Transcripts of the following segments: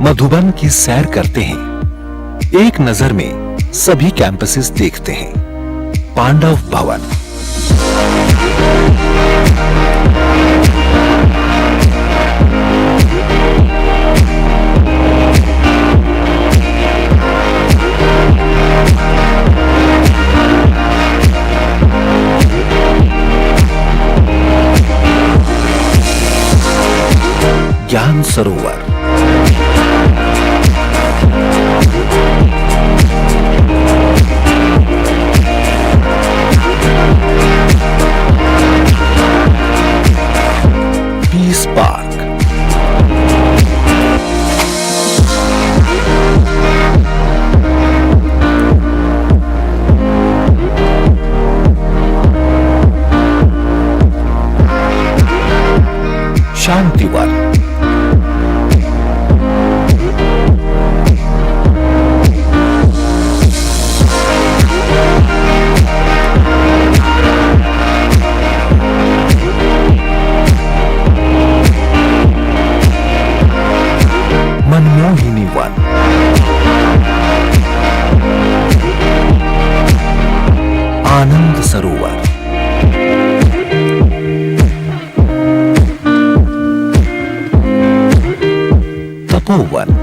मधुबन की सैर करते हैं। एक नजर में सभी कैंपसेस देखते हैं। Pandav Bhavan, Gyan Sarovar, peace park, Shantivan, Manmohini Van, Anand Sarovar, Tapovan,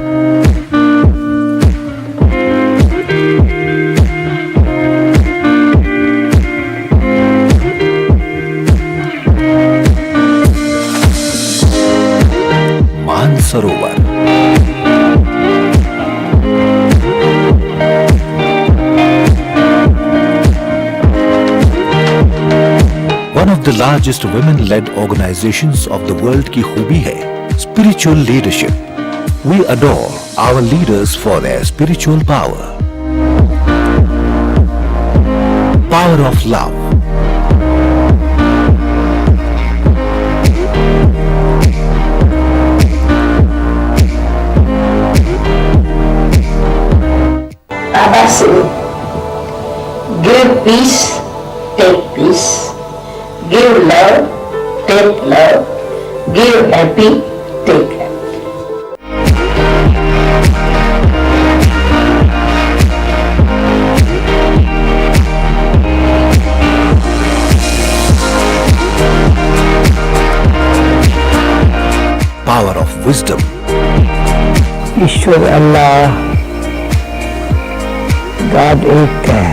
Mansarovar, one of the largest women-led organizations of the world की खूबी है spiritual leadership. We adore our leaders for their spiritual power. Power of love. Baba said, give peace, take peace. Give love, take love. Give happy, take happy. Power of wisdom. Ishwar Allah God एक है,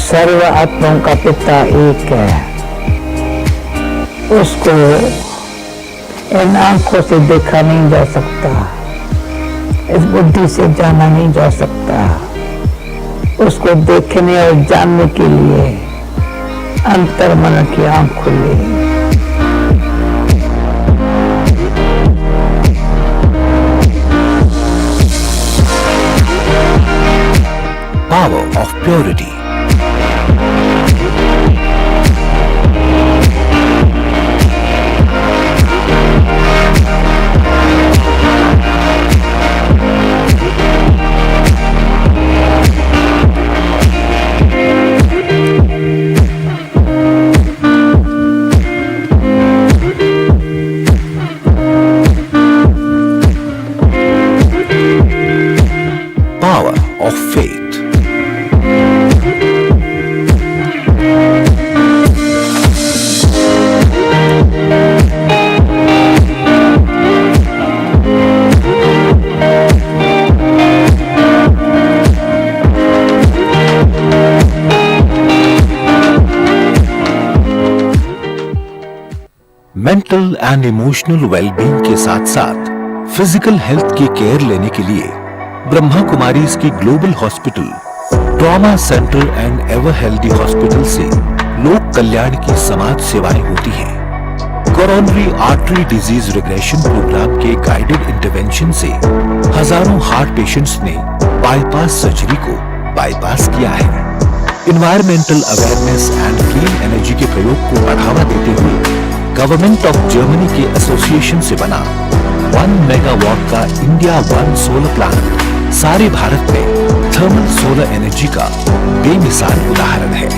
सर्व आत्माओं का पिता एक है। उसको इन आंखों से देखा नहीं जा सकता, इस बुद्धि से जाना नहीं जा सकता। उसको देखने और जानने के लिए अंतर्मन की आंख खुली। Power of purity. Power of faith. Mental and emotional wellbeing के साथ साथ फिजिकल हेल्थ की केयर लेने के लिए ब्रह्मा कुमारीज की global hospital, trauma centre and ever healthy hospital से लोक कल्याण की समाज सेवाएं होती हैं। Coronary artery disease regression programme के गाइडेड इंटरवेंशन से हजारों हार्ट पेशेंट्स ने बाईपास सर्जरी को बाईपास किया है। Environmental awareness and clean energy के प्रयोग को बढ़ावा देते हुए गवर्नमेंट ऑफ जर्मनी के एसोसिएशन से बना 1 मेगावाट का इंडिया 1 सोलर प्लांट सारे भारत में थर्मल सोलर एनर्जी का बेमिसाल उदाहरण है।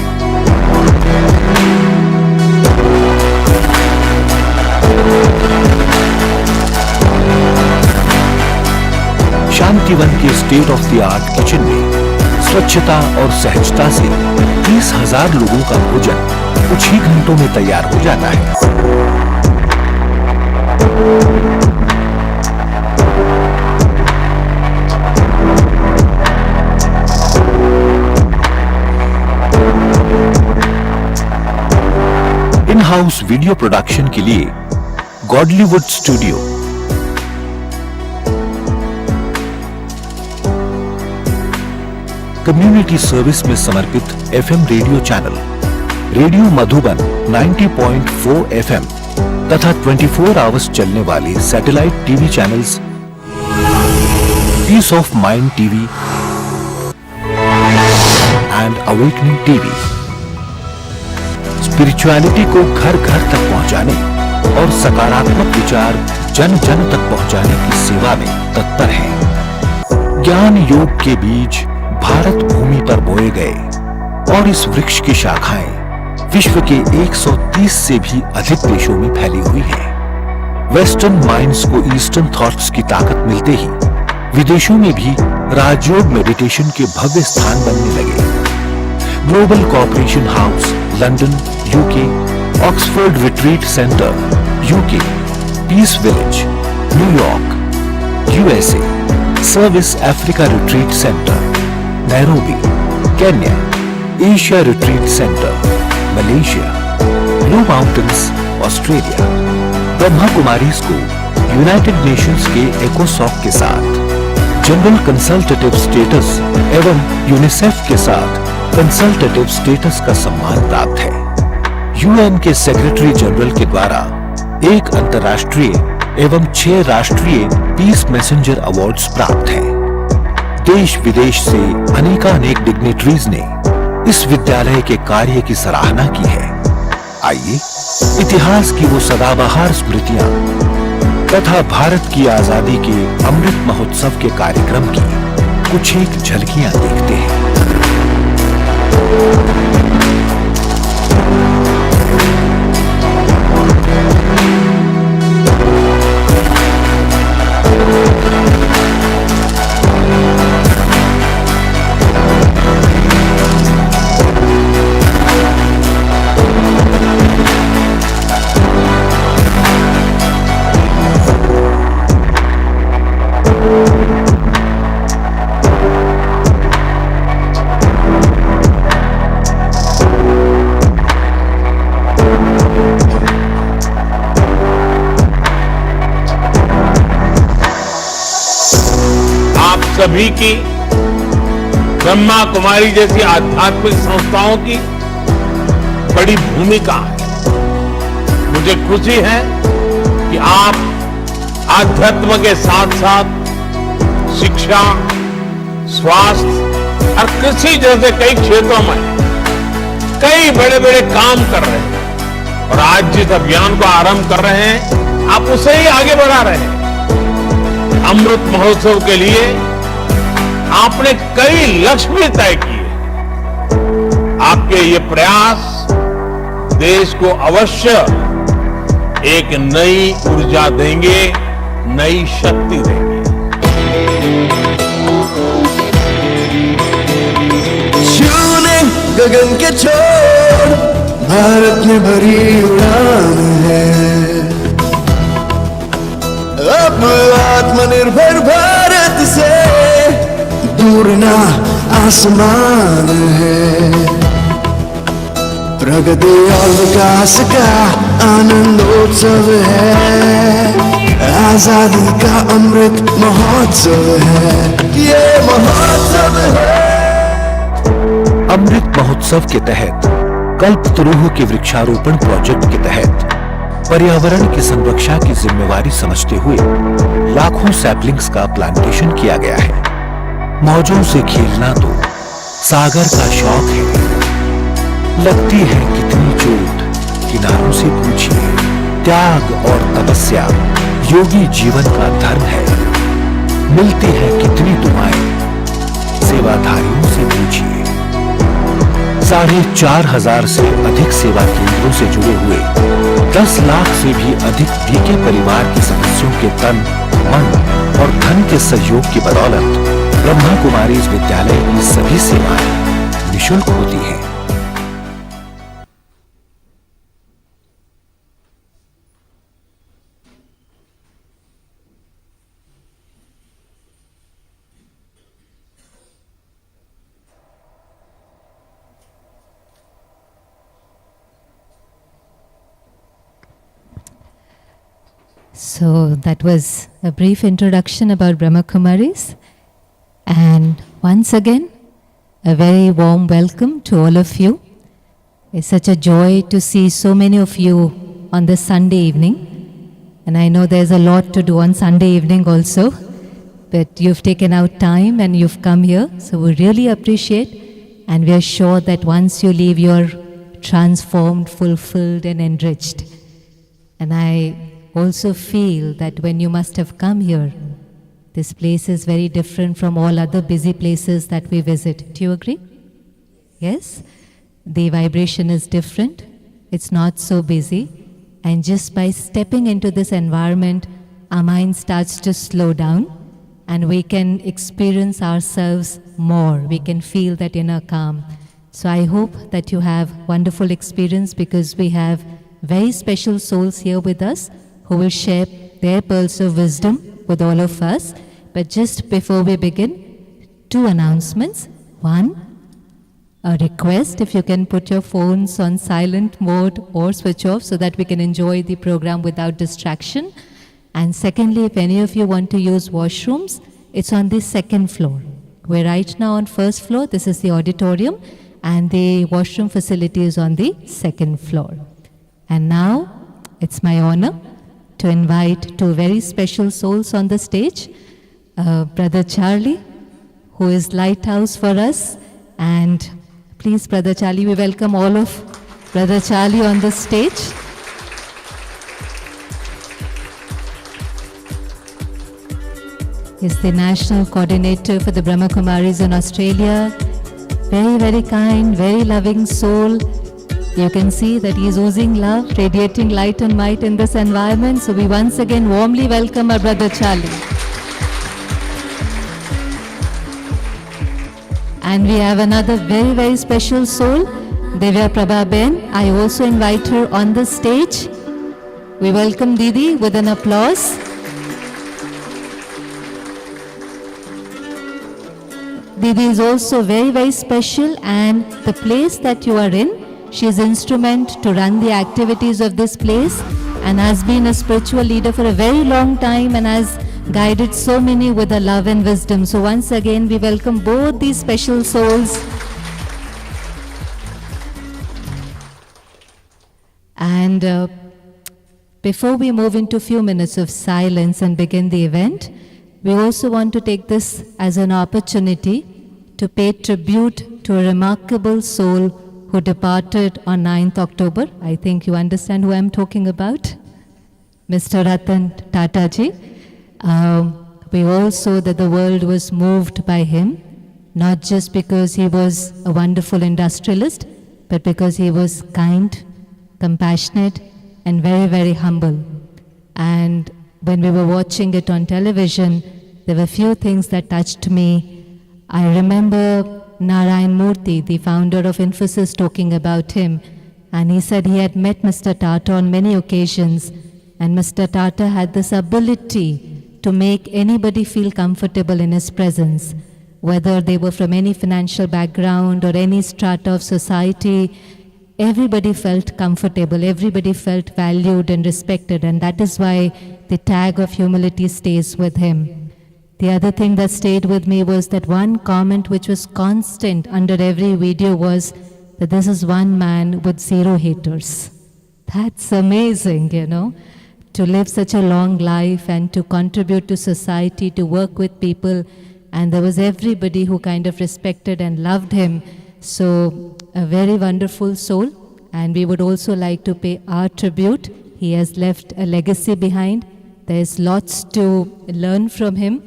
21 के state of the art kitchen में स्वच्छता और सहजता से 30,000 लोगों का भोजन कुछ ही घंटों में तैयार हो जाता है। इन हाउस वीडियो प्रोडक्शन के लिए गॉडलीवुड स्टूडियो, कम्युनिटी सर्विस में समर्पित FM radio channel radio Madhuban 90.4 FM तथा 24 आवर्स चलने वाले satellite TV channels peace of mind TV and awakening TV spirituality को घर घर तक पहुंचाने और सकारात्मक विचार जन जन तक पहुंचाने की सेवा में तत्पर है। ज्ञान योग के बीज भारत भूमि पर बोए गए और इस वृक्ष की शाखाएं विश्व के 130 से भी अधिक देशों में फैली हुई हैं। वेस्टर्न माइंड्स को ईस्टर्न थॉट्स की ताकत मिलते ही विदेशों में भी राजयोग मेडिटेशन के भव्य स्थान बनने लगे। Global cooperation house London UK, Oxford retreat centre UK, peace village New York USA, service Africa retreat centre Nairobi Kenya, Asia retreat centre Malaysia, blue mountains Australia, Brahma Kumaris को यूनाइटेड नेशंस के एकोसॉक के साथ जनरल कंसल्टेटिव स्टेटस एवं UNICEF के साथ consultative status का सम्मान प्राप्त है। यूएन के सेक्रेटरी जनरल के द्वारा 1 अंतर्राष्ट्रीय एवं 6 राष्ट्रीय पीस मैसेंजर अवार्ड्स प्राप्त हैं। देश विदेश से अनेकानेक डिग्निटरीज ने इस विद्यालय के कार्य की सराहना की है। आइए इतिहास की वो सदाबहार स्मृतियां तथा भारत की आजादी के अमृत महोत्सव के कार्यक्रम की कुछ एक झलकियां देखते हैं। सभी की ब्रह्मा कुमारी जैसी आध्यात्मिक संस्थाओं की बड़ी भूमिका है। मुझे खुशी है कि आप आध्यात्म के साथ साथ शिक्षा, स्वास्थ्य और कृषि जैसे कई क्षेत्रों में कई बड़े बड़े काम कर रहे हैं और आज जिस अभियान को आरंभ कर रहे हैं आप उसे ही आगे बढ़ा रहे हैं। अमृत महोत्सव के लिए आपने कई लक्ष्य भी तय किए। आपके ये प्रयास देश को अवश्य एक नई ऊर्जा देंगे, नई शक्ति देंगे। छूने गगन के छोर भारत में भरी उड़ान है। अब आत्मनिर्भर भारत से दूर ना आसमान है। प्रगति और विकास का आनंदोत्सव है। आजादी का अमृत महोत्सव है। ये महोत्सव है। अमृत महोत्सव के तहत कल्पतरुह के वृक्षारोपण प्रोजेक्ट के तहत पर्यावरण की संरक्षा की जिम्मेवारी समझते हुए लाखों सैपलिंग्स का प्लांटेशन किया गया है। मौजों से खेलना तो सागर का शौक है। लगती है कितनी चोट किनारों से पूछिए। त्याग और तपस्या योगी जीवन का धर्म है। मिलती है कितनी दुआएं सेवाधारियों से पूछिए। 4,500 से अधिक सेवा केंद्रों से जुड़े हुए 10 लाख से भी अधिक भीखे परिवार के सदस्यों के तन, मन और धन के के सहयोग की बदौलत ब्रह्मा कुमारीज विद्यालय की सभी सेवाएं निःशुल्क होती हैं। So that was a brief introduction about Brahma Kumaris, and once again a very warm welcome to all of you. It's such a joy to see so many of you on this Sunday evening, and I know there's a lot to do on Sunday evening also, but you've taken out time and you've come here, so we really appreciate, and we are sure that once you leave you're transformed, fulfilled and enriched. And I also feel that when you must have come here, this place is very different from all other busy places that we visit. Do you agree? Yes? The vibration is different. It's not so busy. And just by stepping into this environment, our mind starts to slow down and we can experience ourselves more. We can feel that inner calm. So I hope that you have wonderful experience, because we have very special souls here with us who will share their pearls of wisdom with all of us. But just before we begin, two announcements. One, a request, if you can put your phones on silent mode or switch off so that we can enjoy the program without distraction. And secondly, if any of you want to use washrooms, it's on the second floor. We're right now on first floor. This is the auditorium, and the washroom facility is on the second floor. And now, it's my honor to invite two very special souls on the stage. Brother Charlie, who is lighthouse for us. And please, Brother Charlie, we welcome all of Brother Charlie on the stage. He's the national coordinator for the Brahma Kumaris in Australia. Very, very kind, very loving soul. You can see that he is oozing love, radiating light and might in this environment. So we once again warmly welcome our Brother Charlie. And we have another very, very special soul, Divya Prabha Ben. I also invite her on the stage. We welcome Didi with an applause. Didi is also very, very special, and the place that you are in, she is instrument to run the activities of this place and has been a spiritual leader for a very long time and has guided so many with her love and wisdom. So once again, we welcome both these special souls. And before we move into a few minutes of silence and begin the event, we also want to take this as an opportunity to pay tribute to a remarkable soul who departed on 9th October. I think you understand who I'm talking about. Mr. Ratan Tata ji. We all saw that the world was moved by him, not just because he was a wonderful industrialist, but because he was kind, compassionate, and very, very humble. And when we were watching it on television, there were a few things that touched me. I remember Narayan Murthy, the founder of Infosys, talking about him, and he said he had met Mr. Tata on many occasions, and Mr. Tata had this ability to make anybody feel comfortable in his presence, whether they were from any financial background or any strata of society. Everybody felt comfortable, everybody felt valued and respected, and that is why the tag of humility stays with him. The other thing that stayed with me was that one comment which was constant under every video was that this is one man with 0 haters. That's amazing, you know, to live such a long life and to contribute to society, to work with people, and there was everybody who kind of respected and loved him. So a very wonderful soul, and we would also like to pay our tribute. He has left a legacy behind. There's lots to learn from him.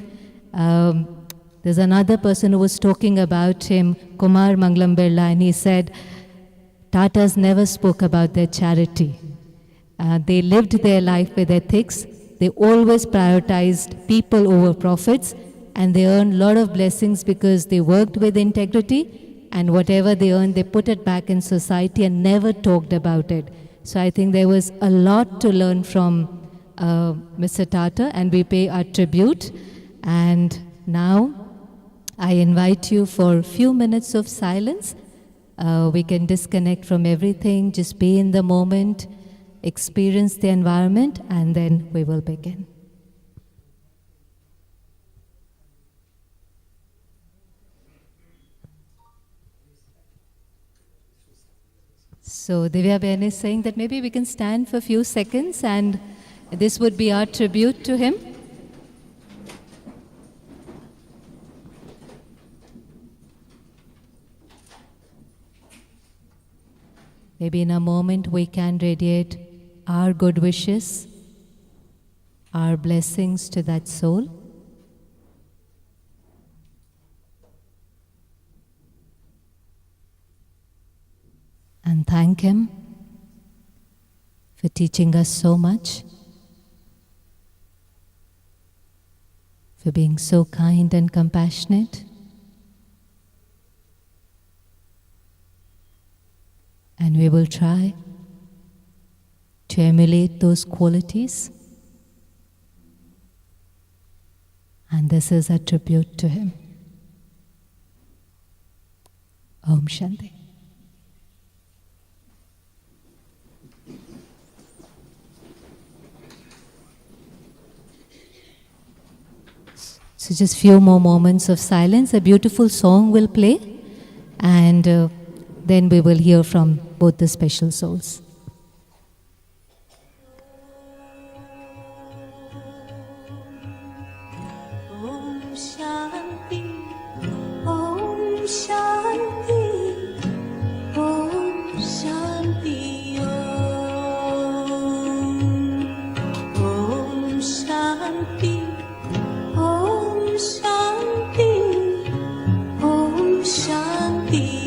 There's another person who was talking about him, Kumar Mangalam Birla, and he said, Tatas never spoke about their charity. They lived their life with ethics, They always prioritized people over profits, and they earned a lot of blessings because they worked with integrity, and whatever they earned, they put it back in society and never talked about it. So I think there was a lot to learn from Mr. Tata, and we pay our tribute. And now I invite you for a few minutes of silence. We can disconnect from everything, just be in the moment, experience the environment, and then we will begin. So Divya Ben is saying that maybe we can stand for a few seconds, and this would be our tribute to him. Maybe in a moment we can radiate our good wishes, our blessings to that soul. And thank him for teaching us so much, for being so kind and compassionate. And we will try to emulate those qualities. And this is a tribute to him. Om Shanti. So just few more moments of silence. A beautiful song will play, and then we will hear from both the special souls. Om Shanti, Om Shanti, Om Shanti, Om Shanti, Om Shanti, Om Shanti.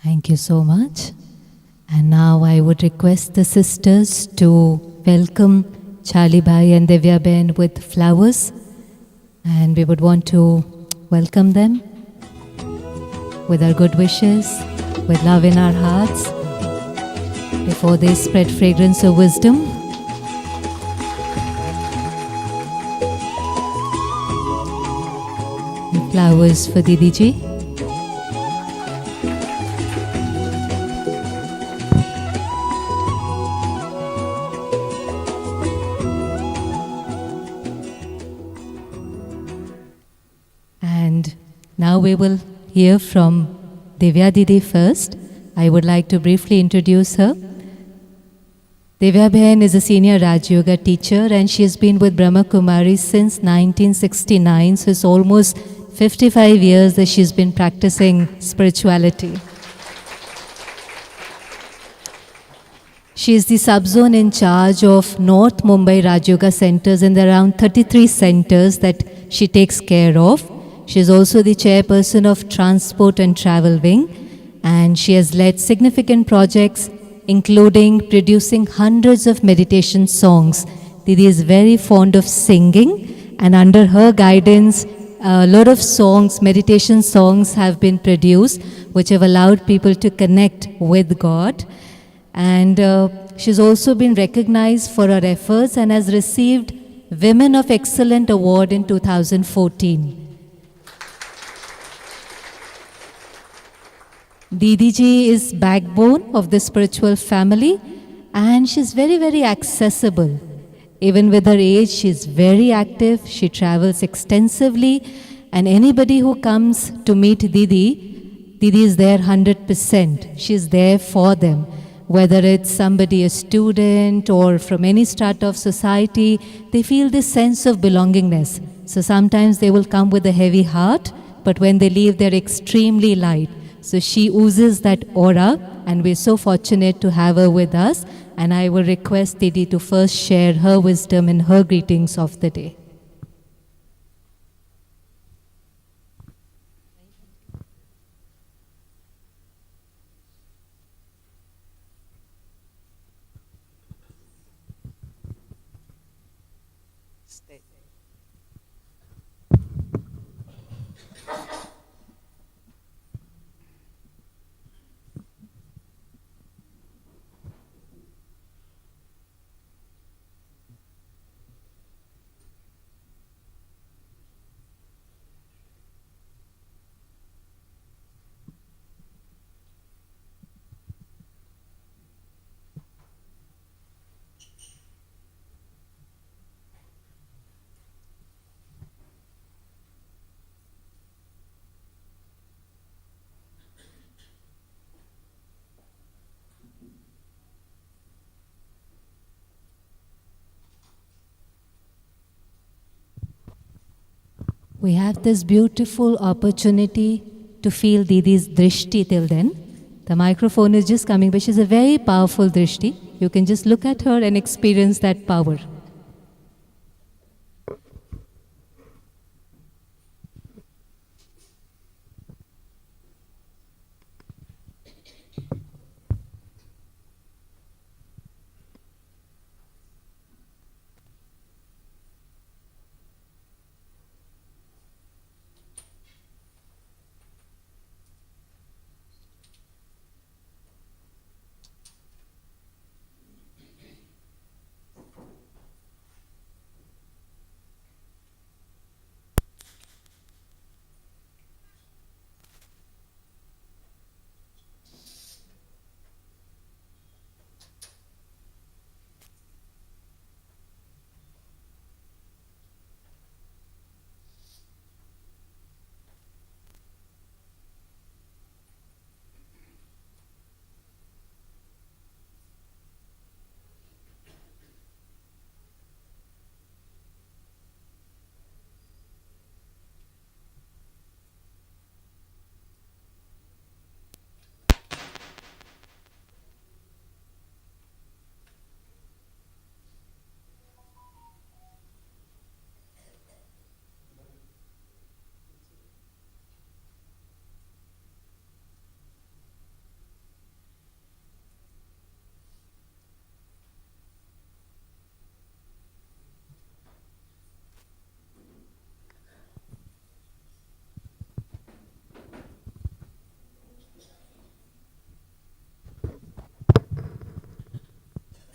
Thank you so much. And now I would request the sisters to welcome Charlie Bhai and Divya Ben with flowers. And we would want to welcome them with our good wishes, with love in our hearts, before they spread fragrance of wisdom. And flowers for Didi ji. now we will hear from Divya Didi first. I would like to briefly introduce her. Divya Behan is a senior Raj Yoga teacher and she has been with Brahma Kumaris since 1969, so it's almost 55 years that she's been practicing spirituality. She is the sub-zone in charge of North Mumbai Raj Yoga centers, and there are around 33 centers that she takes care of. She is also the chairperson of Transport and Travel Wing, and she has led significant projects including producing hundreds of meditation songs. Didi is very fond of singing, and under her guidance, a lot of songs, meditation songs have been produced which have allowed people to connect with God. And she's also been recognized for her efforts and has received Women of Excellent Award in 2014. Didi ji is backbone of the spiritual family and she's very, very accessible. Even with her age, she's very active, she travels extensively, and anybody who comes to meet Didi, Didi is there 100%. She's there for them. Whether it's somebody, a student, or from any strata of society, they feel this sense of belongingness. So sometimes they will come with a heavy heart, but when they leave, they're extremely light. So she oozes that aura, and we're so fortunate to have her with us. And I will request Didi to first share her wisdom and her greetings of the day. We have this beautiful opportunity to feel Didi's drishti till then. The microphone is just coming, but she's a very powerful drishti. You can just look at her and experience that power.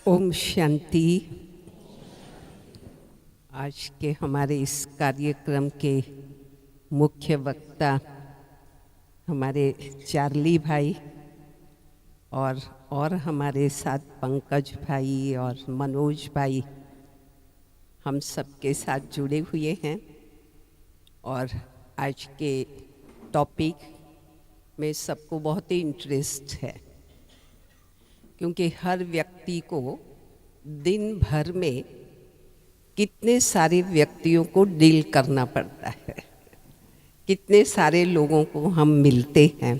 Om Shanti. आज के हमारे इस कार्यक्रम के मुख्य वक्ता हमारे Charlie भाई और हमारे साथ पंकज भाई और मनोज भाई हम सबके साथ जुड़े हुए हैं। और आज के टॉपिक में सबको बहुत ही इंटरेस्ट है, क्योंकि हर व्यक्ति को दिन भर में कितने सारे व्यक्तियों को डील करना पड़ता है, कितने सारे लोगों को हम मिलते हैं,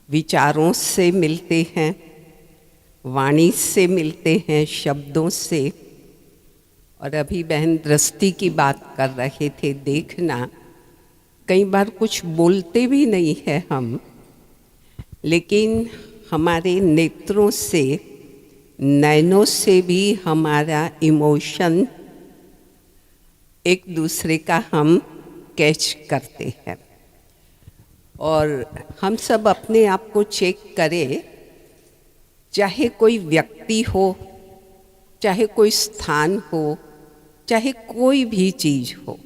विचारों से मिलते हैं, वाणी से मिलते हैं, शब्दों से। और अभी बहन दृष्टि की बात कर रहे थे, देखना कई बार कुछ बोलते भी नहीं है हम, लेकिन हमारे नेत्रों से, नैनों से भी हमारा इमोशन एक दूसरे का हम कैच करते हैं। और हम सब अपने आप को चेक करें, चाहे कोई व्यक्ति हो, चाहे कोई स्थान हो, चाहे कोई भी चीज हो,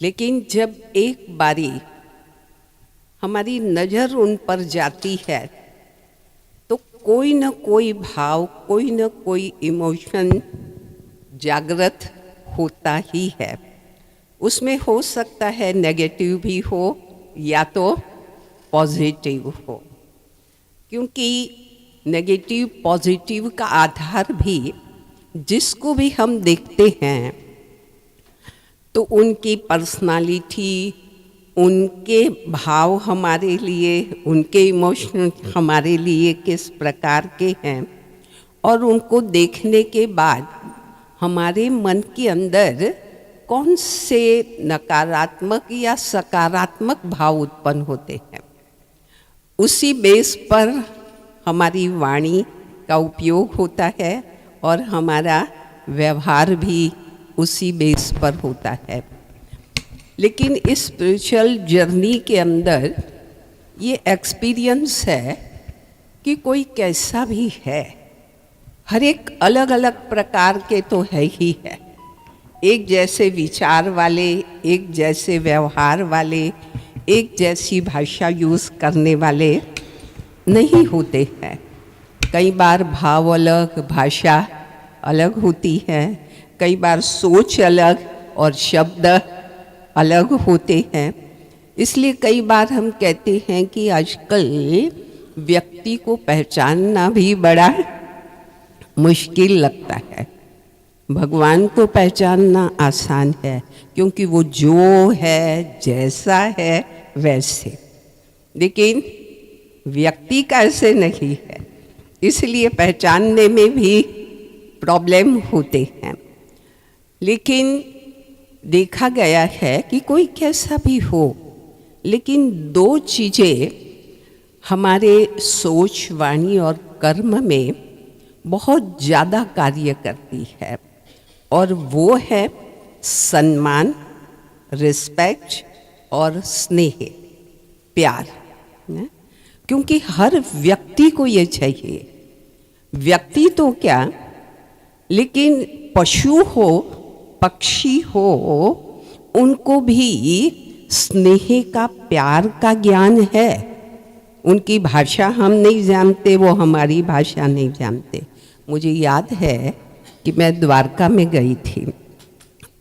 लेकिन जब एक बारी हमारी नज़र उन पर जाती है तो कोई न कोई भाव, कोई न कोई इमोशन जागृत होता ही है। उसमें हो सकता है नेगेटिव भी हो या तो पॉजिटिव हो, क्योंकि नेगेटिव पॉजिटिव का आधार भी जिसको भी हम देखते हैं तो उनकी पर्सनालिटी, उनके भाव हमारे लिए, उनके इमोशन हमारे लिए किस प्रकार के हैं, और उनको देखने के बाद हमारे मन के अंदर कौन से नकारात्मक या सकारात्मक भाव उत्पन्न होते हैं। उसी बेस पर हमारी वाणी का उपयोग होता है और हमारा व्यवहार भी उसी बेस पर होता है। लेकिन इस स्पिरिचुअल जर्नी के अंदर ये एक्सपीरियंस है कि कोई कैसा भी है, हर एक अलग अलग प्रकार के तो है ही है। एक जैसे विचार वाले, एक जैसे व्यवहार वाले, एक जैसी भाषा यूज़ करने वाले नहीं होते हैं। कई बार भाव अलग, भाषा अलग होती है, कई बार सोच अलग और शब्द अलग होते हैं। इसलिए कई बार हम कहते हैं कि आजकल व्यक्ति को पहचानना भी बड़ा मुश्किल लगता है। भगवान को पहचानना आसान है, क्योंकि वो जो है, जैसा है वैसे, लेकिन व्यक्ति का ऐसे नहीं है, इसलिए पहचानने में भी प्रॉब्लम होते हैं। लेकिन देखा गया है कि कोई कैसा भी हो, लेकिन दो चीज़ें हमारे सोच, वाणी और कर्म में बहुत ज़्यादा कार्य करती है, और वो है सम्मान, रिस्पेक्ट और स्नेह, प्यार। क्योंकि हर व्यक्ति को ये चाहिए। व्यक्ति तो क्या, लेकिन पशु हो, पक्षी हो, उनको भी स्नेह का, प्यार का ज्ञान है। उनकी भाषा हम नहीं जानते, वो हमारी भाषा नहीं जानते। मुझे याद है कि मैं द्वारका में गई थी,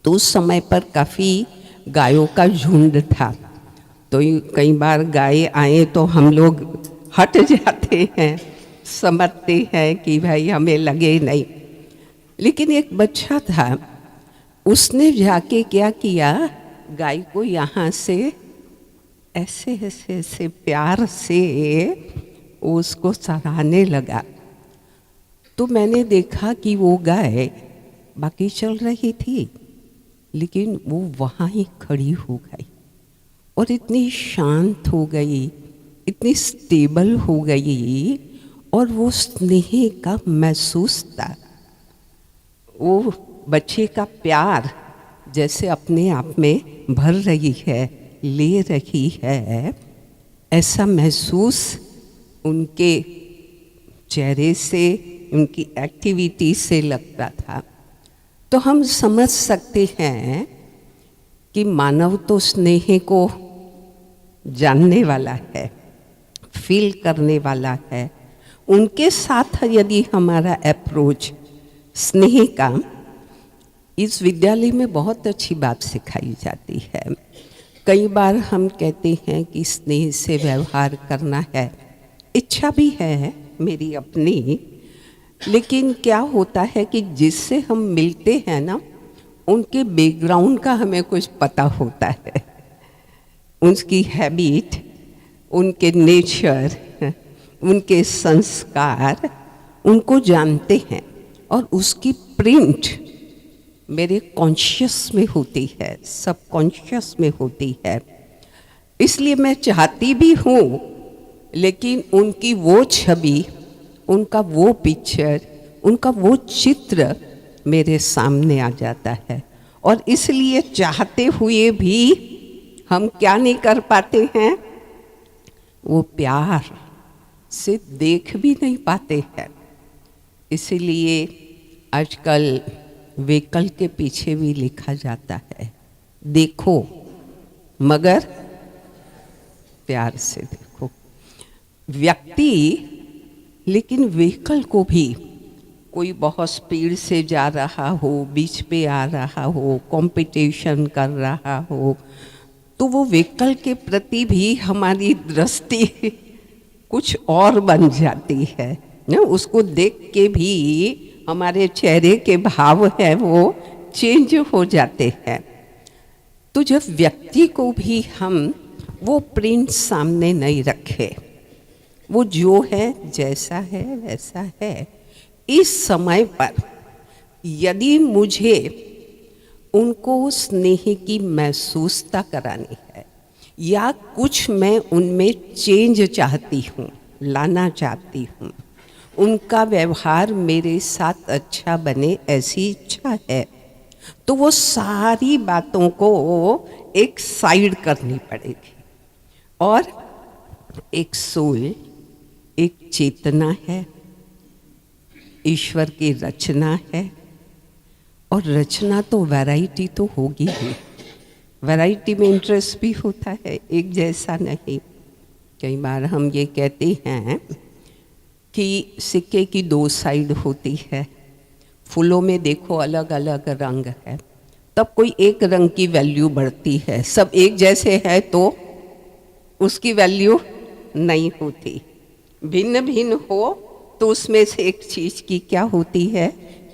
तो उस समय पर काफ़ी गायों का झुंड था। तो कई बार गाय आए तो हम लोग हट जाते हैं, समझते हैं कि भाई हमें लगे नहीं। लेकिन एक बच्चा था, उसने जाके क्या किया, गाय को यहाँ से ऐसे ऐसे ऐसे प्यार से उसको सराहने लगा। तो मैंने देखा कि वो गाय बाकी चल रही थी, लेकिन वो वहाँ ही खड़ी हो गई और इतनी शांत हो गई, इतनी स्टेबल हो गई, और वो स्नेह का महसूस था। वो बच्चे का प्यार जैसे अपने आप में भर रही है, ले रही है, ऐसा महसूस उनके चेहरे से, उनकी एक्टिविटी से लगता था। तो हम समझ सकते हैं कि मानव तो स्नेह को जानने वाला है, फील करने वाला है। उनके साथ यदि हमारा अप्रोच स्नेह का, इस विद्यालय में बहुत अच्छी बात सिखाई जाती है। कई बार हम कहते हैं कि स्नेह से व्यवहार करना है, इच्छा भी है मेरी अपनी, लेकिन क्या होता है कि जिससे हम मिलते हैं ना, उनके बैकग्राउंड का हमें कुछ पता होता है, उनकी हैबिट, उनके नेचर, उनके संस्कार, उनको जानते हैं और उसकी प्रिंट मेरे कॉन्शियस में होती है, सबकॉन्शियस में होती है। इसलिए मैं चाहती भी हूँ, लेकिन उनकी वो छवि, उनका वो पिक्चर, उनका वो चित्र मेरे सामने आ जाता है, और इसलिए चाहते हुए भी हम क्या नहीं कर पाते हैं, वो प्यार से देख भी नहीं पाते हैं। इसलिए आजकल व्हीकल के पीछे भी लिखा जाता है, देखो मगर प्यार से देखो। व्यक्ति, लेकिन व्हीकल को भी कोई बहुत स्पीड से जा रहा हो, बीच पे आ रहा हो, कंपटीशन कर रहा हो, तो वो व्हीकल के प्रति भी हमारी दृष्टि कुछ और बन जाती है ना। उसको देख के भी हमारे चेहरे के भाव है वो चेंज हो जाते हैं। तो जब व्यक्ति को भी हम वो प्रिंट सामने नहीं रखे, वो जो है जैसा है वैसा है, इस समय पर यदि मुझे उनको स्नेह की महसूसता करानी है या कुछ मैं उनमें चेंज चाहती हूँ, लाना चाहती हूँ, उनका व्यवहार मेरे साथ अच्छा बने, ऐसी इच्छा है, तो वो सारी बातों को एक साइड करनी पड़ेगी। और एक सोल, एक चेतना है, ईश्वर की रचना है, और रचना तो वैरायटी तो होगी ही। वैरायटी में इंटरेस्ट भी होता है, एक जैसा नहीं। कई बार हम ये कहते हैं कि सिक्के की दो साइड होती है, फूलों में देखो अलग अलग रंग है, तब कोई एक रंग की वैल्यू बढ़ती है, सब एक जैसे है तो उसकी वैल्यू नहीं होती। भिन्न भिन्न हो तो उसमें से एक चीज़ की क्या होती है,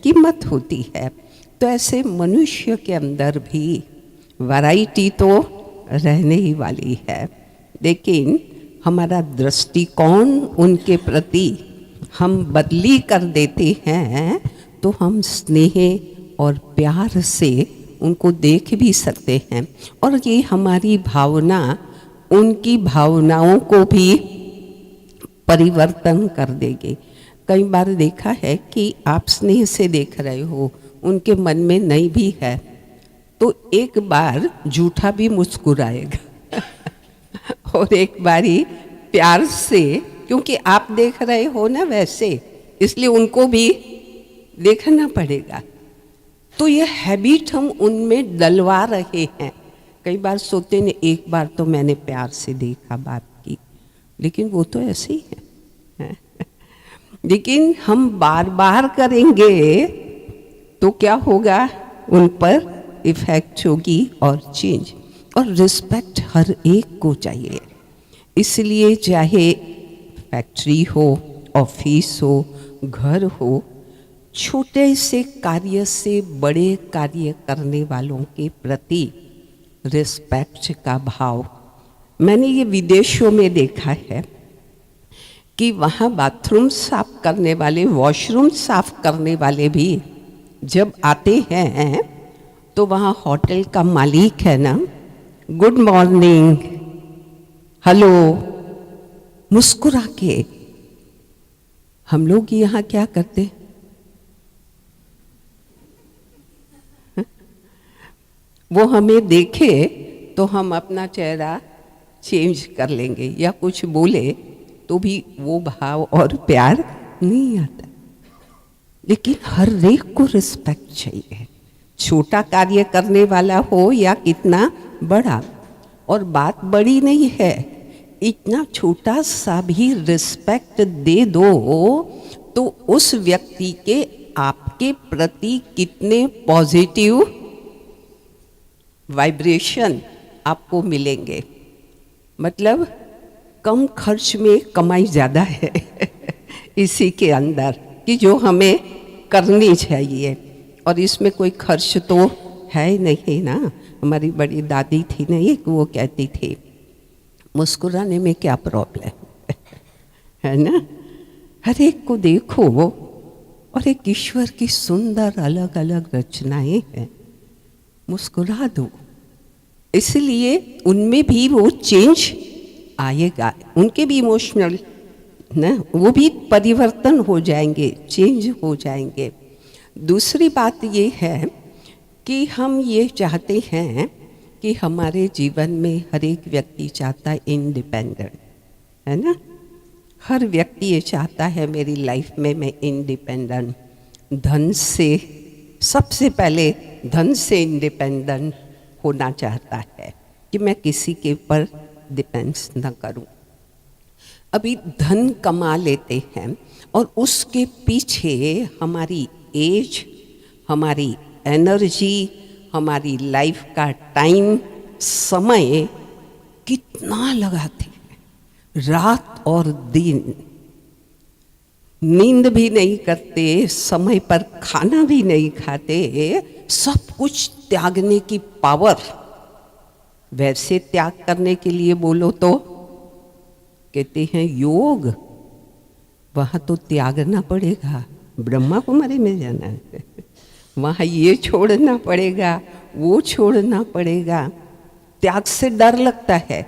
कीमत होती है। तो ऐसे मनुष्य के अंदर भी वैरायटी तो रहने ही वाली है, लेकिन हमारा दृष्टिकोण उनके प्रति हम बदली कर देते हैं, तो हम स्नेह और प्यार से उनको देख भी सकते हैं, और ये हमारी भावना उनकी भावनाओं को भी परिवर्तन कर देगी। कई बार देखा है कि आप स्नेह से देख रहे हो, उनके मन में नहीं भी है, तो एक बार झूठा भी मुस्कुराएगा और एक बारी प्यार से, क्योंकि आप देख रहे हो ना वैसे, इसलिए उनको भी देखना पड़ेगा। तो ये हैबिट हम उनमें डलवा रहे हैं। कई बार सोते ने, एक बार तो मैंने प्यार से देखा, बात की, लेकिन वो तो ऐसे ही है। लेकिन हम बार बार करेंगे तो क्या होगा, उन पर इफेक्ट होगी और चेंज। और रिस्पेक्ट हर एक को चाहिए, इसलिए चाहे फैक्ट्री हो, ऑफिस हो, घर हो, छोटे से कार्य से बड़े कार्य करने वालों के प्रति रिस्पेक्ट का भाव। मैंने ये विदेशों में देखा है कि वहाँ बाथरूम साफ करने वाले, वॉशरूम साफ करने वाले भी जब आते हैं तो वहाँ होटल का मालिक है ना, गुड मॉर्निंग, हेलो, मुस्कुरा के। हम लोग यहाँ क्या करते, वो हमें देखे तो हम अपना चेहरा चेंज कर लेंगे, या कुछ बोले तो भी वो भाव और प्यार नहीं आता। लेकिन हर एक को रिस्पेक्ट चाहिए, छोटा कार्य करने वाला हो या कितना बड़ा। और बात बड़ी नहीं है, इतना छोटा सा भी रिस्पेक्ट दे दो तो उस व्यक्ति के आपके प्रति कितने पॉजिटिव वाइब्रेशन आपको मिलेंगे। मतलब कम खर्च में कमाई ज़्यादा है इसी के अंदर, कि जो हमें करनी चाहिए। और इसमें कोई खर्च तो है ही नहीं ना। हमारी बड़ी दादी थी ना, एक वो कहती थी, मुस्कुराने में क्या प्रॉब्लम है ना। हर एक को देखो और एक ईश्वर की सुंदर अलग अलग रचनाएं हैं, मुस्कुरा दो। इसलिए उनमें भी वो चेंज आएगा, उनके भी इमोशनल ना, वो भी परिवर्तन हो जाएंगे, चेंज हो जाएंगे। दूसरी बात ये है कि हम ये चाहते हैं कि हमारे जीवन में हर एक व्यक्ति चाहता है इंडिपेंडेंट, है ना। हर व्यक्ति ये चाहता है मेरी लाइफ में मैं इंडिपेंडेंट, धन से, सबसे पहले धन से इंडिपेंडेंट होना चाहता है, कि मैं किसी के ऊपर डिपेंड्स न करूं। अभी धन कमा लेते हैं और उसके पीछे हमारी एज, हमारी एनर्जी, हमारी लाइफ का टाइम, समय कितना लगाते हैं, रात और दिन, नींद भी नहीं करते, समय पर खाना भी नहीं खाते, सब कुछ त्यागने की पावर। वैसे त्याग करने के लिए बोलो तो कहते हैं योग, वहाँ तो त्यागना पड़ेगा, ब्रह्मा कुमारी में जाना है, वहाँ ये छोड़ना पड़ेगा, वो छोड़ना पड़ेगा। त्याग से डर लगता है।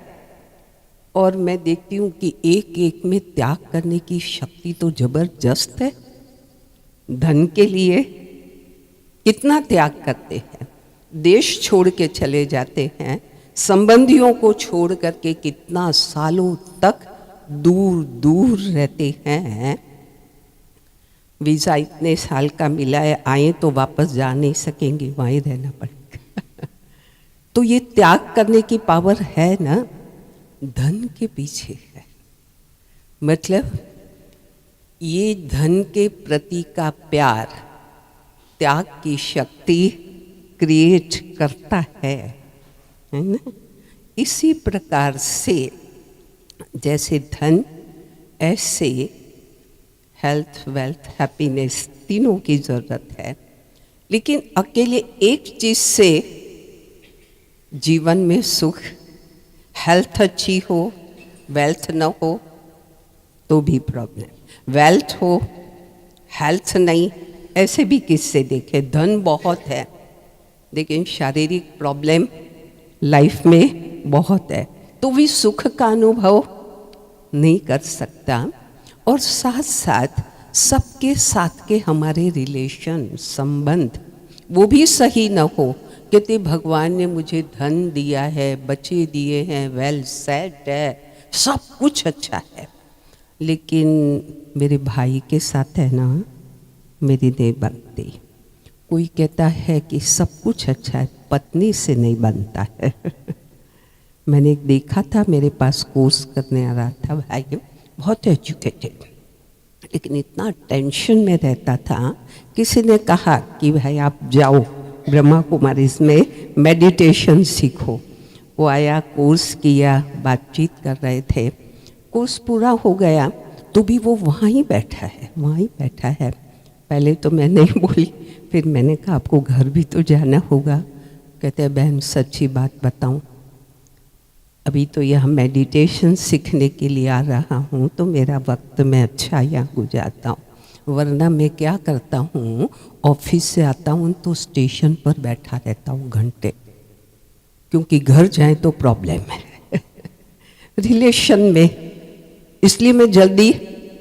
और मैं देखती हूँ कि एक एक में त्याग करने की शक्ति तो जबरदस्त है। धन के लिए कितना त्याग करते हैं, देश छोड़ के चले जाते हैं, संबंधियों को छोड़ करके कितना सालों तक दूर दूर रहते हैं। वीज़ा इतने साल का मिला है, आए तो वापस जा नहीं सकेंगे, वहीं रहना पड़ेगा तो ये त्याग करने की पावर है ना, धन के पीछे है। मतलब ये धन के प्रति का प्यार त्याग की शक्ति क्रिएट करता है ना। इसी प्रकार से जैसे धन, ऐसे हेल्थ, वेल्थ, हैप्पीनेस, तीनों की ज़रूरत है। लेकिन अकेले एक चीज़ से जीवन में सुख, हेल्थ अच्छी हो, वेल्थ न हो तो भी प्रॉब्लम, वेल्थ हो, हेल्थ नहीं, ऐसे भी किस्से देखे। धन बहुत है लेकिन शारीरिक प्रॉब्लम लाइफ में बहुत है, तो भी सुख का अनुभव नहीं कर सकता। और साथ साथ सबके साथ के हमारे रिलेशन, संबंध, वो भी सही न हो। कहते भगवान ने मुझे धन दिया है, बच्चे दिए हैं, वेल सेट है, सब कुछ अच्छा है, लेकिन मेरे भाई के साथ है ना, मेरी नहीं बनती। कोई कहता है कि सब कुछ अच्छा है, पत्नी से नहीं बनता है मैंने एक देखा था, मेरे पास कोर्स करने आ रहा था भाई, बहुत एजुकेटेड, लेकिन इतना टेंशन में रहता था। किसी ने कहा कि भाई आप जाओ ब्रह्मा कुमारीज में मेडिटेशन सीखो। वो आया, कोर्स किया, बातचीत कर रहे थे, कोर्स पूरा हो गया तो भी वो वहाँ ही बैठा है, वहाँ ही बैठा है। पहले तो मैं नहीं बोली, फिर मैंने कहा आपको घर भी तो जाना होगा। कहते हैं बहन सच्ची बात बताऊं, अभी तो यहाँ मेडिटेशन सीखने के लिए आ रहा हूँ तो मेरा वक्त मैं अच्छा यहाँ गुजारता हूँ, वरना मैं क्या करता हूँ, ऑफिस से आता हूँ तो स्टेशन पर बैठा रहता हूँ घंटे, क्योंकि घर जाए तो प्रॉब्लम है रिलेशन में, इसलिए मैं जल्दी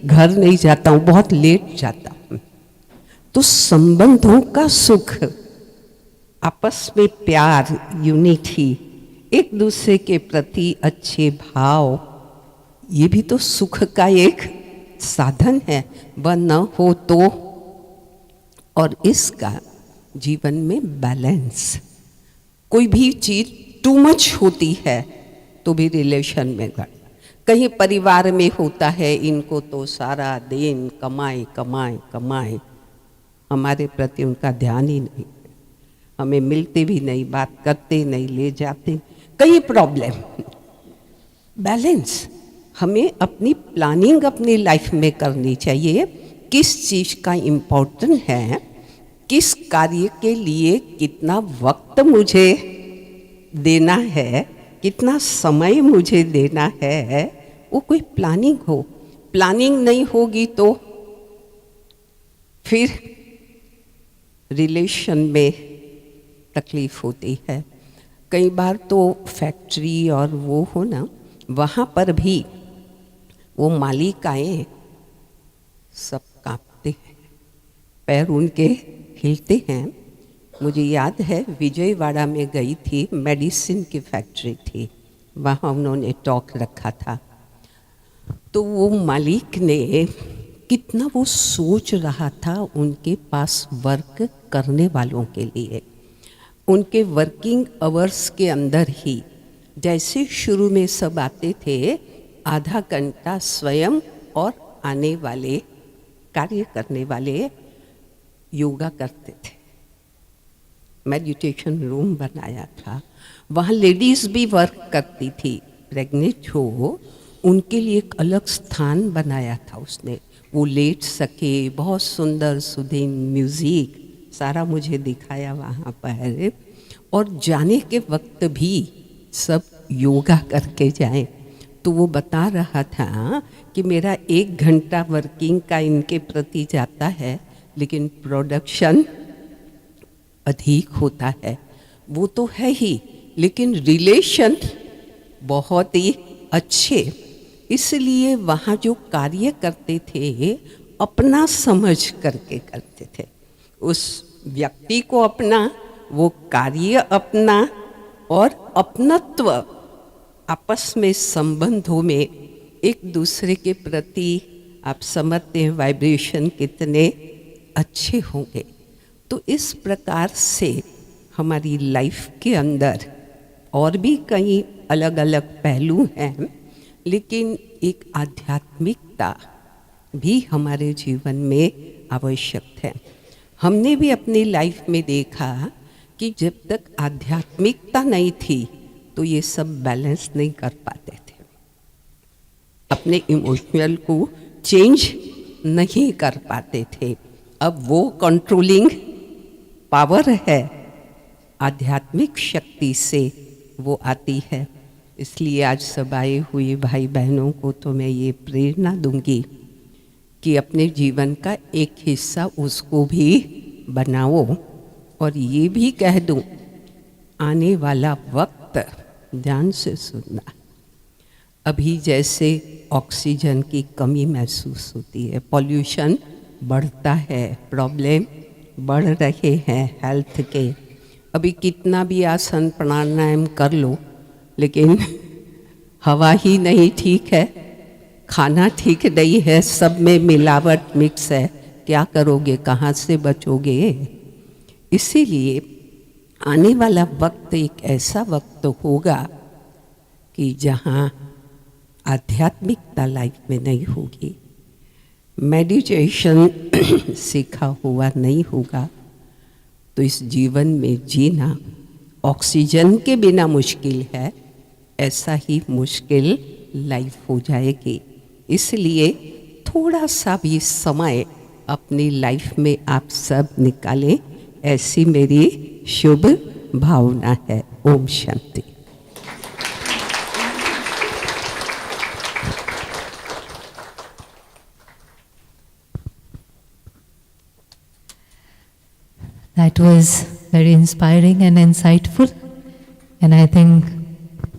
घर नहीं जाता हूँ, बहुत लेट जाता हूँ। तो संबंधों का सुख, आपस में प्यार, यूनिटी, एक दूसरे के प्रति अच्छे भाव, ये भी तो सुख का एक साधन है, वह न हो तो। और इसका जीवन में बैलेंस, कोई भी चीज टू मच होती है तो भी रिलेशन में कहीं परिवार में होता है, इनको तो सारा दिन कमाए कमाए कमाए, हमारे प्रति उनका ध्यान ही नहीं, हमें मिलते भी नहीं, बात करते नहीं, ले जाते, कई प्रॉब्लम। बैलेंस, हमें अपनी प्लानिंग अपनी लाइफ में करनी चाहिए, किस चीज़ का इम्पोर्टेंट है, किस कार्य के लिए कितना वक्त मुझे देना है, कितना समय मुझे देना है, वो कोई प्लानिंग हो। प्लानिंग नहीं होगी तो फिर रिलेशन में तकलीफ होती है। कई बार तो फैक्ट्री और वो हो ना, वहाँ पर भी वो मालिकाएं सब कांपते हैं, पैर उनके हिलते हैं। मुझे याद है विजयवाड़ा में गई थी, मेडिसिन की फैक्ट्री थी, वहाँ उन्होंने टॉक रखा था। तो वो मालिक ने कितना वो सोच रहा था उनके पास वर्क करने वालों के लिए। उनके वर्किंग आवर्स के अंदर ही जैसे शुरू में सब आते थे, आधा घंटा स्वयं और आने वाले कार्य करने वाले योगा करते थे। मेडिटेशन रूम बनाया था, वहाँ लेडीज़ भी वर्क करती थी, प्रेग्नेंट हो उनके लिए एक अलग स्थान बनाया था उसने, वो लेट सके। बहुत सुंदर सुधीन म्यूज़िक सारा मुझे दिखाया वहाँ पर। और जाने के वक्त भी सब योगा करके जाएं। तो वो बता रहा था कि मेरा 1 घंटा वर्किंग का इनके प्रति जाता है, लेकिन प्रोडक्शन अधिक होता है। वो तो है ही, लेकिन रिलेशन बहुत ही अच्छे। इसलिए वहाँ जो कार्य करते थे अपना समझ करके करते थे, उस व्यक्ति को अपना, वो कार्य अपना, और अपनत्व आपस में संबंधों में एक दूसरे के प्रति आप समझते हैं वाइब्रेशन कितने अच्छे होंगे। तो इस प्रकार से हमारी लाइफ के अंदर और भी कई अलग अलग पहलू हैं, लेकिन एक आध्यात्मिकता भी हमारे जीवन में आवश्यक है। हमने भी अपनी लाइफ में देखा कि जब तक आध्यात्मिकता नहीं थी तो ये सब बैलेंस नहीं कर पाते थे, अपने इमोशनल को चेंज नहीं कर पाते थे। अब वो कंट्रोलिंग पावर है, आध्यात्मिक शक्ति से वो आती है। इसलिए आज सब आए हुए भाई बहनों को तो मैं ये प्रेरणा दूंगी कि अपने जीवन का एक हिस्सा उसको भी बनाओ। और ये भी कह दूं, आने वाला वक्त ध्यान से सुनना। अभी जैसे ऑक्सीजन की कमी महसूस होती है, पॉल्यूशन बढ़ता है, प्रॉब्लम बढ़ रहे हैं हेल्थ के। अभी कितना भी आसन प्राणायाम कर लो, लेकिन हवा ही नहीं ठीक है, खाना ठीक नहीं है, सब में मिलावट मिक्स है, क्या करोगे, कहाँ से बचोगे। इसीलिए आने वाला वक्त एक ऐसा वक्त होगा कि जहाँ आध्यात्मिकता लाइफ में नहीं होगी, मेडिटेशन सीखा हुआ नहीं होगा, तो इस जीवन में जीना ऑक्सीजन के बिना मुश्किल है, ऐसा ही मुश्किल लाइफ हो जाएगी। इसलिए थोड़ा सा भी समय अपनी लाइफ में आप सब निकालें, ऐसी मेरी शुभ भावना है। Om Shanti. That was very inspiring and insightful. And I think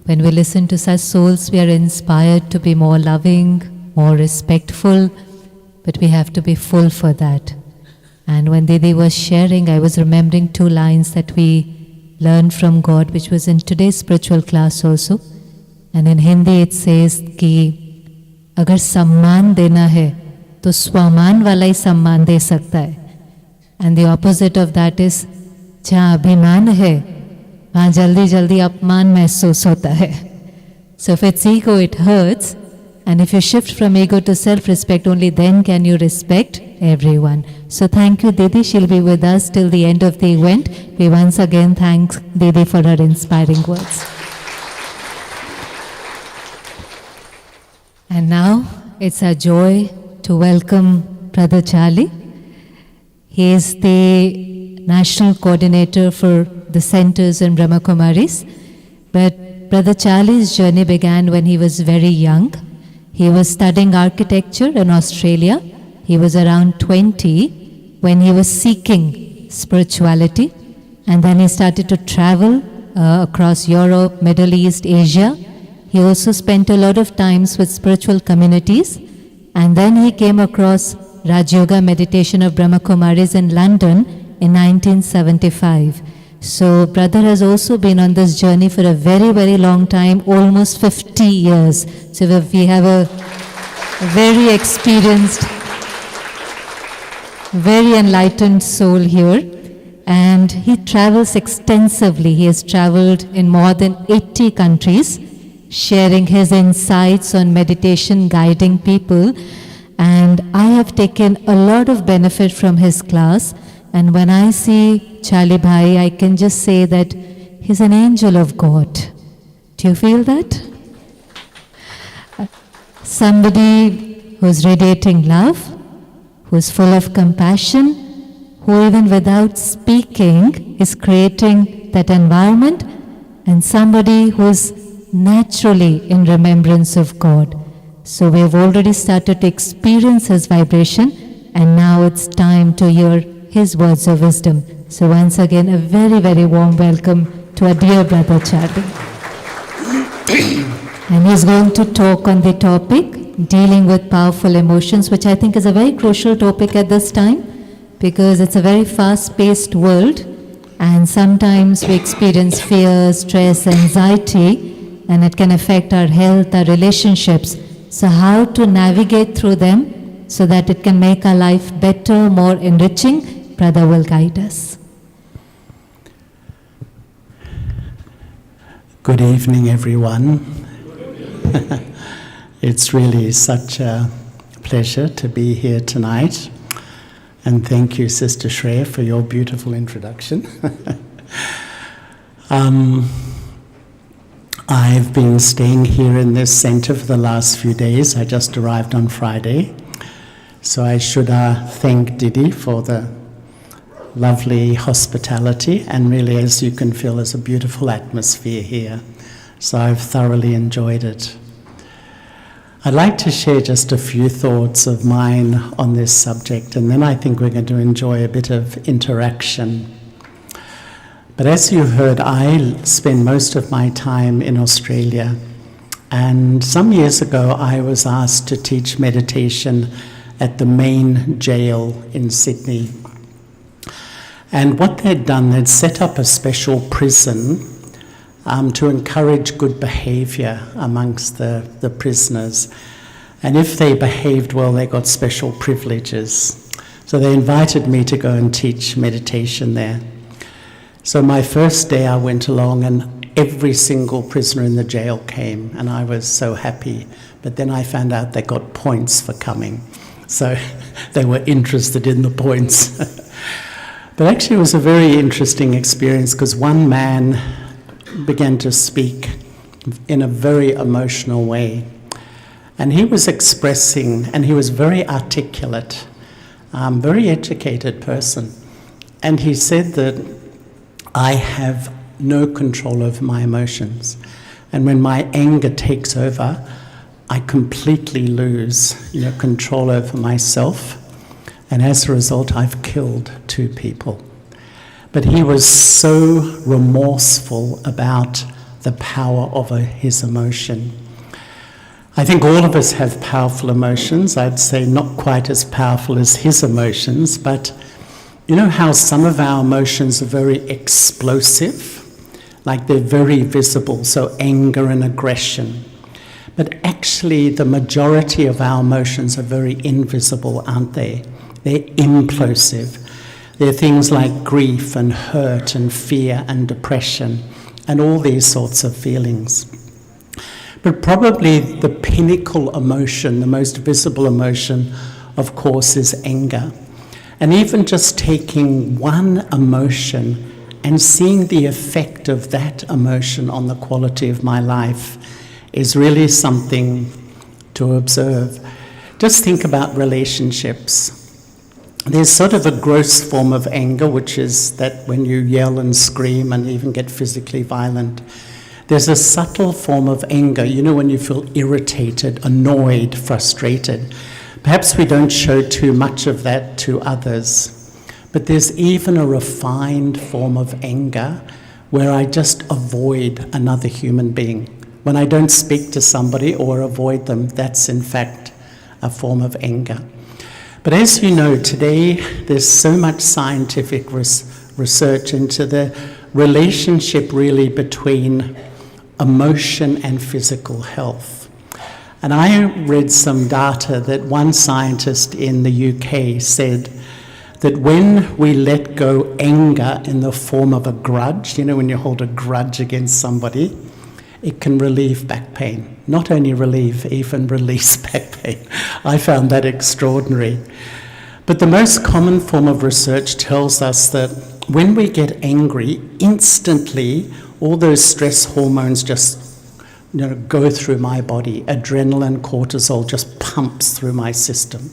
when we listen to such souls, we are inspired to be more loving, more respectful, but we have to be full for that. And when Didi was sharing, I was remembering 2 lines that we learned from God, which was in today's spiritual class also. And in Hindi it says कि अगर सम्मान देना है तो स्वामान वाला ही सम्मान दे सकता है. And the opposite of that is जहाँ अभिमान है वहाँ जल्दी जल्दी अपमान महसूस होता है. So if it's ego, it hurts. And if you shift from ego to self-respect, only then can you respect everyone. So thank you, Didi. She'll be with us till the end of the event. We once again thank Didi for her inspiring words. And now it's our joy to welcome Brother Charlie. He is the National Coordinator for the Centers in Brahma Kumaris. But Brother Charlie's journey began when he was very young. He was studying architecture in Australia. He was around 20 when he was seeking spirituality. And then he started to travel across Europe, Middle East, Asia. He also spent a lot of times with spiritual communities. And then he came across Raj Yoga meditation of Brahma Kumaris in London in 1975. So brother has also been on this journey for a very, very long time, almost 50 years. So we have a very experienced, very enlightened soul here. And he travels extensively. He has traveled in more than 80 countries, sharing his insights on meditation, guiding people. And I have taken a lot of benefit from his class. And when I see Charlie Bhai, I can just say that he's an angel of God. Do you feel that? Somebody who's radiating love, who's full of compassion, who even without speaking is creating that environment, and somebody who's naturally in remembrance of God. So we have already started to experience his vibration, and now it's time to hear his words of wisdom. So once again, a very, very warm welcome to our dear brother Charlie. And he's going to talk on the topic, dealing with powerful emotions, which I think is a very crucial topic at this time, because it's a very fast-paced world, and sometimes we experience fear, stress, anxiety, and it can affect our health, our relationships. So how to navigate through them so that it can make our life better, more enriching, Brother will guide us. Good evening, everyone. It's really such a pleasure to be here tonight. And thank you, Sister Shreya, for your beautiful introduction. I've been staying here in this center for the last few days. I just arrived on Friday. So I should thank Didi for the lovely hospitality, and really, as you can feel, there's a beautiful atmosphere here. So I've thoroughly enjoyed it. I'd like to share just a few thoughts of mine on this subject, and then I think we're going to enjoy a bit of interaction. But as you heard, I spend most of my time in Australia, and some years ago I was asked to teach meditation at the main jail in Sydney. And what they'd done, they'd set up a special prison to encourage good behaviour amongst the prisoners. And if they behaved well, they got special privileges. So they invited me to go and teach meditation there. So my first day I went along, and every single prisoner in the jail came, and I was so happy. But then I found out they got points for coming. So they were interested in the points. But actually it was a very interesting experience, because one man began to speak in a very emotional way. And he was expressing, and he was very articulate, very educated person. And he said that I have no control over my emotions. And when my anger takes over, I completely lose control over myself. And as a result, I've killed 2 people. But he was so remorseful about the power of his emotion. I think all of us have powerful emotions. I'd say not quite as powerful as his emotions, but you know how some of our emotions are very explosive? Like they're very visible, so anger and aggression. But actually the majority of our emotions are very invisible, aren't they? They're implosive. They're things like grief and hurt and fear and depression and all these sorts of feelings. But probably the pinnacle emotion, the most visible emotion, of course, is anger. And even just taking one emotion and seeing the effect of that emotion on the quality of my life is really something to observe. Just think about relationships. There's sort of a gross form of anger, which is that when you yell and scream and even get physically violent. There's a subtle form of anger, you know, when you feel irritated, annoyed, frustrated. Perhaps we don't show too much of that to others, but there's even a refined form of anger where I just avoid another human being. When I don't speak to somebody or avoid them, that's in fact a form of anger. But as you know, today there's so much scientific research into the relationship really between emotion and physical health. And I read some data that one scientist in the UK said that when we let go anger in the form of a grudge, you know, when you hold a grudge against somebody, it can relieve back pain. Not only relieve, even release back pain. I found that extraordinary. But the most common form of research tells us that when we get angry, instantly all those stress hormones just go through my body. Adrenaline, cortisol just pumps through my system.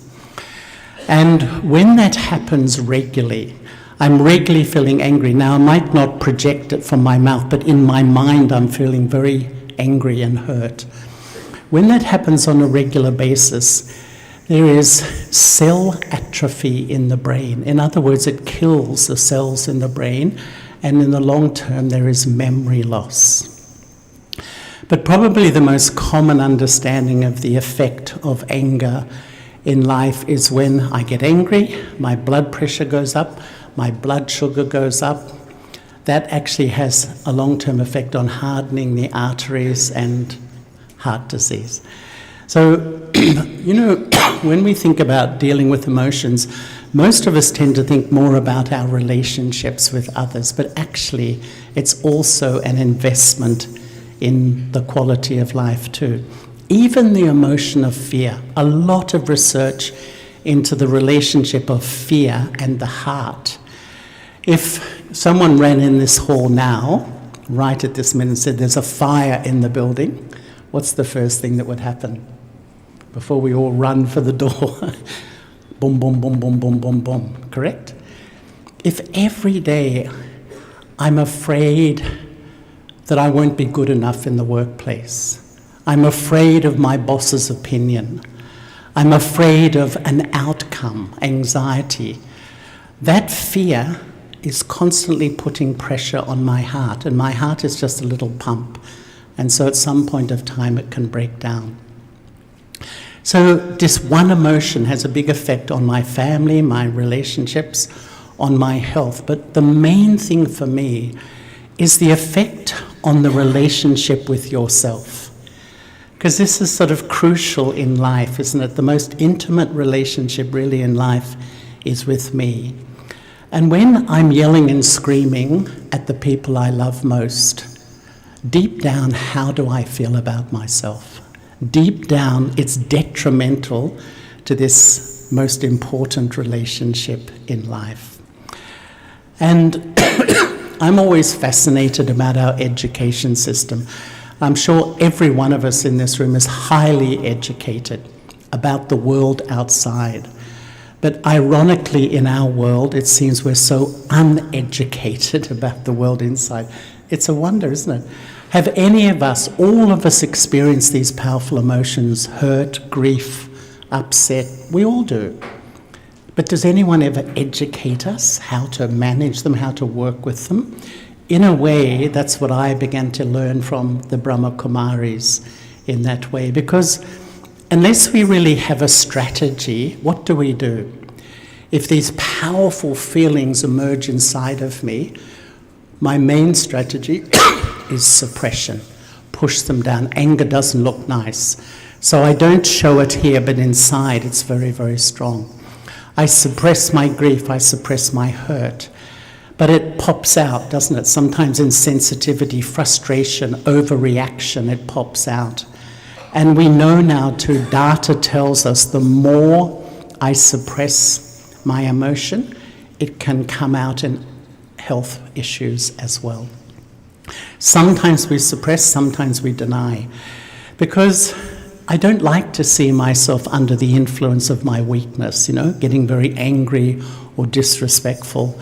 And when that happens regularly, I'm regularly feeling angry. Now, I might not project it from my mouth, but in my mind, I'm feeling very angry and hurt. When that happens on a regular basis, there is cell atrophy in the brain. In other words, it kills the cells in the brain, and in the long term, there is memory loss. But probably the most common understanding of the effect of anger in life is when I get angry, my blood pressure goes up, my blood sugar goes up. That actually has a long-term effect on hardening the arteries and heart disease. So, when we think about dealing with emotions, most of us tend to think more about our relationships with others, but actually it's also an investment in the quality of life too. Even the emotion of fear, a lot of research into the relationship of fear and the heart. If someone ran in this hall now, right at this minute, and said there's a fire in the building, what's the first thing that would happen? Before we all run for the door, boom, boom, boom, boom, boom, boom, boom, correct? If every day I'm afraid that I won't be good enough in the workplace, I'm afraid of my boss's opinion, I'm afraid of an outcome, anxiety, that fear is constantly putting pressure on my heart, and my heart is just a little pump, and so at some point of time it can break down. So this one emotion has a big effect on my family, my relationships, on my health. But the main thing for me is the effect on the relationship with yourself. Because this is sort of crucial in life, isn't it? The most intimate relationship really in life is with me. And when I'm yelling and screaming at the people I love most, deep down, how do I feel about myself? Deep down, it's detrimental to this most important relationship in life. And I'm always fascinated about our education system. I'm sure every one of us in this room is highly educated about the world outside. But ironically, in our world, it seems we're so uneducated about the world inside. It's a wonder, isn't it? Have any of us, all of us, experienced these powerful emotions, hurt, grief, upset? We all do. But does anyone ever educate us how to manage them, how to work with them? In a way, that's what I began to learn from the Brahma Kumaris in that way. Because unless we really have a strategy, what do? If these powerful feelings emerge inside of me, my main strategy is suppression. Push them down. Anger doesn't look nice. So I don't show it here, but inside it's very, very strong. I suppress my grief, I suppress my hurt. But it pops out, doesn't it? Sometimes insensitivity, frustration, overreaction, it pops out. And we know now too, data tells us the more I suppress my emotion, it can come out in health issues as well. Sometimes we suppress, sometimes we deny. Because I don't like to see myself under the influence of my weakness, getting very angry or disrespectful.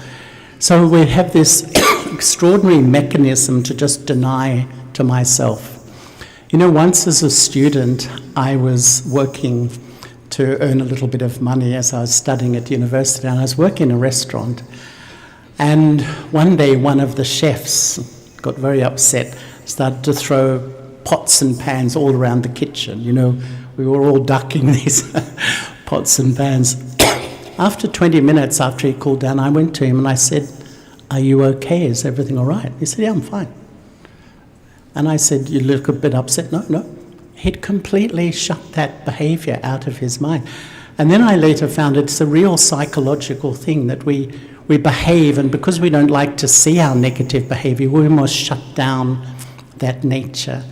So we have this extraordinary mechanism to just deny to myself. Once as a student, I was working to earn a little bit of money as I was studying at university, and I was working in a restaurant. And one day, one of the chefs got very upset, started to throw pots and pans all around the kitchen. We were all ducking these pots and pans. After 20 minutes after he cooled down, I went to him and I said, "Are you okay? Is everything all right?" He said, "Yeah, I'm fine." And I said, "You look a bit upset." No. He'd completely shut that behavior out of his mind. And then I later found it's a real psychological thing that we behave, and because we don't like to see our negative behavior, we almost shut down that nature.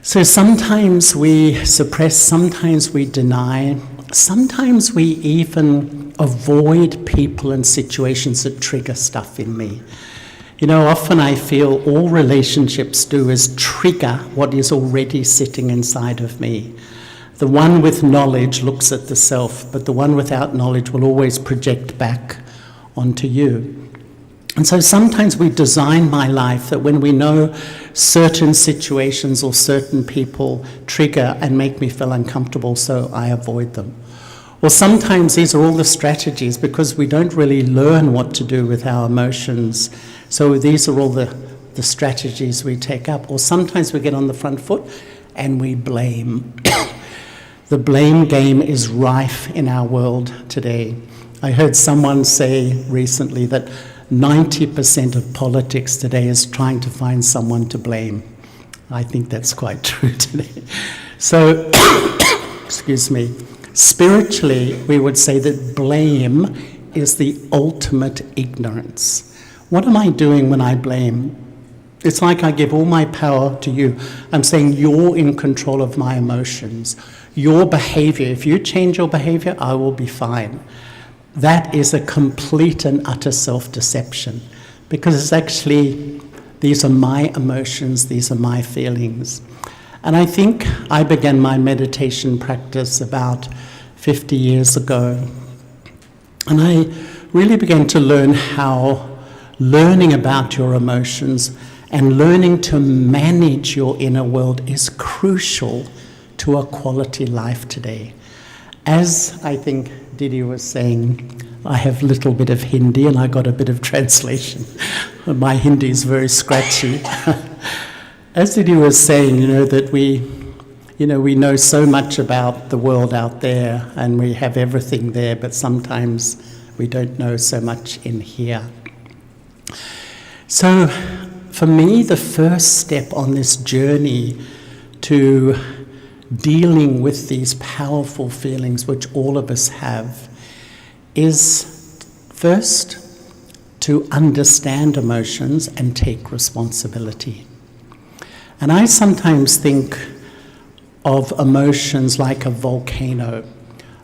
So sometimes we suppress, sometimes we deny, sometimes we even avoid people and situations that trigger stuff in me. Often I feel all relationships do is trigger what is already sitting inside of me. The one with knowledge looks at the self, but the one without knowledge will always project back onto you. And so sometimes we design my life that when we know certain situations or certain people trigger and make me feel uncomfortable, so I avoid them. Or sometimes these are all the strategies because we don't really learn what to do with our emotions. So these are all the strategies we take up. Or sometimes we get on the front foot and we blame. The blame game is rife in our world today. I heard someone say recently that 90% of politics today is trying to find someone to blame. I think that's quite true today. So, excuse me, spiritually, we would say that blame is the ultimate ignorance. What am I doing when I blame? It's like I give all my power to you. I'm saying you're in control of my emotions. Your behavior, if you change your behavior, I will be fine. That is a complete and utter self-deception, because it's actually, these are my emotions, these are my feelings. And I think I began my meditation practice about 50 years ago. And I really began to learn how learning about your emotions and learning to manage your inner world is crucial to a quality life today. As I think Didi was saying, I have a little bit of Hindi and I got a bit of translation. My Hindi is very scratchy. As Didi was saying, that we know so much about the world out there and we have everything there, but sometimes we don't know so much in here. So for me, the first step on this journey to dealing with these powerful feelings which all of us have is first to understand emotions and take responsibility. And I sometimes think of emotions like a volcano.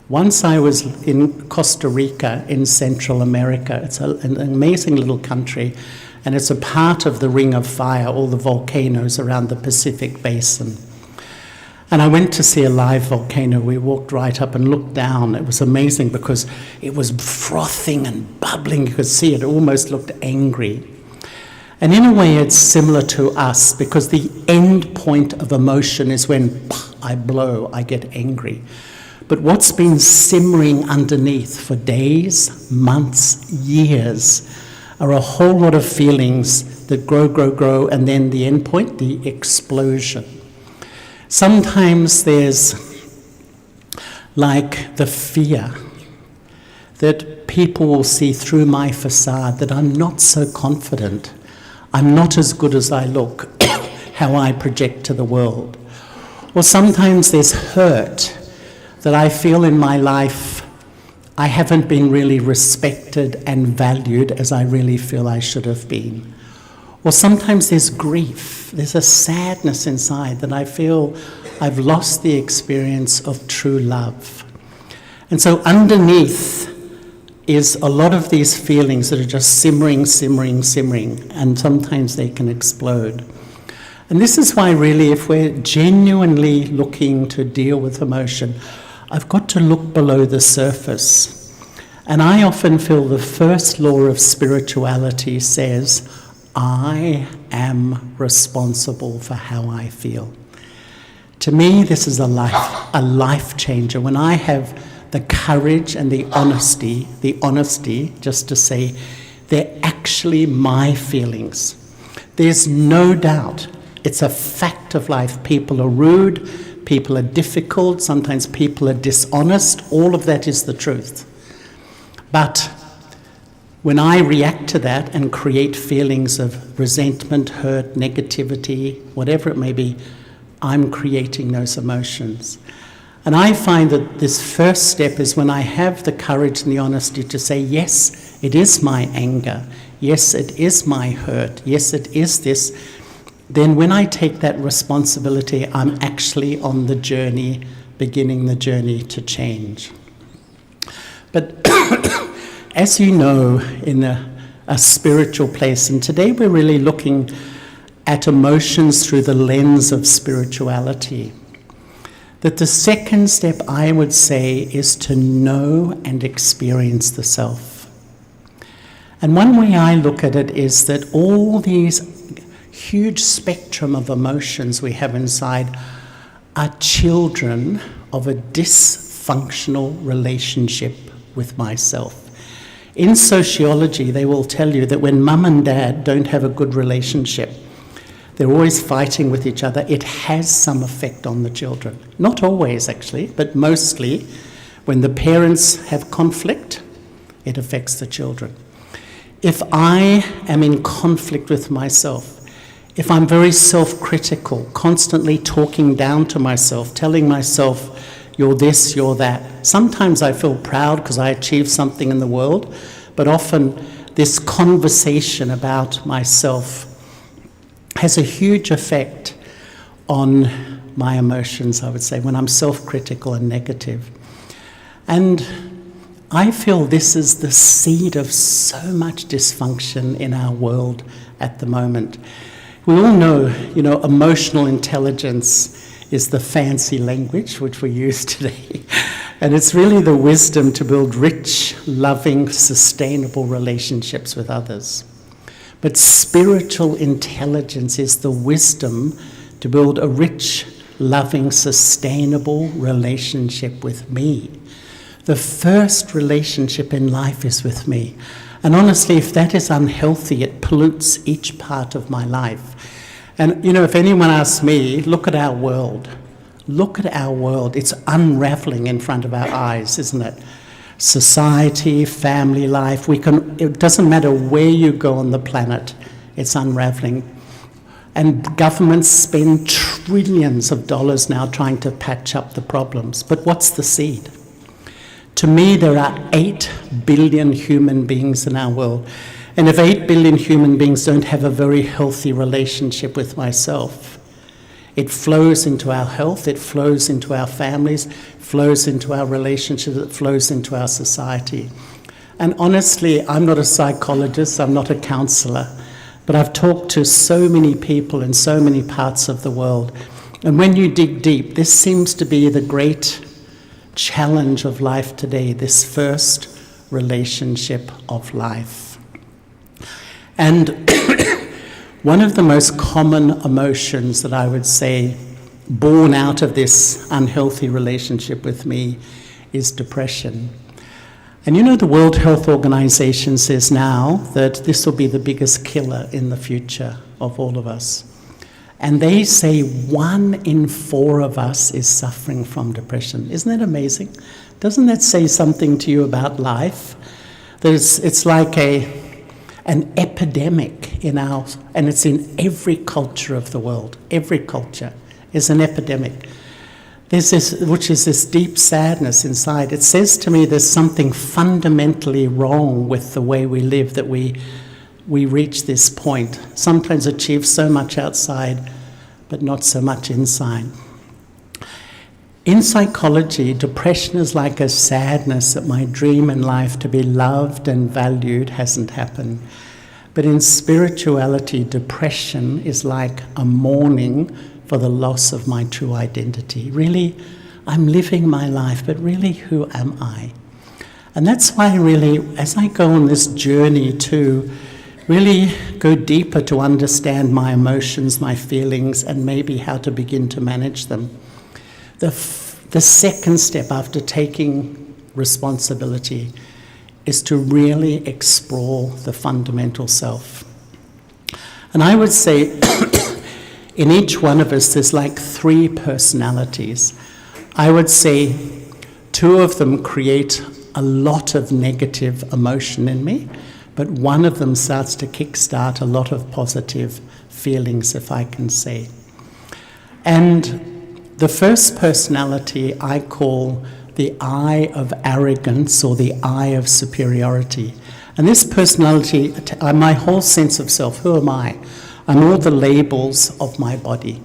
Once I was in Costa Rica in Central America. It's an amazing little country, and it's a part of the Ring of Fire, all the volcanoes around the Pacific Basin. And I went to see a live volcano. We walked right up and looked down. It was amazing because it was frothing and bubbling. You could see it almost looked angry. And in a way, it's similar to us because the end point of emotion is when I blow, I get angry. But what's been simmering underneath for days, months, years are a whole lot of feelings that grow, and then the end point, the explosion. Sometimes there's like the fear that people will see through my facade that I'm not so confident, I'm not as good as I look, how I project to the world. Or sometimes there's hurt that I feel in my life I haven't been really respected and valued as I really feel I should have been. Or sometimes there's grief, there's a sadness inside that I feel I've lost the experience of true love. And so underneath is a lot of these feelings that are just simmering, and sometimes they can explode. And this is why really, if we're genuinely looking to deal with emotion, I've got to look below the surface. And I often feel the first law of spirituality says, I am responsible for how I feel. To me, this is a life changer. When I have the courage and the honesty just to say, they're actually my feelings. There's no doubt. It's a fact of life. People are rude, people are difficult, sometimes people are dishonest. All of that is the truth. But when I react to that and create feelings of resentment, hurt, negativity, whatever it may be, I'm creating those emotions. And I find that this first step is when I have the courage and the honesty to say, yes, it is my anger. Yes, it is my hurt. Yes, it is this. Then when I take that responsibility, I'm actually on the journey, beginning the journey to change. But as you know, in a spiritual place, and today we're really looking at emotions through the lens of spirituality, that the second step, I would say, is to know and experience the self. And one way I look at it is that all these huge spectrum of emotions we have inside are children of a dysfunctional relationship with myself. In sociology, they will tell you that when mum and dad don't have a good relationship, they're always fighting with each other, it has some effect on the children. Not always, actually, but mostly when the parents have conflict, it affects the children. If I am in conflict with myself, if I'm very self-critical, constantly talking down to myself, telling myself, you're this, you're that. Sometimes I feel proud because I achieved something in the world, but often this conversation about myself has a huge effect on my emotions, I would say, when I'm self-critical and negative. And I feel this is the seed of so much dysfunction in our world at the moment. We all know, emotional intelligence is the fancy language which we use today. And it's really the wisdom to build rich, loving, sustainable relationships with others. But spiritual intelligence is the wisdom to build a rich, loving, sustainable relationship with me. The first relationship in life is with me. And honestly, if that is unhealthy, it pollutes each part of my life. And, if anyone asks me, look at our world. Look at our world. It's unraveling in front of our eyes, isn't it? Society, family life, it doesn't matter where you go on the planet, it's unraveling. And governments spend trillions of dollars now trying to patch up the problems. But what's the seed? To me, there are 8 billion human beings in our world. And if 8 billion human beings don't have a very healthy relationship with myself, it flows into our health, it flows into our families, flows into our relationships, it flows into our society. And honestly, I'm not a psychologist, I'm not a counselor, but I've talked to so many people in so many parts of the world. And when you dig deep, this seems to be the great challenge of life today, this first relationship of life. And one of the most common emotions that I would say born out of this unhealthy relationship with me is depression. And the World Health Organization says now that this will be the biggest killer in the future of all of us. And they say 1 in 4 of us is suffering from depression. Isn't that amazing? Doesn't that say something to you about life? That it's like an epidemic and it's in every culture of the world. Every culture is an epidemic. There's this, which is this deep sadness inside. It says to me there's something fundamentally wrong with the way we live, that we reach this point. Sometimes achieve so much outside, but not so much inside. In psychology, depression is like a sadness that my dream in life to be loved and valued hasn't happened. But in spirituality, depression is like a mourning for the loss of my true identity. Really, I'm living my life, but really, who am I? And that's why really, as I go on this journey to really go deeper to understand my emotions, my feelings, and maybe how to begin to manage them, the second step after taking responsibility is to really explore the fundamental self. And I would say in each one of us there's like 3 personalities. I would say 2 of them create a lot of negative emotion in me, but one of them starts to kickstart a lot of positive feelings, if I can say. And the first personality I call the I of arrogance or the I of superiority. And this personality, my whole sense of self, who am I? I'm all the labels of my body.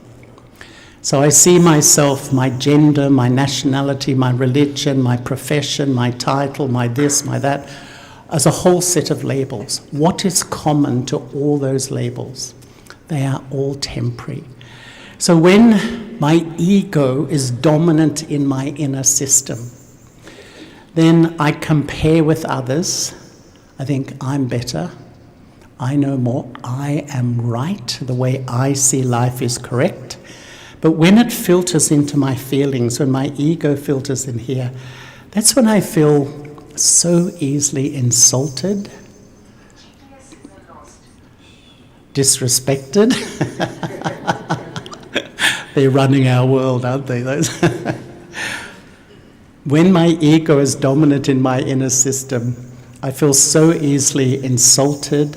So I see myself, my gender, my nationality, my religion, my profession, my title, my this, my that, as a whole set of labels. What is common to all those labels? They are all temporary. So when my ego is dominant in my inner system, then I compare with others. I think I'm better, I know more, I am right, the way I see life is correct. But when it filters into my feelings, when my ego filters in here, that's when I feel so easily insulted, disrespected. They're running our world, aren't they? Those. When my ego is dominant in my inner system, I feel so easily insulted,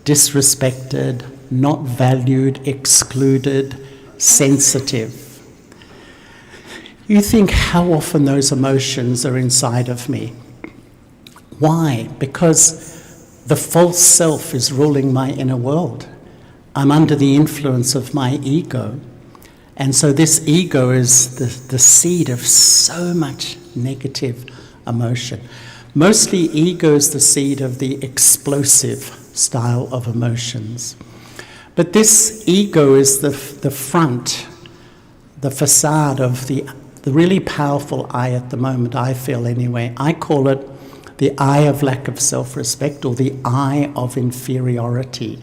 disrespected, not valued, excluded, sensitive. You think how often those emotions are inside of me. Why? Because the false self is ruling my inner world. I'm under the influence of my ego. And so this ego is the seed of so much negative emotion. Mostly ego is the seed of the explosive style of emotions. But this ego is the front, the facade of the really powerful I at the moment, I feel anyway. I call it the I of lack of self-respect, or the I of inferiority.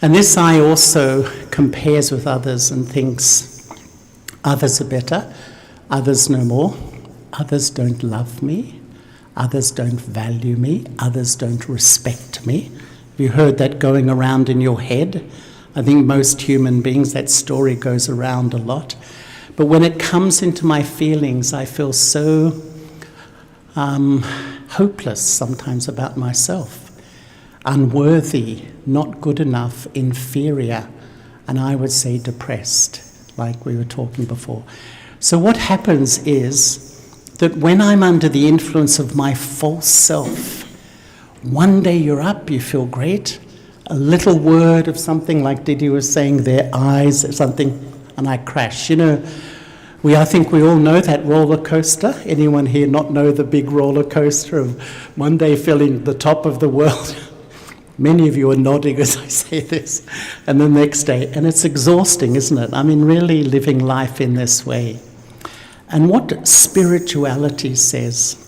And this I also compares with others and thinks others are better, others know more, others don't love me, others don't value me, others don't respect me. Have you heard that going around in your head? I think most human beings, that story goes around a lot. But when it comes into my feelings, I feel so hopeless sometimes about myself. Unworthy, not good enough, inferior, and I would say depressed, like we were talking before. So what happens is that when I'm under the influence of my false self, one day you're up, you feel great, a little word of something like Didi was saying, their eyes, something, and I crash. You know, I think we all know that roller coaster. Anyone here not know the big roller coaster of one day feeling the top of the world? Many of you are nodding as I say this. And the next day, and it's exhausting, isn't it? I mean, really living life in this way. And what spirituality says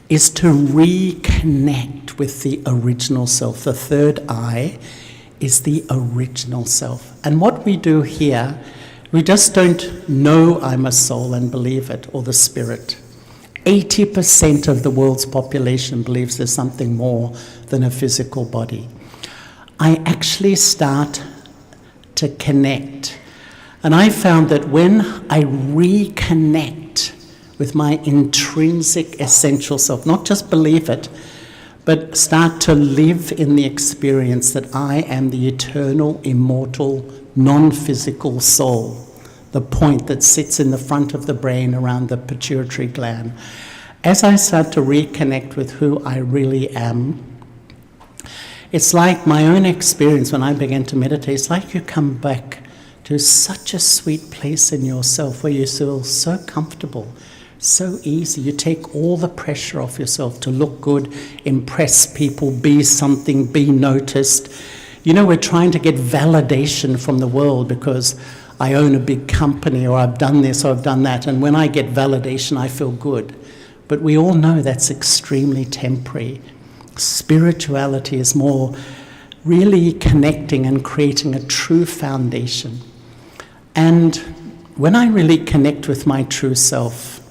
is to reconnect with the original self. The third I is the original self. And what we do here, we just don't know I'm a soul and believe it, or the spirit. 80% of the world's population believes there's something more than a physical body. I actually start to connect. And I found that when I reconnect with my intrinsic essential self, not just believe it, but start to live in the experience that I am the eternal, immortal, non-physical soul, the point that sits in the front of the brain around the pituitary gland. As I start to reconnect with who I really am, it's like my own experience when I began to meditate, it's like you come back to such a sweet place in yourself where you feel so comfortable, So easy. You take all the pressure off yourself to look good, impress people, be something, be noticed. You know, we're trying to get validation from the world because I own a big company, or I've done this, or I've done that, and when I get validation, I feel good. But we all know that's extremely temporary. Spirituality is more really connecting and creating a true foundation. And when I really connect with my true self,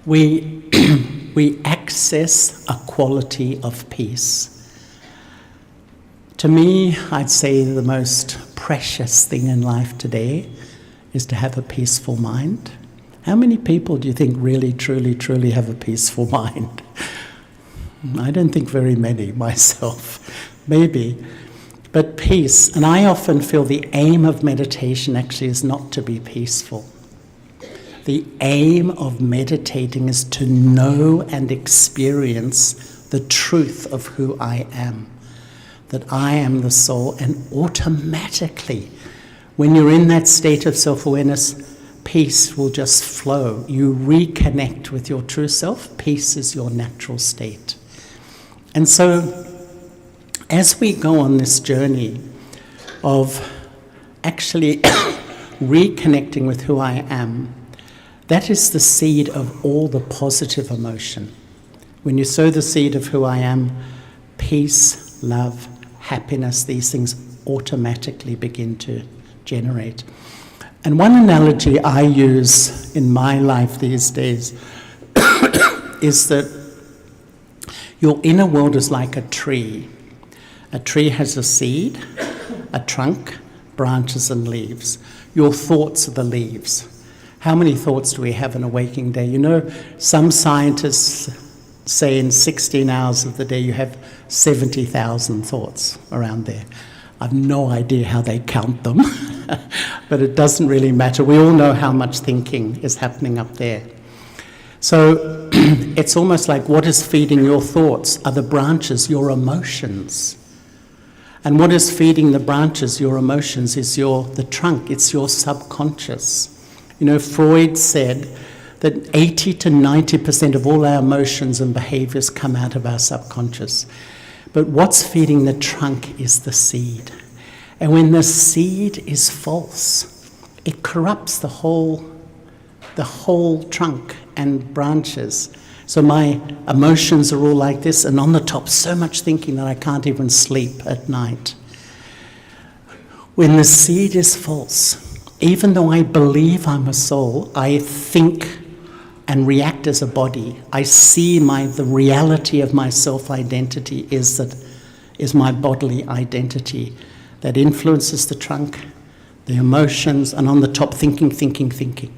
we access a quality of peace. To me, I'd say the most precious thing in life today is to have a peaceful mind. How many people do you think really, truly, truly have a peaceful mind? I don't think very many myself, maybe. But peace, and I often feel the aim of meditation actually is not to be peaceful. The aim of meditating is to know and experience the truth of who I am. That I am the soul, and automatically, when you're in that state of self-awareness, peace will just flow. You reconnect with your true self. Peace is your natural state. And so, as we go on this journey of actually reconnecting with who I am, that is the seed of all the positive emotion. When you sow the seed of who I am, peace, love, happiness, these things automatically begin to generate. And one analogy I use in my life these days is that your inner world is like a tree. A tree has a seed, a trunk, branches and leaves. Your thoughts are the leaves. How many thoughts do we have in a waking day? You know, some scientists say in 16 hours of the day you have 70,000 thoughts around there. I've no idea how they count them, but it doesn't really matter. We all know how much thinking is happening up there. So it's almost like what is feeding your thoughts are the branches, your emotions. And what is feeding the branches, your emotions, is the trunk, it's your subconscious. You know, Freud said that 80 to 90% of all our emotions and behaviors come out of our subconscious. But what's feeding the trunk is the seed. And when the seed is false, it corrupts the whole trunk and branches. So my emotions are all like this, and on the top, so much thinking that I can't even sleep at night. When the seed is false, even though I believe I'm a soul, I think and react as a body. I see the reality of my self-identity is my bodily identity that influences the trunk, the emotions, and on the top, thinking.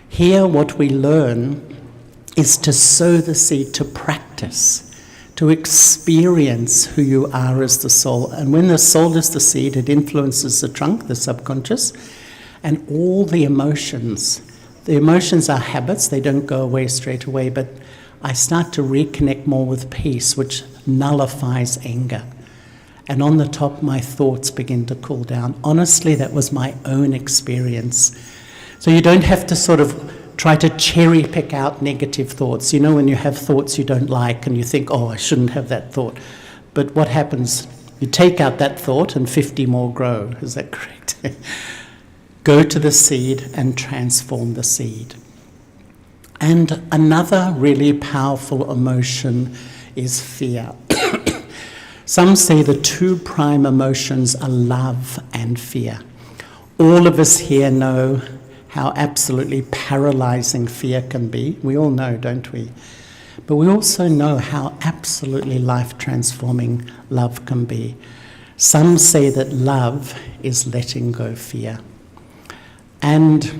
Here, what we learn is to sow the seed, to practice, to experience who you are as the soul. And when the soul is the seed, it influences the trunk, the subconscious, and all the emotions. The emotions are habits, they don't go away straight away, but I start to reconnect more with peace, which nullifies anger. And on the top, my thoughts begin to cool down. Honestly, that was my own experience. So you don't have to sort of try to cherry pick out negative thoughts. You know, when you have thoughts you don't like and you think, oh, I shouldn't have that thought. But what happens? You take out that thought and 50 more grow. Is that correct? Go to the seed and transform the seed. And another really powerful emotion is fear. Some say the two prime emotions are love and fear. All of us here know how absolutely paralyzing fear can be. We all know, don't we? But we also know how absolutely life-transforming love can be. Some say that love is letting go fear. And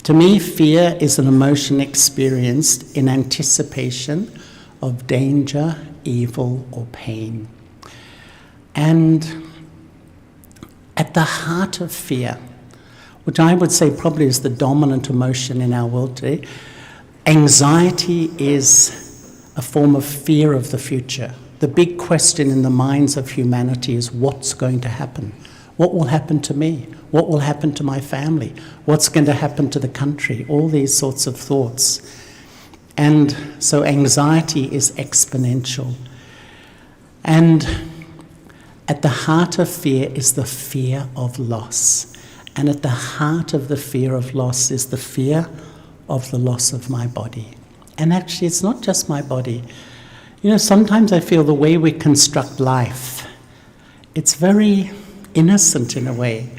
to me, fear is an emotion experienced in anticipation of danger, evil, or pain. And at the heart of fear, which I would say probably is the dominant emotion in our world today, anxiety is a form of fear of the future. The big question in the minds of humanity is what's going to happen? What will happen to me? What will happen to my family? What's going to happen to the country? All these sorts of thoughts. And so anxiety is exponential. And at the heart of fear is the fear of loss. And at the heart of the fear of loss is the fear of the loss of my body. And actually, it's not just my body. You know, sometimes I feel the way we construct life, it's very innocent in a way.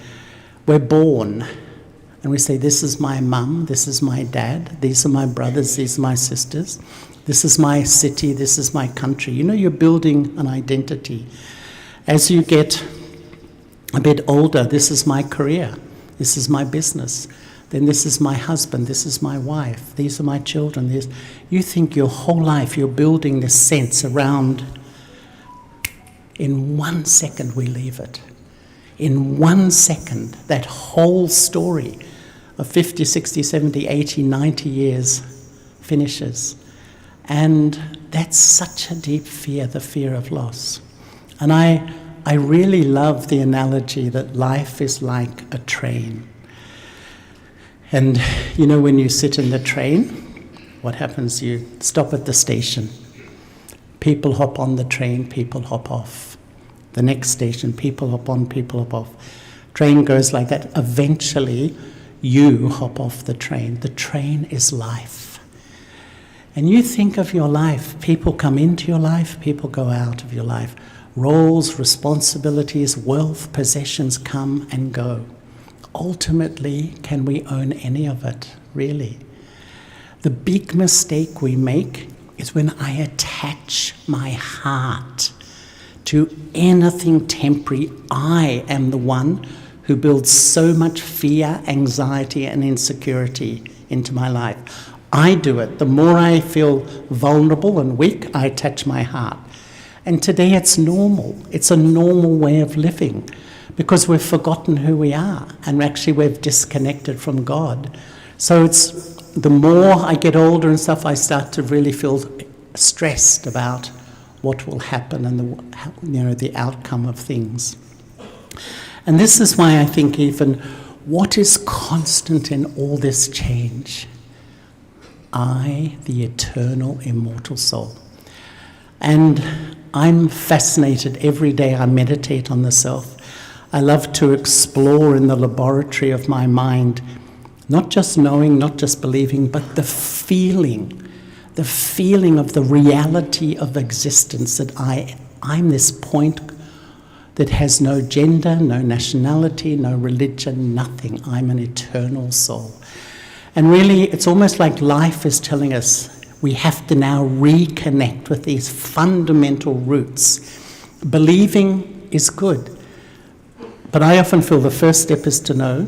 We're born, and we say, this is my mum, this is my dad, these are my brothers, these are my sisters, this is my city, this is my country. You know, you're building an identity. As you get a bit older, this is my career, this is my business, then this is my husband, this is my wife, these are my children. You think your whole life you're building this sense around. In 1 second we leave it. In 1 second, that whole story of 50, 60, 70, 80, 90 years finishes. And that's such a deep fear, the fear of loss. And I really love the analogy that life is like a train. And you know, when you sit in the train, what happens? You stop at the station. People hop on the train, people hop off. The next station, people hop on, people hop off. Train goes like that. Eventually, you hop off the train. The train is life. And you think of your life. People come into your life, people go out of your life. Roles, responsibilities, wealth, possessions come and go. Ultimately, can we own any of it, really? The big mistake we make is when I attach my heart to anything temporary. I am the one who builds so much fear, anxiety, and insecurity into my life. I do it. The more I feel vulnerable and weak, I attach my heart. And today it's normal. It's a normal way of living because we've forgotten who we are and actually we've disconnected from God. So it's the more I get older and stuff, I start to really feel stressed about what will happen and the outcome of things. And this is why I think even what is constant in all this change? I, the eternal, immortal soul. And I'm fascinated every day. I meditate on the self. I love to explore in the laboratory of my mind, not just knowing, not just believing, but the feeling of the reality of existence, that I'm this point that has no gender, no nationality, no religion, nothing. I'm an eternal soul. And really, it's almost like life is telling us we have to now reconnect with these fundamental roots. Believing is good, but I often feel the first step is to know,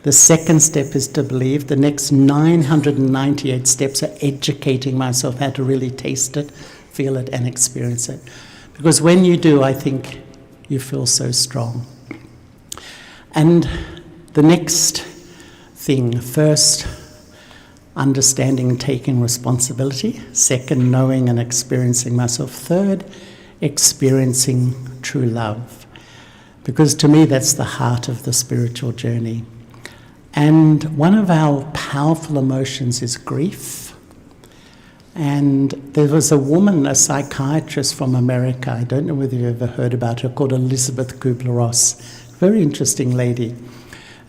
the second step is to believe, the next 998 steps are educating myself how to really taste it, feel it, and experience it. Because when you do, I think you feel so strong. And the next thing, first, understanding and taking responsibility. Second, knowing and experiencing myself. Third, experiencing true love. Because to me, that's the heart of the spiritual journey. And one of our powerful emotions is grief. And there was a woman, a psychiatrist from America, I don't know whether you've ever heard about her, called Elizabeth Kubler-Ross. Very interesting lady.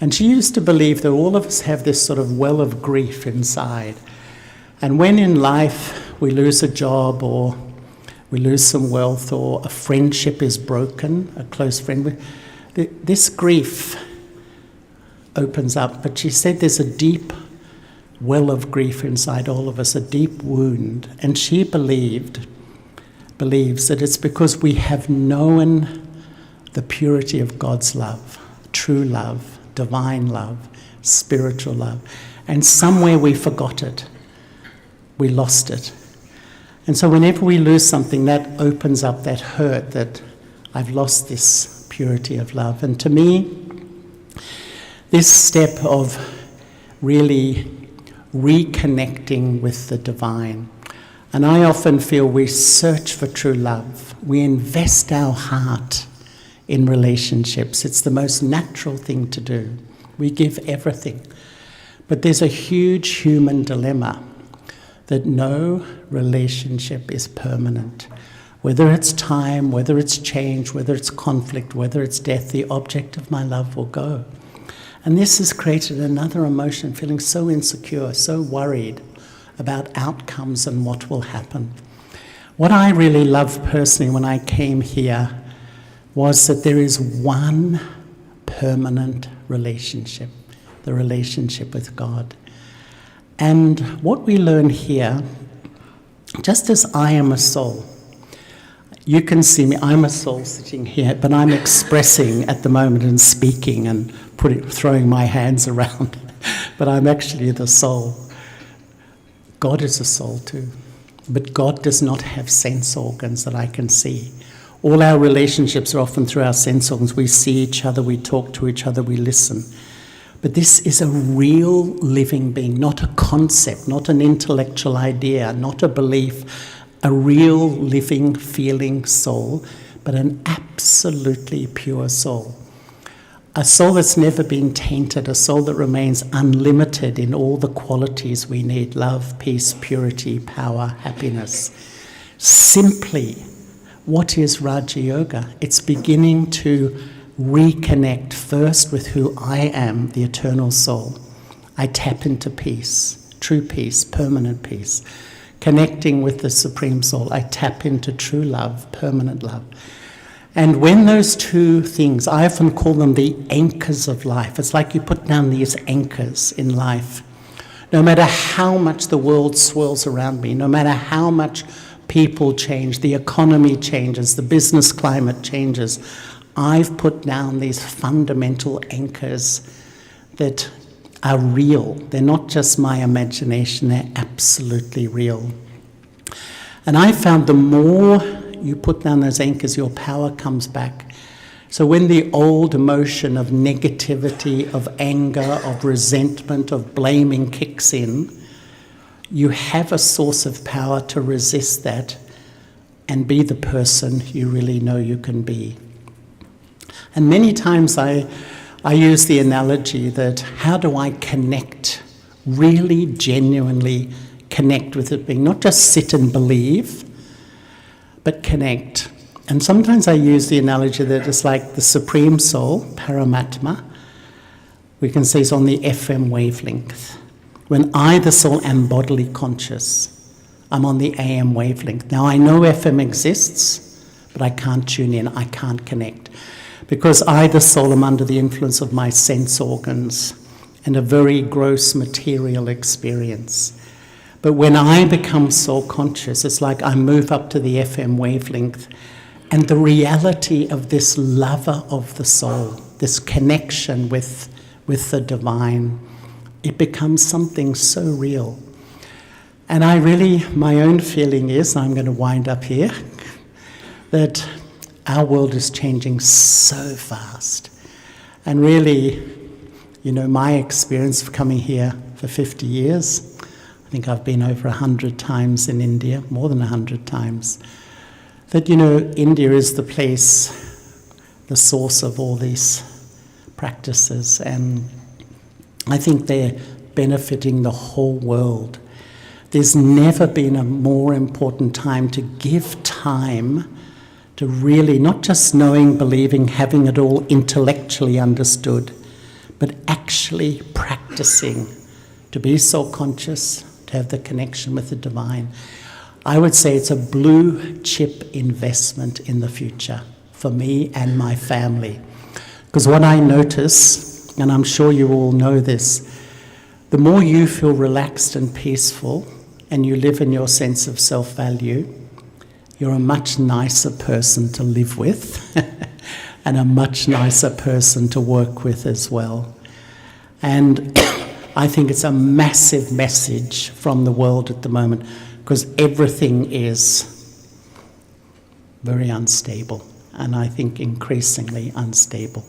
And she used to believe that all of us have this sort of well of grief inside. And when in life we lose a job or we lose some wealth or a friendship is broken, a close friend, this grief opens up. But she said there's a deep well of grief inside all of us, a deep wound. And she believes that it's because we have known the purity of God's love, true love, divine love, spiritual love. And somewhere we forgot it. We lost it. And so whenever we lose something, that opens up that hurt that I've lost this purity of love. And to me, this step of really reconnecting with the divine. And I often feel we search for true love. We invest our heart in relationships. It's the most natural thing to do. We give everything. But there's a huge human dilemma that no relationship is permanent. Whether it's time, whether it's change, whether it's conflict, whether it's death, the object of my love will go. And this has created another emotion, feeling so insecure, so worried about outcomes and what will happen. What I really loved personally when I came here was that there is one permanent relationship, the relationship with God. And what we learn here, just as I am a soul, you can see me, I'm a soul sitting here, but I'm expressing at the moment and speaking and throwing my hands around, but I'm actually the soul. God is a soul too, but God does not have sense organs that I can see. All our relationships are often through our sense organs. We see each other, we talk to each other, we listen. But this is a real living being, not a concept, not an intellectual idea, not a belief, a real living, feeling soul, but an absolutely pure soul. A soul that's never been tainted, a soul that remains unlimited in all the qualities we need: love, peace, purity, power, happiness. Simply, what is Raja Yoga? It's beginning to reconnect first with who I am, the eternal soul. I tap into peace, true peace, permanent peace. Connecting with the Supreme Soul, I tap into true love, permanent love. And when those two things, I often call them the anchors of life. It's like you put down these anchors in life. No matter how much the world swirls around me, no matter how much people change, the economy changes, the business climate changes, I've put down these fundamental anchors that are real. They're not just my imagination, they're absolutely real. And I found the more you put down those anchors, your power comes back. So when the old emotion of negativity, of anger, of resentment, of blaming kicks in, you have a source of power to resist that and be the person you really know you can be. And many times I use the analogy that how do I connect, really genuinely connect with it being, not just sit and believe, but connect. And sometimes I use the analogy that it's like the Supreme Soul, Paramatma, we can say is on the FM wavelength. When I, the soul, am bodily conscious, I'm on the AM wavelength. Now I know FM exists, but I can't tune in, I can't connect. Because I, the soul, am under the influence of my sense organs and a very gross material experience. But when I become soul conscious, it's like I move up to the FM wavelength, and the reality of this lover of the soul, this connection with the divine, it becomes something so real. And my own feeling is, I'm going to wind up here, that our world is changing so fast. And really, my experience of coming here for 50 years, I think I've been over 100 times in India, more than 100 times, that, India is the place, the source of all these practices. And I think they're benefiting the whole world. There's never been a more important time to give time to really not just knowing, believing, having it all intellectually understood, but actually practicing to be soul conscious, to have the connection with the divine. I would say it's a blue chip investment in the future for me and my family. Because what I notice, and I'm sure you all know this, the more you feel relaxed and peaceful and you live in your sense of self-value, you're a much nicer person to live with and a much nicer person to work with as well. And I think it's a massive message from the world at the moment, because everything is very unstable, and I think increasingly unstable.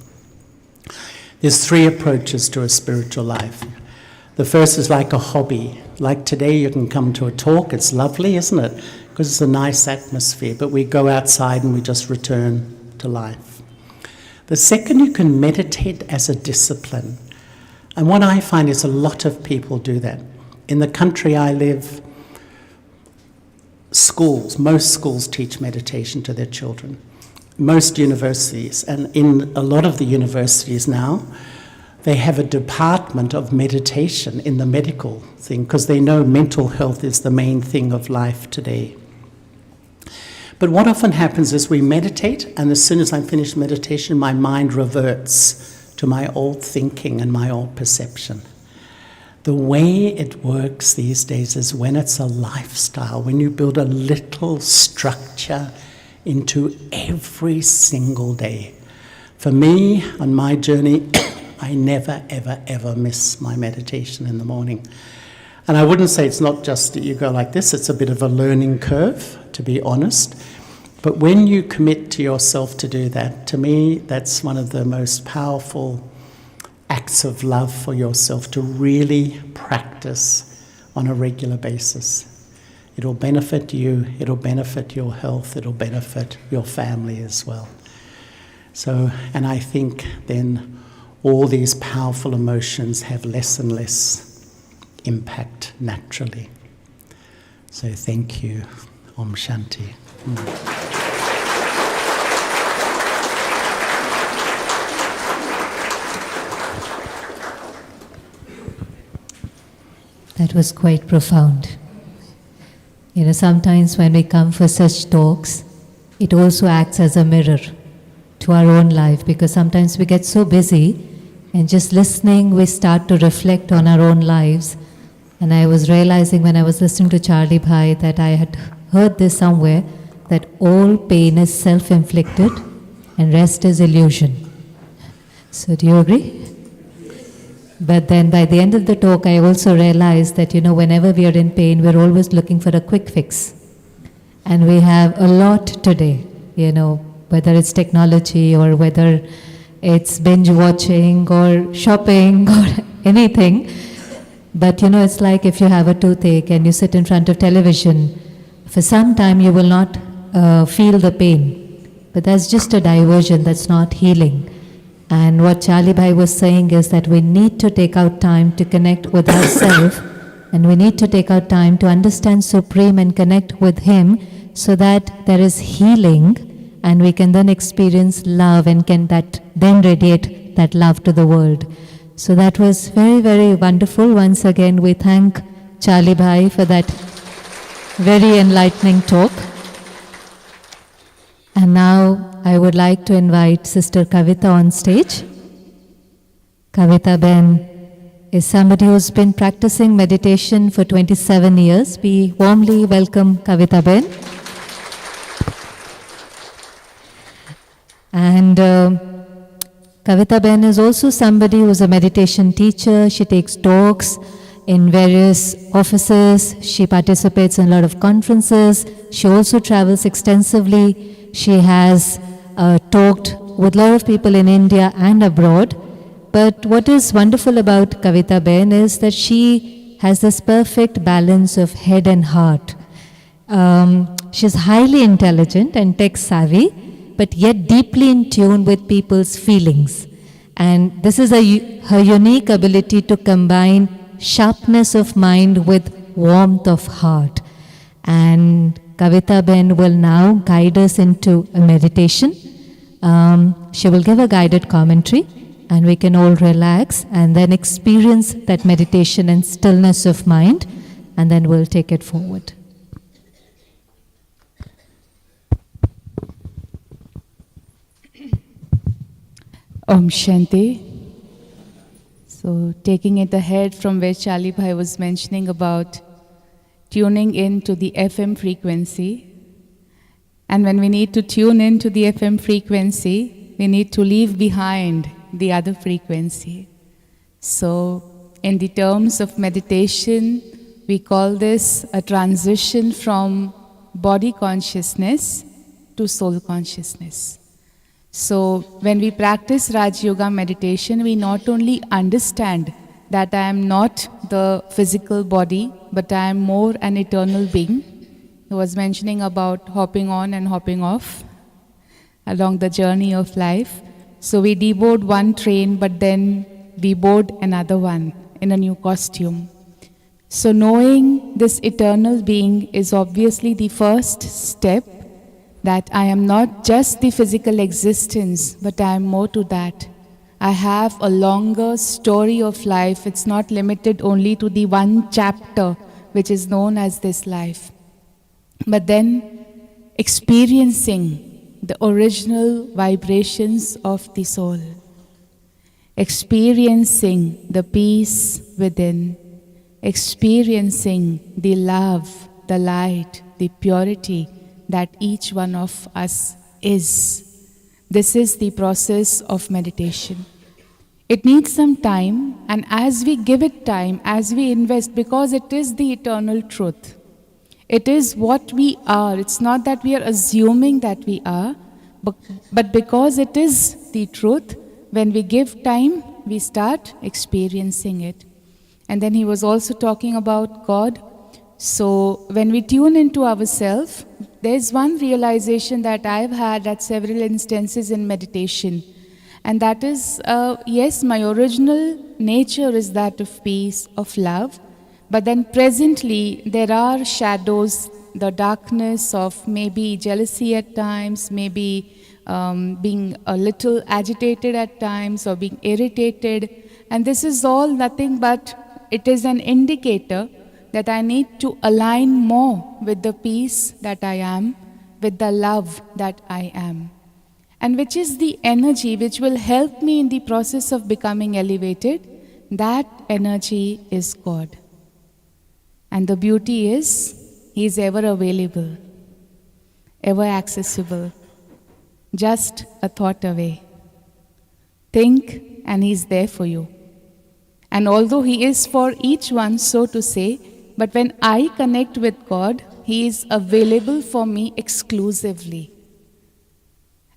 There's 3 approaches to a spiritual life. The first is like a hobby. Like today you can come to a talk, it's lovely, isn't it? Because it's a nice atmosphere, but we go outside and we just return to life. The second, you can meditate as a discipline. And what I find is a lot of people do that. In the country I live, most schools teach meditation to their children. Most universities, and in a lot of the universities now, they have a department of meditation in the medical thing because they know mental health is the main thing of life today. But what often happens is we meditate, and as soon as I'm finished meditation, my mind reverts to my old thinking and my old perception. The way it works these days is when it's a lifestyle, when you build a little structure into every single day. For me, on my journey, I never, ever, ever miss my meditation in the morning. And I wouldn't say it's not just that you go like this, it's a bit of a learning curve, to be honest. But when you commit to yourself to do that, to me, that's one of the most powerful acts of love for yourself, to really practice on a regular basis. It'll benefit you, it'll benefit your health, it'll benefit your family as well. So, and I think then all these powerful emotions have less and less impact naturally. So thank you. Om Shanti. That was quite profound. You know, sometimes when we come for such talks, it also acts as a mirror to our own life, because sometimes we get so busy and just listening, we start to reflect on our own lives. And I was realizing when I was listening to Charlie Bhai that I had heard this somewhere, that all pain is self-inflicted and rest is illusion. So do you agree? But then by the end of the talk, I also realized that, you know, whenever we are in pain, we're always looking for a quick fix. And we have a lot today, you know, whether it's technology or whether it's binge watching or shopping or anything. But, you know, it's like if you have a toothache and you sit in front of television, for some time you will not feel the pain. But that's just a diversion, that's not healing. And what Charlie Bhai was saying is that we need to take out time to connect with ourselves, and we need to take out time to understand Supreme and connect with Him, so that there is healing and we can then experience love and can then radiate that love to the world. So that was very, very wonderful. Once again, we thank Charlie Bhai for that very enlightening talk. And now I would like to invite Sister Kavita on stage. Kavita Ben is somebody who's been practicing meditation for 27 years. We warmly welcome Kavita Ben. And Kavita Ben is also somebody who's a meditation teacher. She takes talks in various offices. She participates in a lot of conferences. She also travels extensively. She has talked with a lot of people in India and abroad. But what is wonderful about Kavita Ben is that she has this perfect balance of head and heart. She's highly intelligent and tech savvy, but yet deeply in tune with people's feelings. And this is her unique ability to combine sharpness of mind with warmth of heart. And Kavita Ben will now guide us into a meditation. She will give a guided commentary, and we can all relax and then experience that meditation and stillness of mind, and then we'll take it forward. Om Shanti. So taking it ahead from where Charlie Bhai was mentioning about tuning in to the FM frequency. And when we need to tune in to the FM frequency, we need to leave behind the other frequency. So in the terms of meditation, we call this a transition from body consciousness to soul consciousness. So when we practice Raj Yoga meditation, we not only understand that I am not the physical body, but I am more an eternal being. He was mentioning about hopping on and hopping off along the journey of life. So we deboard one train, but then we board another one in a new costume. So knowing this eternal being is obviously the first step, that I am not just the physical existence, but I am more to that. I have a longer story of life. It's not limited only to the one chapter which is known as this life. But then experiencing the original vibrations of the soul, experiencing the peace within, experiencing the love, the light, the purity that each one of us is. This is the process of meditation. It needs some time, and as we give it time, as we invest, because it is the eternal truth, it is what we are. It's not that we are assuming that we are, but because it is the truth, when we give time, we start experiencing it. And then he was also talking about God. So when we tune into ourselves, there's one realization that I've had at several instances in meditation. And that is, yes, my original nature is that of peace, of love. But then presently, there are shadows, the darkness of maybe jealousy at times, maybe being a little agitated at times, or being irritated. And this is all nothing but it is an indicator that I need to align more with the peace that I am, with the love that I am. And which is the energy which will help me in the process of becoming elevated. That energy is God. And the beauty is, He is ever available, ever accessible, just a thought away. Think and He is there for you. And although He is for each one, so to say, but when I connect with God, He is available for me exclusively.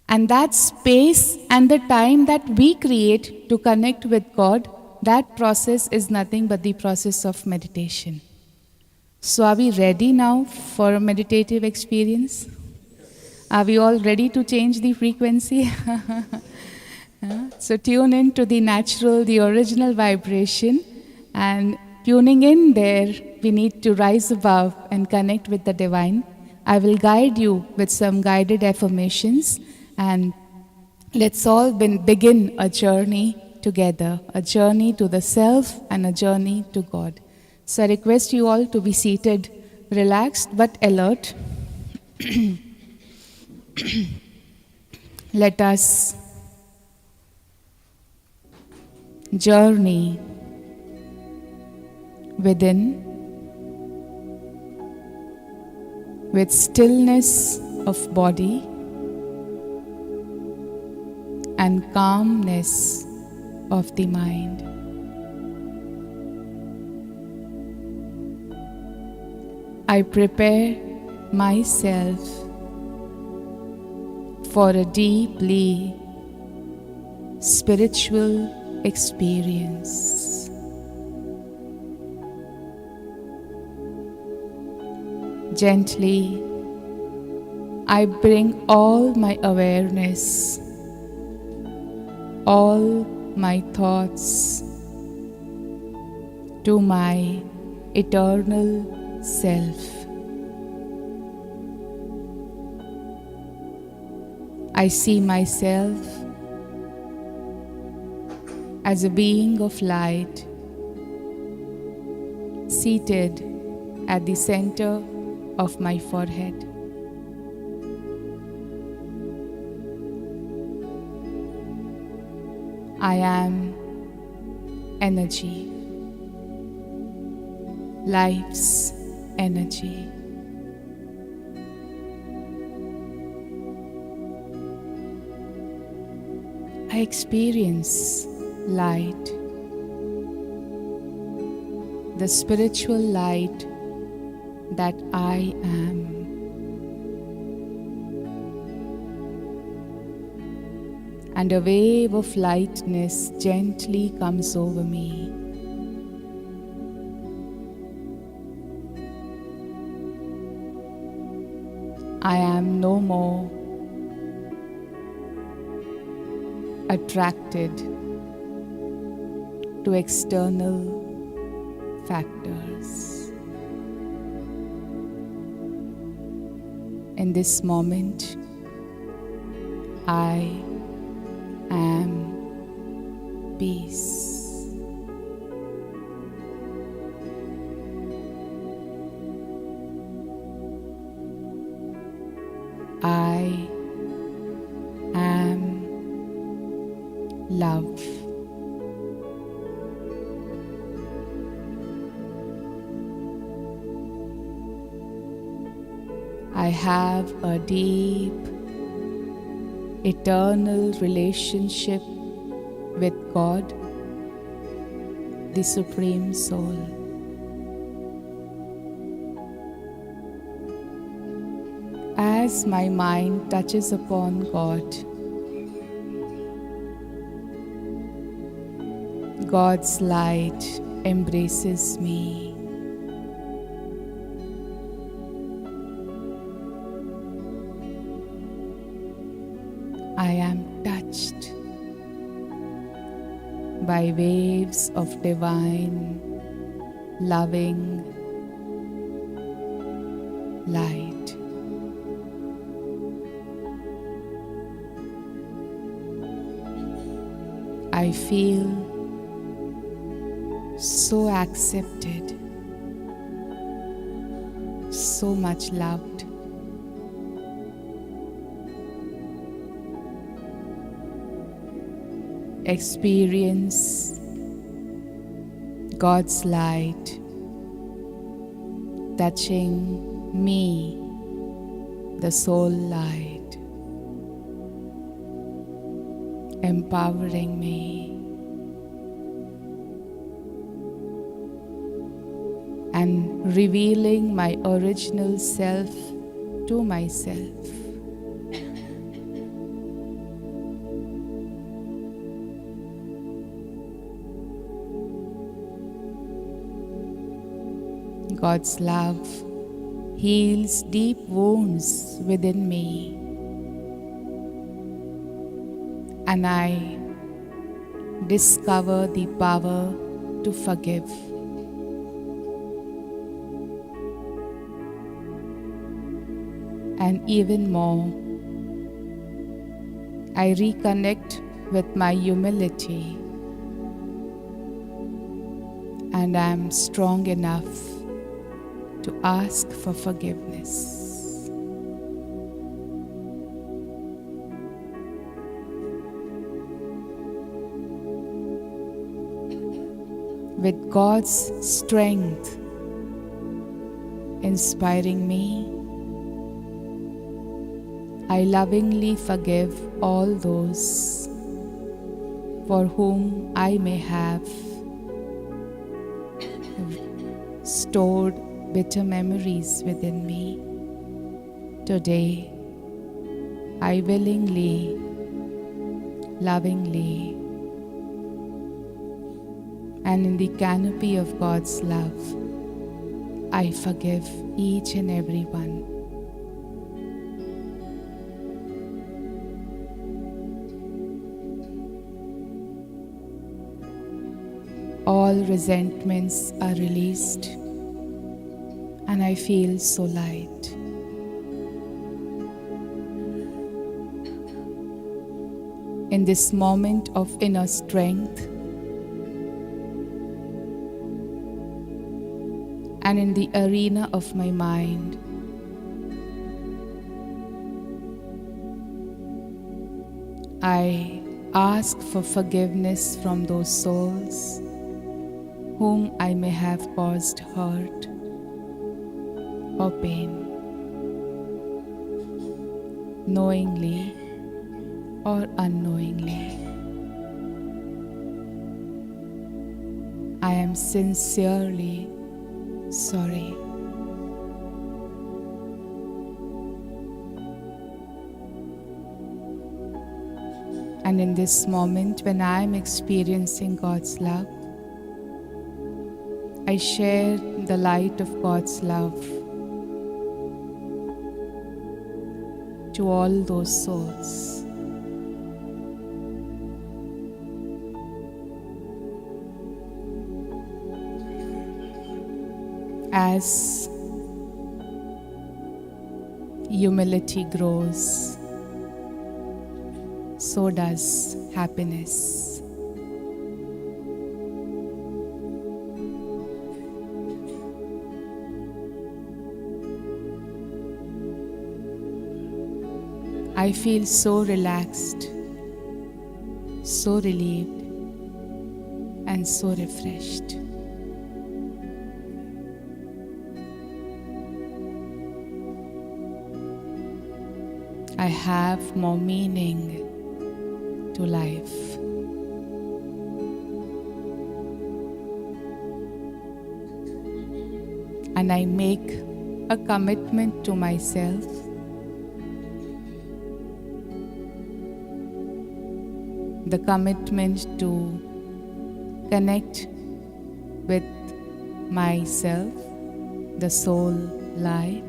And that space and the time that we create to connect with God, that process is nothing but the process of meditation. So are we ready now for a meditative experience? Are we all ready to change the frequency? So tune in to the natural, the original vibration, and tuning in there, we need to rise above and connect with the divine. I will guide you with some guided affirmations, and let's all begin a journey together, a journey to the self and a journey to God. So I request you all to be seated, relaxed but alert. Let us journey within with stillness of body and calmness of the mind. I prepare myself for a deeply spiritual experience. Gently, I bring all my awareness, all my thoughts to my eternal self. I see myself as a being of light, seated at the center of my forehead. I am energy, life's energy. I experience light, the spiritual light that I am. And a wave of lightness gently comes over me. I am no more attracted to external factors. In this moment, I am peace. I am love. I have a deep, eternal relationship with God, the Supreme Soul. As my mind touches upon God, God's light embraces me. I am touched by waves of divine, loving light. I feel so accepted, so much loved. Experience God's light touching me, the soul light, empowering me, and revealing my original self to myself. God's love heals deep wounds within me, and I discover the power to forgive. And even more, I reconnect with my humility, and I am strong enough to ask for forgiveness. With God's strength inspiring me, I lovingly forgive all those for whom I may have stored bitter memories within me. Today, I willingly, lovingly, and in the canopy of God's love, I forgive each and every one. All resentments are released, and I feel so light. In this moment of inner strength, and in the arena of my mind, I ask for forgiveness from those souls whom I may have caused hurt or pain, knowingly or unknowingly. I am sincerely sorry. And in this moment, when I am experiencing God's love, I share the light of God's love to all those souls. as humility grows, so does happiness. I feel so relaxed, so relieved, and so refreshed. I have more meaning to life. And I make a commitment to myself the commitment to connect with myself, the soul light,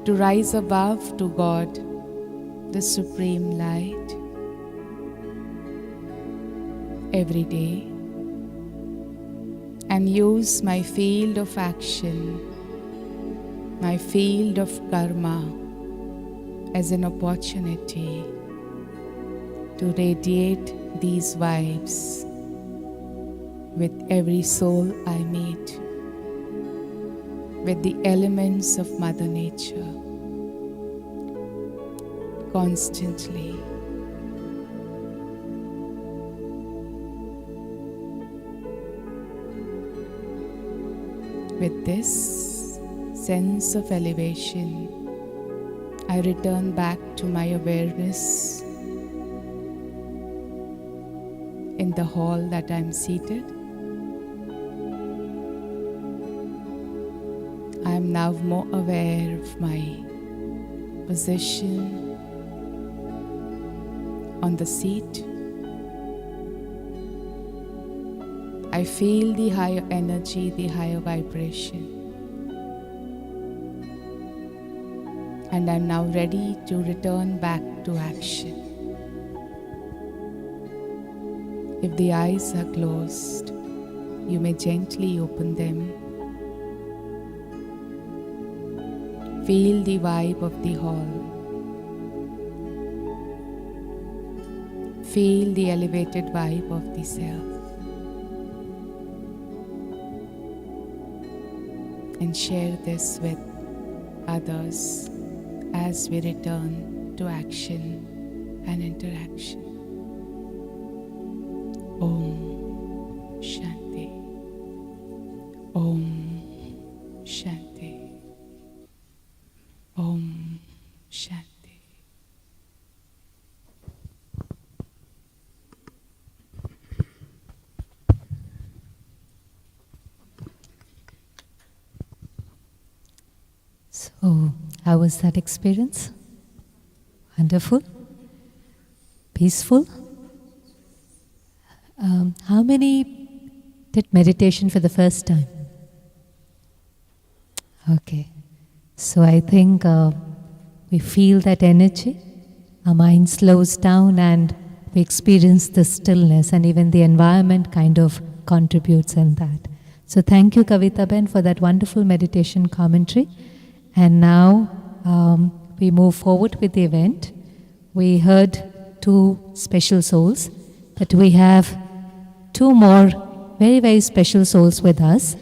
to rise above to God, the supreme light, every day, and use my field of action, my field of karma, as an opportunity to radiate these vibes with every soul I meet, with the elements of Mother Nature, constantly. With this sense of elevation, I return back to my awareness in the hall that I'm seated. I am now more aware of my position on the seat. I feel the higher energy, the higher vibration. And I'm now ready to return back to action. If the eyes are closed, you may gently open them. Feel the vibe of the hall. Feel the elevated vibe of the self. And share this with others as we return to action and interaction. Om Shanti. Om Shanti. Om Shanti. So, how was that experience? Wonderful? Peaceful? How many did meditation for the first time? Okay. So I think we feel that energy, our mind slows down and we experience the stillness, and even the environment kind of contributes in that. So thank you, Kavita Ben, for that wonderful meditation commentary. And now we move forward with the event. We heard two special souls, but we have two more very, very special souls with us.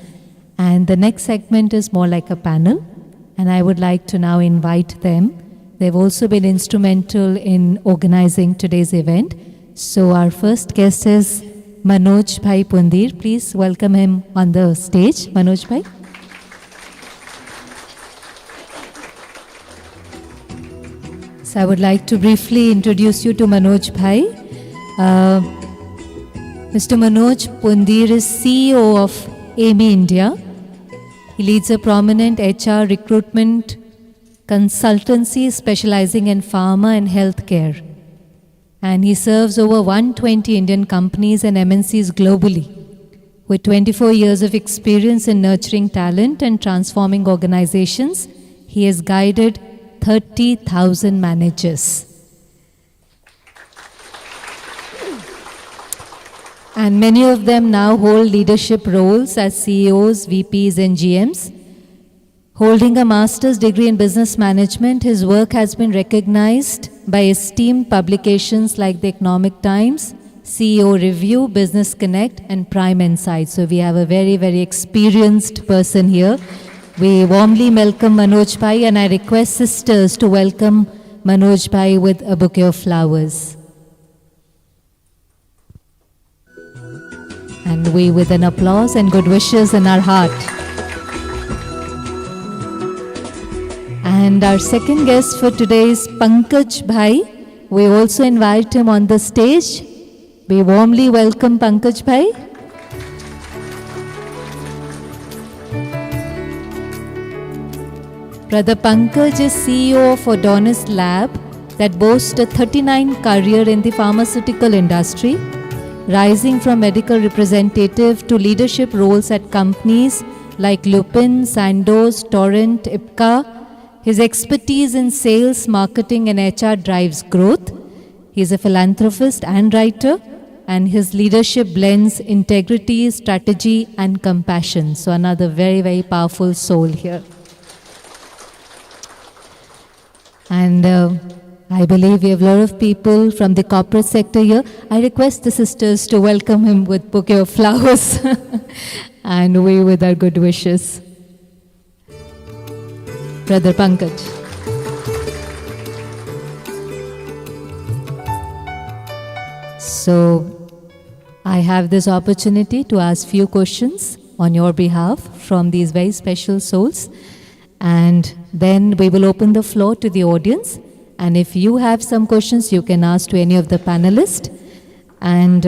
And the next segment is more like a panel. And I would like to now invite them. They've also been instrumental in organizing today's event. So our first guest is Manoj Bhai Pundir. Please welcome him on the stage. Manoj Bhai. So I would like to briefly introduce you to Manoj Bhai. Mr. Manoj Pundir is CEO of AMI India. He leads a prominent HR recruitment consultancy specializing in pharma and healthcare. And he serves over 120 Indian companies and MNCs globally. With 24 years of experience in nurturing talent and transforming organizations, he has guided 30,000 managers. and many of them now hold leadership roles as CEOs, VPs, and GMs. Holding a master's degree in business management, his work has been recognized by esteemed publications like the Economic Times, CEO Review, Business Connect, and Prime Insight. So we have a very, very experienced person here. We warmly welcome Manoj Bhai, and I request sisters to welcome Manoj Bhai with a bouquet of flowers. And we with an applause and good wishes in our heart. And our second guest for today is Pankaj Bhai. We also invite him on the stage. We warmly welcome Pankaj Bhai. Brother Pankaj is CEO of Adonis Lab that boasts a 39 career in the pharmaceutical industry, rising from medical representative to leadership roles at companies like Lupin, Sandoz, Torrent, Ipca. His expertise in sales, marketing and HR drives growth. He is a philanthropist and writer, and his leadership blends integrity, strategy and compassion. So another very, very powerful soul here. And I believe we have a lot of people from the corporate sector here. I request the sisters to welcome him with bouquet of flowers and we with our good wishes. Brother Pankaj. So I have this opportunity to ask few questions on your behalf from these very special souls, and then we will open the floor to the audience, and if you have some questions you can ask to any of the panelists, and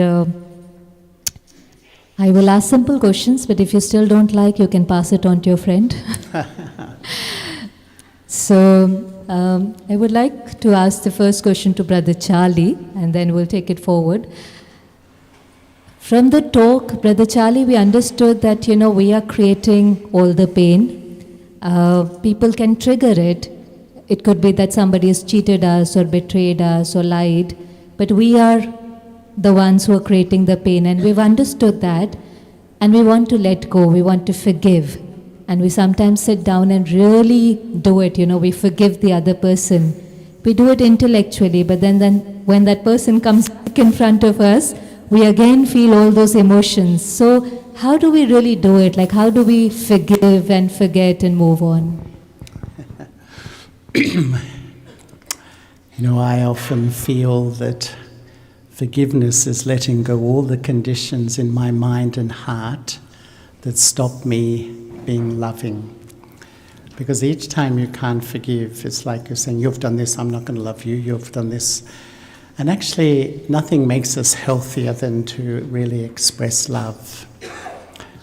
I will ask simple questions, but if you still don't like, you can pass it on to your friend. So I would like to ask the first question to Brother Charlie, and then we'll take it forward. From the talk, Brother Charlie, we understood that, we are creating all the pain. People can trigger it. It could be that somebody has cheated us or betrayed us or lied, but we are the ones who are creating the pain, and we've understood that, and we want to let go, we want to forgive. And we sometimes sit down and really do it, we forgive the other person. We do it intellectually, but then when that person comes back in front of us, we again feel all those emotions. So how do we really do it? Like, how do we forgive and forget and move on? I often feel that forgiveness is letting go all the conditions in my mind and heart that stop me being loving. Because each time you can't forgive, it's like you're saying, you've done this, I'm not going to love you, you've done this. And actually, nothing makes us healthier than to really express love.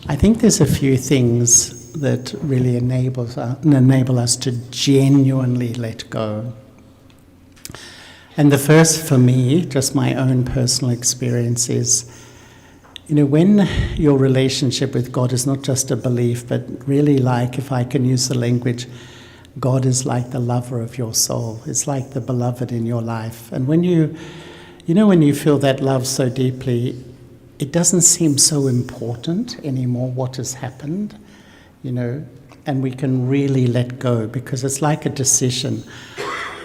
I think there's a few things that really enable us to genuinely let go. And the first for me, just my own personal experience is, when your relationship with God is not just a belief, but really like, if I can use the language, God is like the lover of your soul. It's like the beloved in your life. And when when you feel that love so deeply, it doesn't seem so important anymore what has happened, and we can really let go, because it's like a decision.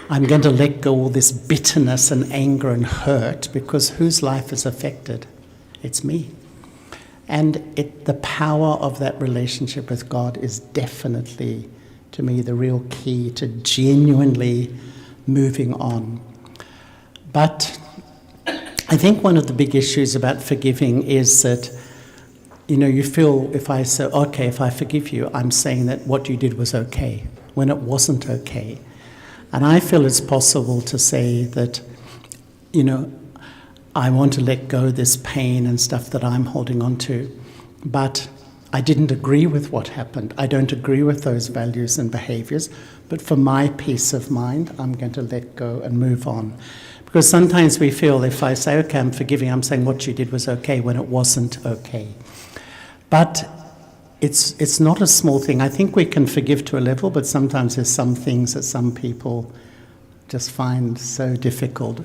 I'm going to let go all this bitterness and anger and hurt, because whose life is affected? It's me. And the power of that relationship with God is definitely, to me, the real key to genuinely moving on. But I think one of the big issues about forgiving is that, you feel, if I say, okay, if I forgive you, I'm saying that what you did was okay, when it wasn't okay. And I feel it's possible to say that, I want to let go of this pain and stuff that I'm holding on to, but I didn't agree with what happened. I don't agree with those values and behaviors, but for my peace of mind, I'm going to let go and move on. Because sometimes we feel, if I say, okay, I'm forgiving, I'm saying what you did was okay when it wasn't okay. But it's not a small thing. I think we can forgive to a level, but sometimes there's some things that some people just find so difficult.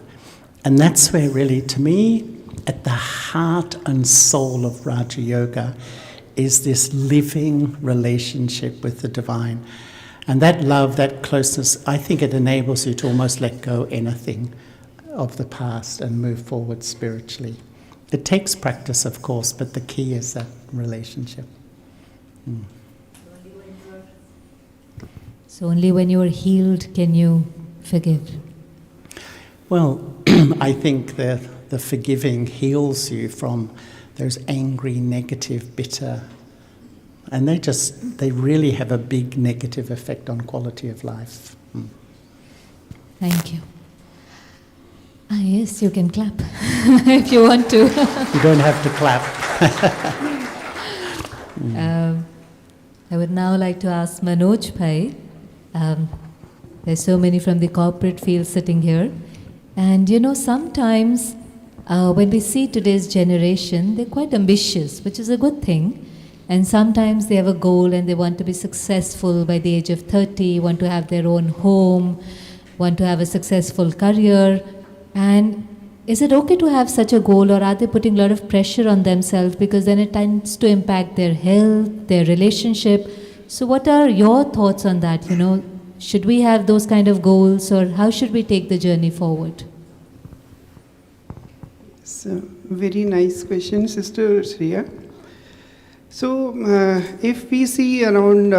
And that's where really, to me, at the heart and soul of Raja Yoga is this living relationship with the divine. And that love, that closeness, I think it enables you to almost let go anything of the past and move forward spiritually. It takes practice, of course, but the key is that relationship. So only when you are healed can you forgive. Well, I think the forgiving heals you from those angry, negative, bitter, and they really have a big negative effect on quality of life. Thank you. Yes, you can clap if you want to. You don't have to clap. I would now like to ask Manoj Bhai. There's so many from the corporate field sitting here. And sometimes when we see today's generation, they're quite ambitious, which is a good thing. And sometimes they have a goal and they want to be successful by the age of 30, want to have their own home, want to have a successful career. And is it okay to have such a goal, or are they putting a lot of pressure on themselves, because then it tends to impact their health, their relationship? So what are your thoughts on that? Should we have those kind of goals, or how should we take the journey forward? So, very nice question, Sister Shreya. So, if we see around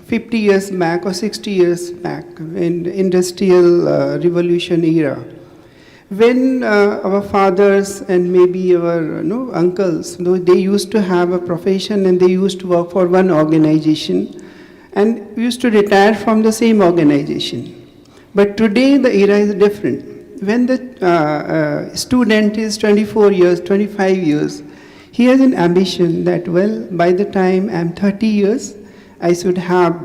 50 years back or 60 years back, in the industrial revolution era, when our fathers and maybe our uncles, they used to have a profession and they used to work for one organization and used to retire from the same organization. But today the era is different. When the student is 24 years, 25 years, he has an ambition that, well, by the time I'm 30 years, I should have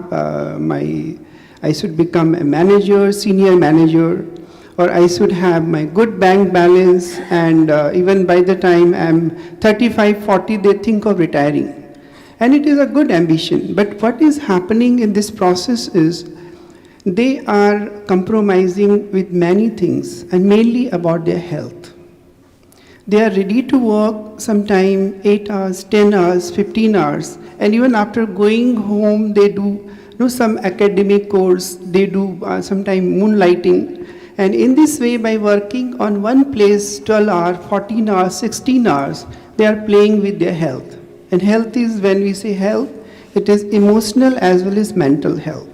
I should become a manager, senior manager, or I should have my good bank balance, and even by the time I'm 35, 40, they think of retiring. And it is a good ambition. But what is happening in this process is they are compromising with many things, and mainly about their health. They are ready to work sometime 8 hours, 10 hours, 15 hours, and even after going home, they do some academic course, they do sometime moonlighting. And in this way, by working on one place 12 hours, 14 hours, 16 hours, they are playing with their health. And health is, when we say health, it is emotional as well as mental health.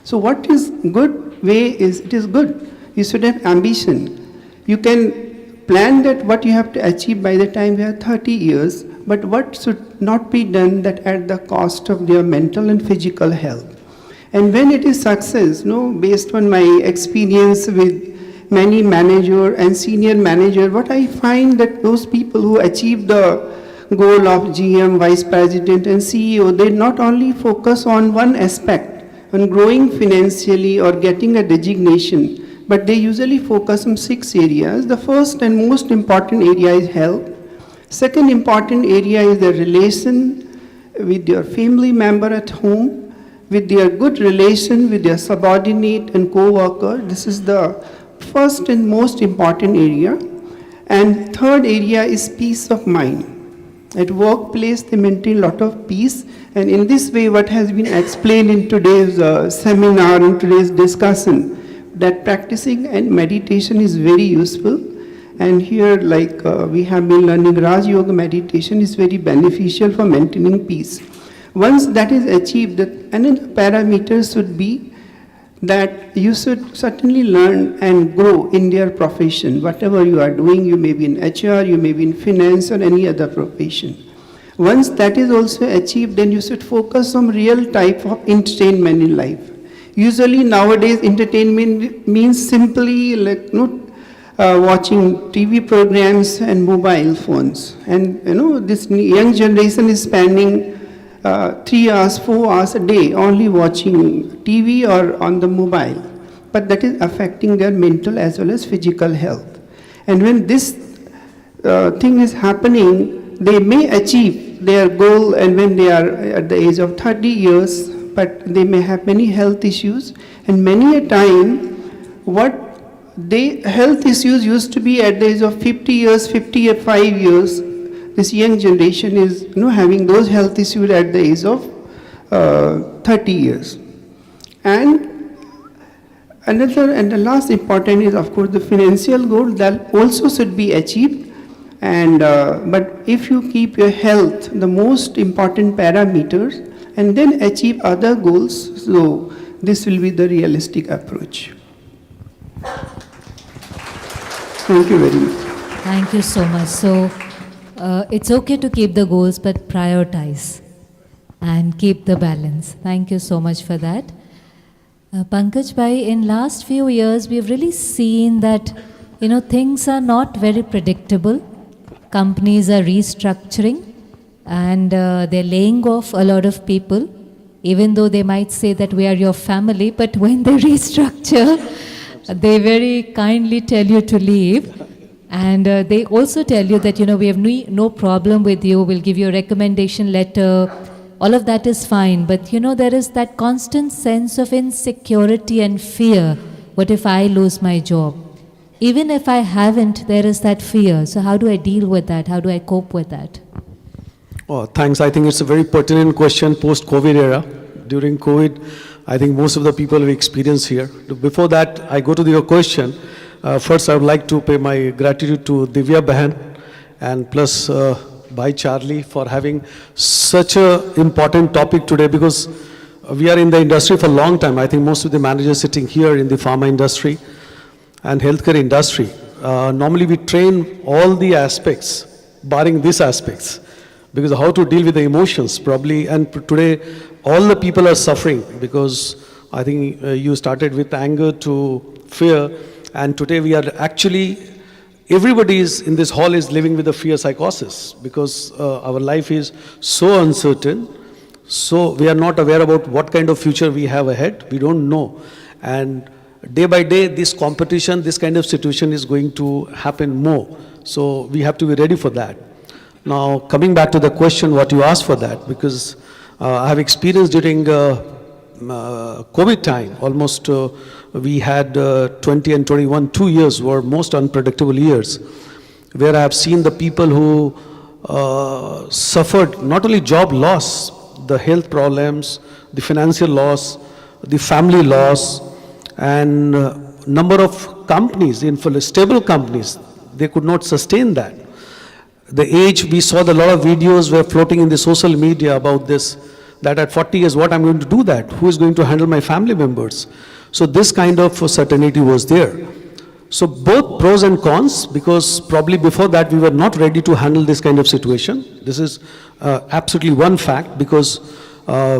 So what is good way is, it is good. You should have ambition. You can plan that what you have to achieve by the time you are 30 years, but what should not be done that at the cost of their mental and physical health. And when it is success, based on my experience with many manager and senior manager, what I find that those people who achieve the goal of GM, Vice President and CEO, they not only focus on one aspect, on growing financially or getting a designation, but they usually focus on 6 areas. The first and most important area is health. Second important area is the relation with your family member at home, with their good relation with their subordinate and co-worker. This is the first and most important area. And third area is peace of mind. At workplace, they maintain a lot of peace. And in this way, what has been explained in today's seminar, in today's discussion, that practicing and meditation is very useful. And here, we have been learning Raj Yoga meditation is very beneficial for maintaining peace. Once that is achieved, another parameter should be that you should certainly learn and grow in your profession. Whatever you are doing, you may be in HR, you may be in finance or any other profession. Once that is also achieved, then you should focus on real type of entertainment in life. Usually nowadays entertainment means simply watching TV programs and mobile phones. And this young generation is spending 3 hours, 4 hours a day only watching TV or on the mobile. But that is affecting their mental as well as physical health. And when this thing is happening, they may achieve their goal, and when they are at the age of 30 years, but they may have many health issues, and many a time what health issues used to be at the age of 50 years, 55 years. This young generation is having those health issues at the age of 30 years. And another and the last important is, of course, the financial goal that also should be achieved. And but if you keep your health the most important parameters and then achieve other goals, so this will be the realistic approach. Thank you very much. Thank you so much. So it's okay to keep the goals, but prioritize and keep the balance. Thank you so much for that. Pankaj Bhai, in last few years, we've really seen that, things are not very predictable. Companies are restructuring and they're laying off a lot of people, even though they might say that we are your family, but when they restructure, they very kindly tell you to leave. And they also tell you that, we have no problem with you, we'll give you a recommendation letter, all of that is fine. But, there is that constant sense of insecurity and fear. What if I lose my job? Even if I haven't, there is that fear. So how do I deal with that? How do I cope with that? Oh, thanks. I think it's a very pertinent question post-COVID era. During COVID, I think most of the people we experience here. Before that, I go to your question. First, I would like to pay my gratitude to Divya Bahan and plus Bhai Charlie for having such an important topic today, because we are in the industry for a long time. I think most of the managers sitting here in the pharma industry and healthcare industry, normally we train all the aspects, barring these aspects, because how to deal with the emotions probably, and today all the people are suffering because I think you started with anger to fear, and today we are actually, everybody is in this hall is living with a fear psychosis because our life is so uncertain, so we are not aware about what kind of future we have ahead, we don't know, and day by day this competition, this kind of situation is going to happen more, so we have to be ready for that. Now coming back to the question what you asked for that, because I have experienced during COVID time, almost we had 20 and 21, 2 years were most unpredictable years, where I have seen the people who suffered not only job loss, the health problems, the financial loss, the family loss, and number of companies, in full stable companies, they could not sustain that. The age, we saw a lot of videos were floating in the social media about this, that at 40 years, what I'm going to do that? Who is going to handle my family members? So this kind of certainty was there. So both pros and cons, because probably before that we were not ready to handle this kind of situation. This is absolutely one fact, because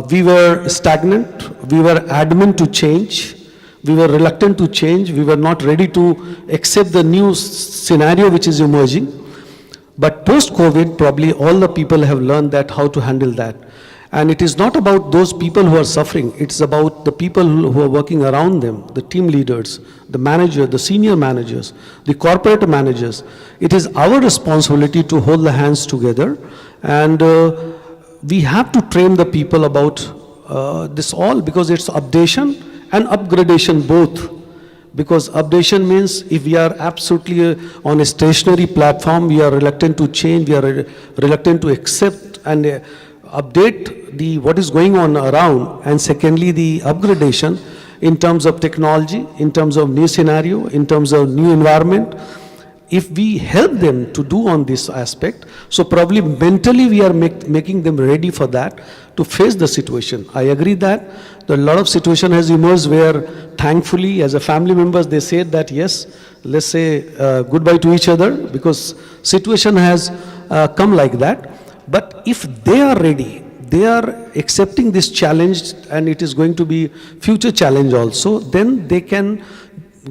we were stagnant, we were adamant to change, we were reluctant to change, we were not ready to accept the new scenario which is emerging. But post-COVID, probably all the people have learned that how to handle that. And it is not about those people who are suffering, it's about the people who are working around them, the team leaders, the manager, the senior managers, the corporate managers. It is our responsibility to hold the hands together, and we have to train the people about this all, because it's updation and upgradation both. Because updation means if we are absolutely on a stationary platform, we are reluctant to change, we are reluctant to accept and update the what is going on around. And secondly, the upgradation in terms of technology, in terms of new scenario, in terms of new environment. If we help them to do on this aspect, so probably mentally we are making them ready for that, to face the situation. I agree that a lot of situation has emerged where thankfully as a family members they said that yes, let's say goodbye to each other, because situation has come like that. But if they are ready, they are accepting this challenge, and it is going to be future challenge also, then they can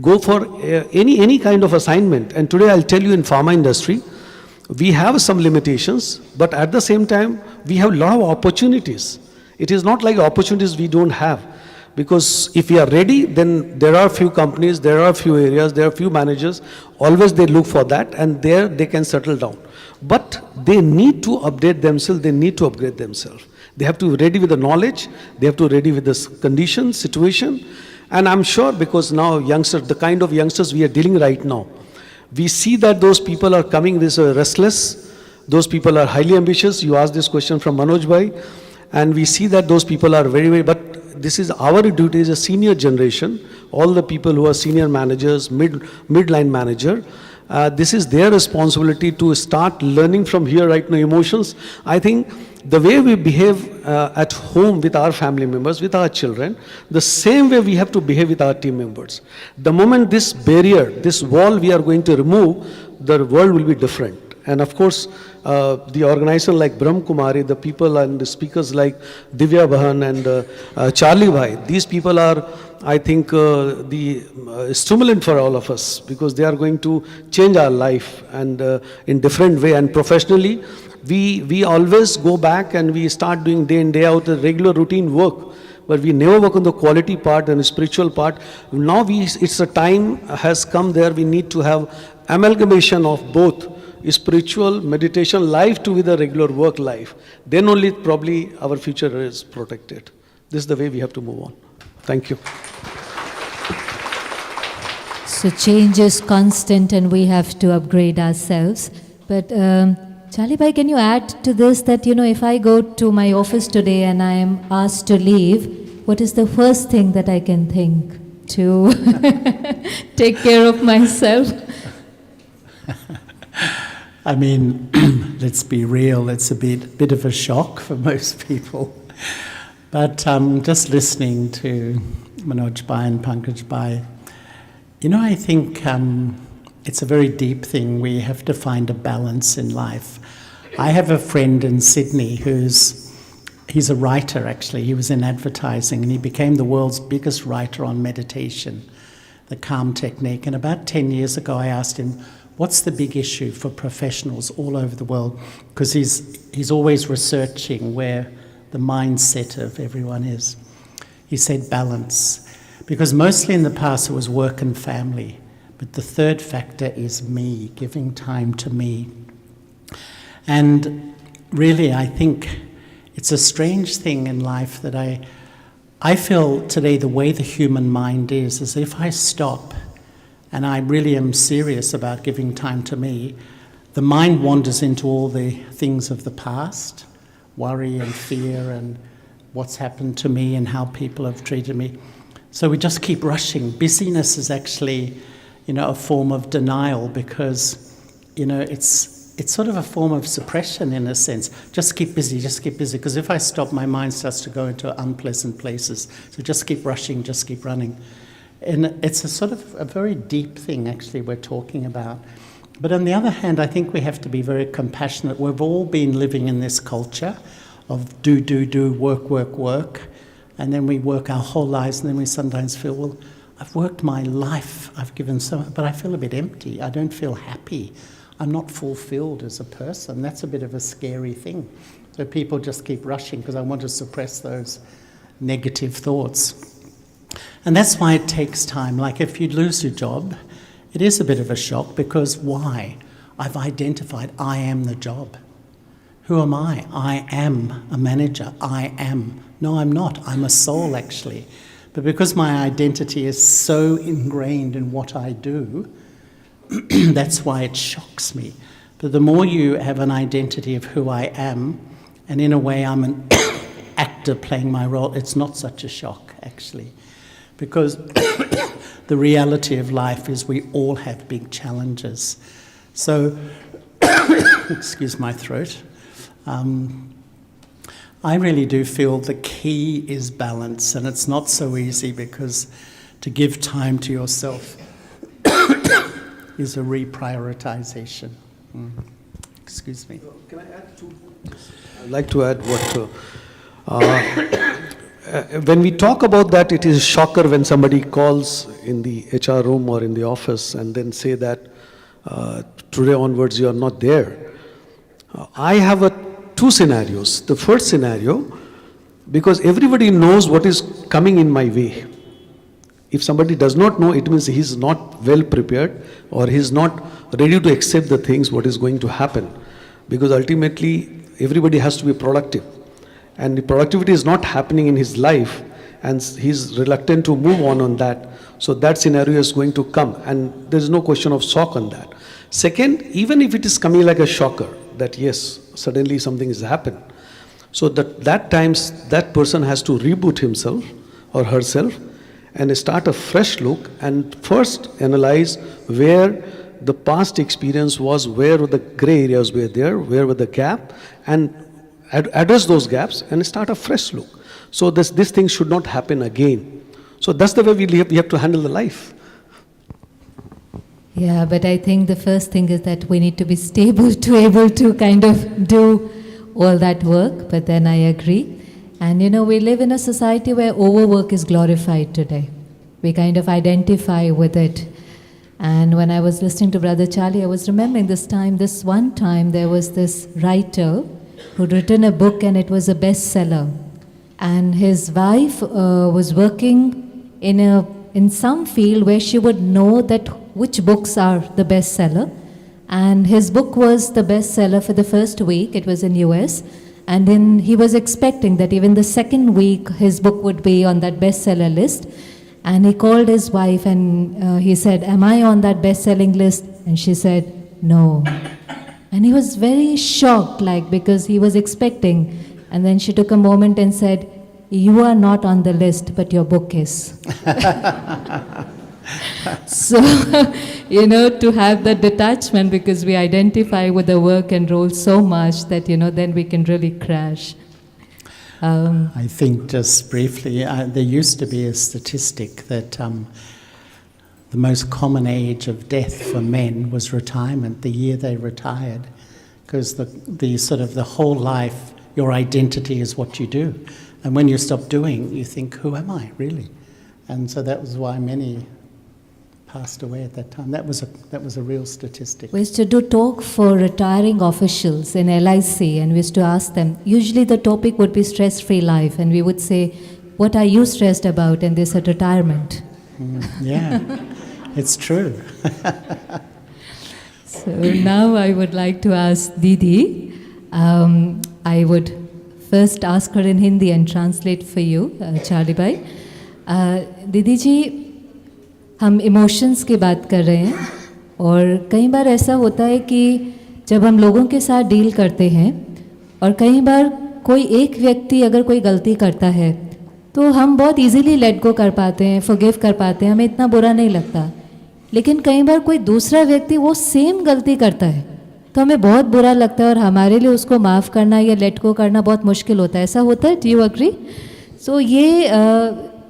go for any kind of assignment. And today I'll tell you, in pharma industry, we have some limitations, but at the same time, we have a lot of opportunities. It is not like opportunities we don't have. Because if we are ready, then there are few companies, there are few areas, there are few managers, always they look for that, and there they can settle down. But they need to update themselves, they need to upgrade themselves. They have to be ready with the knowledge, they have to be ready with the condition, situation, And I'm sure because now youngsters, the kind of youngsters we are dealing right now, we see that those people are coming this restless, those people are highly ambitious. You asked this question from Manoj Bhai, and we see that those people are very, very, but this is our duty as a senior generation, all the people who are senior managers, midline manager, this is their responsibility to start learning from here right now emotions. I think the way we behave at home with our family members, with our children, the same way we have to behave with our team members. The moment this barrier, this wall we are going to remove, the world will be different. And of course, the organization like Brahma Kumari, the people and the speakers like Divya Bahan and Charlie Bhai, these people are, I think, the stimulant for all of us, because they are going to change our life and in different way. And professionally, we always go back and we start doing day in, day out the regular routine work, but we never work on the quality part and the spiritual part. Now it's a time has come there, we need to have amalgamation of both spiritual meditation life to with a regular work life. Then only probably our future is protected. This is the way we have to move on. Thank you. So change is constant and we have to upgrade ourselves. But Charlie Bhai, can you add to this that, if I go to my office today and I am asked to leave, what is the first thing that I can think to take care of myself? I mean, let's be real, it's a bit of a shock for most people. But just listening to Manoj Bhai and Pankaj Bhai, I think it's a very deep thing. We have to find a balance in life. I have a friend in Sydney he's a writer actually. He was in advertising and he became the world's biggest writer on meditation, the calm technique. And about 10 years ago I asked him, what's the big issue for professionals all over the world? Because he's always researching where the mindset of everyone is. He said balance. Because mostly in the past it was work and family. But the third factor is me, giving time to me. And really I think it's a strange thing in life that I feel today the way the human mind is if I stop and I really am serious about giving time to me, the mind wanders into all the things of the past, worry and fear and what's happened to me and how people have treated me. So we just keep rushing. Busyness is actually, a form of denial because, it's sort of a form of suppression in a sense. Just keep busy, because if I stop, my mind starts to go into unpleasant places. So just keep rushing, just keep running. And it's a sort of a very deep thing, actually, we're talking about. But on the other hand, I think we have to be very compassionate. We've all been living in this culture of do, work, and then we work our whole lives, and then we sometimes feel, well, I've worked my life, I've given so much, but I feel a bit empty. I don't feel happy. I'm not fulfilled as a person. That's a bit of a scary thing. So people just keep rushing because I want to suppress those negative thoughts. And that's why it takes time. Like if you lose your job, it is a bit of a shock because why? I've identified I am the job. Who am I? I am a manager. I am. No, I'm not. I'm a soul actually. But because my identity is so ingrained in what I do, that's why it shocks me. But the more you have an identity of who I am, and in a way I'm an actor playing my role, it's not such a shock actually. Because the reality of life is we all have big challenges. So, excuse my throat, I really do feel the key is balance, and it's not so easy because to give time to yourself is a reprioritization. Excuse me. Can I add two points? I'd like to add when we talk about that, it is a shocker when somebody calls in the HR room or in the office and then say that today onwards you are not there. I have two scenarios. The first scenario, because everybody knows what is coming in my way. If somebody does not know, it means he's not well prepared or he's not ready to accept the things what is going to happen. Because ultimately, everybody has to be productive. And the productivity is not happening in his life. and he's reluctant to move on that. So that scenario is going to come, and there is no question of shock on that. Second, even if it is coming like a shocker, that yes, suddenly something has happened, so that times that person has to reboot himself or herself and start a fresh look and first analyze where the past experience was, where the gray areas were there, where were the gap, and address those gaps and start a fresh look. So this thing should not happen again. So that's the way we have to handle the life. Yeah, but I think the first thing is that we need to be stable to able to kind of do all that work, but then I agree. And we live in a society where overwork is glorified today. We kind of identify with it. And when I was listening to Brother Charlie, I was remembering this one time there was this writer who'd written a book and it was a bestseller. And his wife was working in some field where she would know that which books are the bestseller. And his book was the bestseller for the first week. It was in US. And then he was expecting that even the second week his book would be on that bestseller list. And he called his wife and he said, "Am I on that best-selling list?" And she said, "No." And he was very shocked, because he was expecting. And then she took a moment and said, "You are not on the list, but your book is." So, to have that detachment, because we identify with the work and role so much that, then we can really crash. I think just briefly, there used to be a statistic that the most common age of death for men was retirement, the year they retired, because the sort of the whole life, your identity is what you do. And when you stop doing, you think, who am I, really? And so that was why many passed away at that time. That was a real statistic. We used to do talk for retiring officials in LIC, and we used to ask them, usually the topic would be stress-free life, and we would say, "What are you stressed about?" And they said, "Retirement." Yeah, it's true. So now I would like to ask Didi. I would first ask her in Hindi and translate for you, Charlie Bhai. Didi ji, हम emotions की बात कर रहे हैं, और कई बार ऐसा होता है कि जब हम लोगों के साथ डील करते हैं और कई बार कोई एक व्यक्ति अगर कोई गलती करता है तो हम बहुत इजीली लेट गो कर पाते हैं, फॉरगिव कर पाते हैं, हमें इतना बुरा नहीं लगता. लेकिन कई बार कोई दूसरा व्यक्ति वो सेम गलती करता है तो हमें बहुत बुरा लगता है और हमारे लिए उसको माफ़ करना या लेट गो करना बहुत मुश्किल होता है. ऐसा होता है? Do you agree? सो ये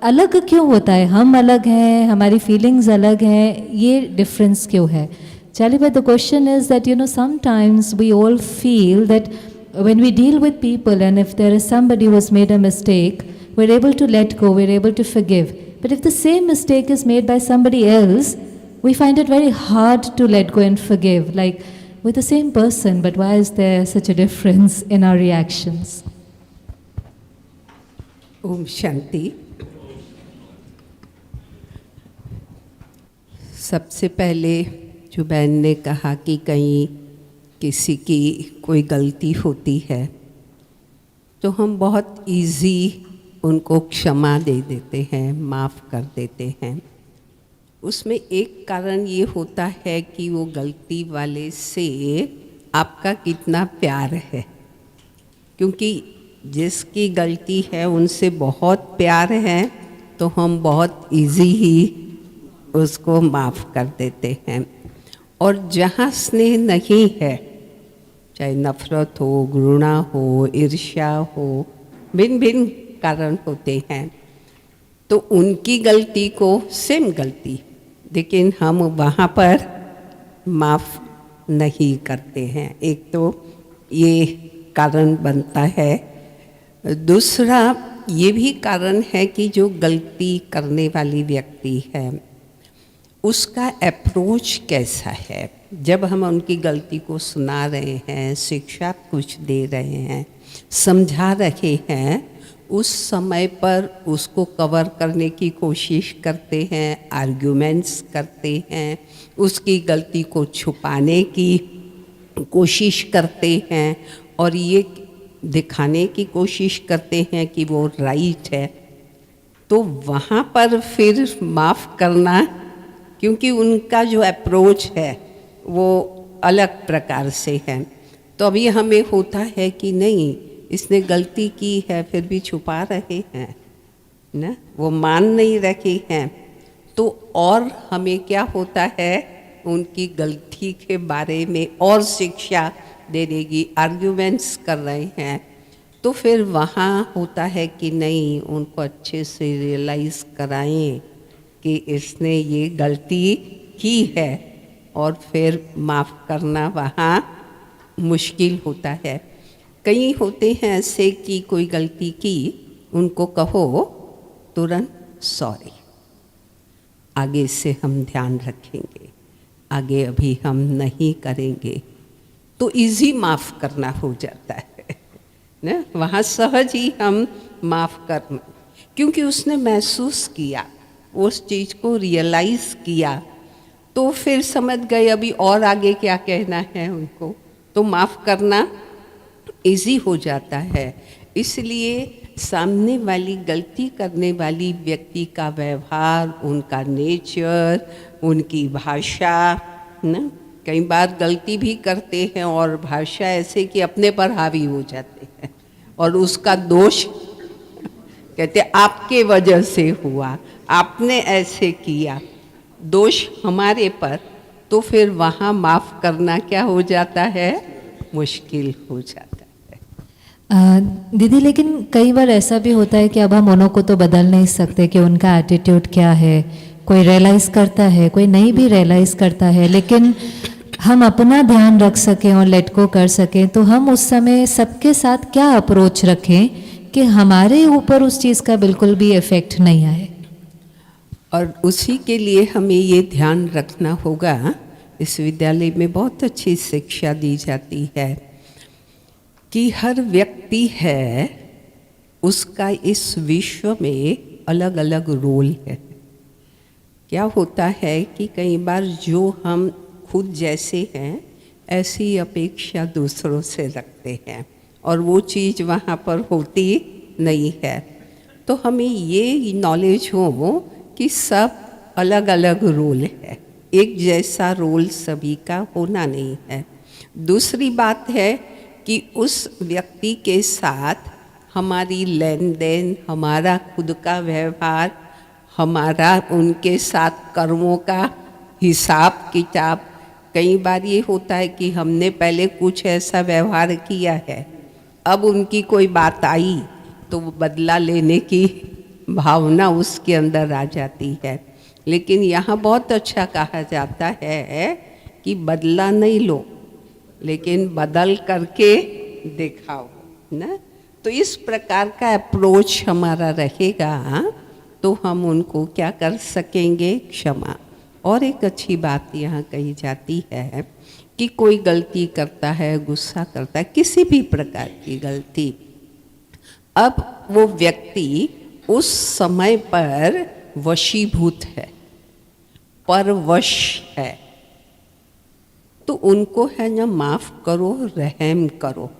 अलग क्यों होता है? हम अलग हैं, हमारी फीलिंग्स अलग हैं, ये डिफरेंस क्यों है? Charlie, but the question is that, sometimes we all feel that when we deal with people and if there is somebody who has made a mistake, we're able to let go, we're able to forgive. But if the same mistake is made by somebody else, we find it very hard to let go and forgive. Like, we're the same person, but why is there such a difference in our reactions? Om Shanti. सबसे पहले जो बहन ने कहा कि कहीं किसी की कोई गलती होती है तो हम बहुत इजी उनको क्षमा दे देते हैं, माफ़ कर देते हैं. उसमें एक कारण ये होता है कि वो गलती वाले से आपका कितना प्यार है, क्योंकि जिसकी गलती है उनसे बहुत प्यार है तो हम बहुत इजी ही उसको माफ़ कर देते हैं. और जहाँ स्नेह नहीं है, चाहे नफ़रत हो, घृणा हो, ईर्ष्या हो, भिन्न भिन्न कारण होते हैं, तो उनकी गलती को सेम गलती, लेकिन हम वहाँ पर माफ़ नहीं करते हैं. एक तो ये कारण बनता है. दूसरा ये भी कारण है कि जो गलती करने वाली व्यक्ति है उसका अप्रोच कैसा है. जब हम उनकी गलती को सुना रहे हैं, शिक्षा कुछ दे रहे हैं, समझा रहे हैं, उस समय पर उसको कवर करने की कोशिश करते हैं, आर्ग्यूमेंट्स करते हैं, उसकी गलती को छुपाने की कोशिश करते हैं और ये दिखाने की कोशिश करते हैं कि वो राइट है. तो वहाँ पर फिर माफ़ करना, क्योंकि उनका जो अप्रोच है वो अलग प्रकार से है। तो अभी हमें होता है कि नहीं, इसने गलती की है फिर भी छुपा रहे हैं ना, वो मान नहीं रहे हैं, तो और हमें क्या होता है, उनकी गलती के बारे में और शिक्षा देने की, आर्ग्यूमेंट्स कर रहे हैं, तो फिर वहाँ होता है कि नहीं, उनको अच्छे से रियलाइज़ कराएं कि इसने ये गलती की है, और फिर माफ़ करना वहाँ मुश्किल होता है। कई होते हैं ऐसे कि कोई गलती की, उनको कहो तुरंत सॉरी, आगे से हम ध्यान रखेंगे, आगे अभी हम नहीं करेंगे, तो इजी माफ़ करना हो जाता है ना, वहाँ सहज ही हम माफ़ करना, क्योंकि उसने महसूस किया, उस चीज़ को रियलाइज़ किया, तो फिर समझ गए अभी और आगे क्या कहना है उनको, तो माफ़ करना इजी हो जाता है। इसलिए सामने वाली गलती करने वाली व्यक्ति का व्यवहार, उनका नेचर, उनकी भाषा ना, कई बार गलती भी करते हैं और भाषा ऐसे कि अपने पर हावी हो जाते हैं, और उसका दोष कहते आपके वजह से हुआ, आपने ऐसे किया, दोष हमारे पर, तो फिर वहाँ माफ़ करना क्या हो जाता है, मुश्किल हो जाता है। दीदी, लेकिन कई बार ऐसा भी होता है कि अब हम उन्हों को तो बदल नहीं सकते कि उनका एटीट्यूड क्या है, कोई रियलाइज़ करता है, कोई नहीं भी रियलाइज़ करता है, लेकिन हम अपना ध्यान रख सकें और लेट को कर सकें, तो हम उस समय सबके साथ क्या अप्रोच रखें कि हमारे ऊपर उस चीज़ का बिल्कुल भी इफ़ेक्ट नहीं आए। और उसी के लिए हमें ये ध्यान रखना होगा, इस विद्यालय में बहुत अच्छी शिक्षा दी जाती है कि हर व्यक्ति है, उसका इस विश्व में अलग अलग रोल है। क्या होता है कि कई बार जो हम खुद जैसे हैं, ऐसी अपेक्षा दूसरों से रखते हैं, और वो चीज़ वहाँ पर होती नहीं है। तो हमें ये नॉलेज हो कि सब अलग अलग रोल है, एक जैसा रोल सभी का होना नहीं है। दूसरी बात है कि उस व्यक्ति के साथ हमारी लेन देन, हमारा खुद का व्यवहार, हमारा उनके साथ कर्मों का हिसाब किताब, कई बार ये होता है कि हमने पहले कुछ ऐसा व्यवहार किया है, अब उनकी कोई बात आई तो वो बदला लेने की भावना उसके अंदर आ जाती है। लेकिन यहाँ बहुत अच्छा कहा जाता है कि बदला नहीं लो, लेकिन बदल करके दिखाओ ना। तो इस प्रकार का अप्रोच हमारा रहेगा तो हम उनको क्या कर सकेंगे, क्षमा। और एक अच्छी बात यहाँ कही जाती है कि कोई गलती करता है, गुस्सा करता है, किसी भी प्रकार की गलती, अब वो व्यक्ति उस समय पर वशीभूत है, परवश है, तो उनको है ना माफ़ करो, रहम करो।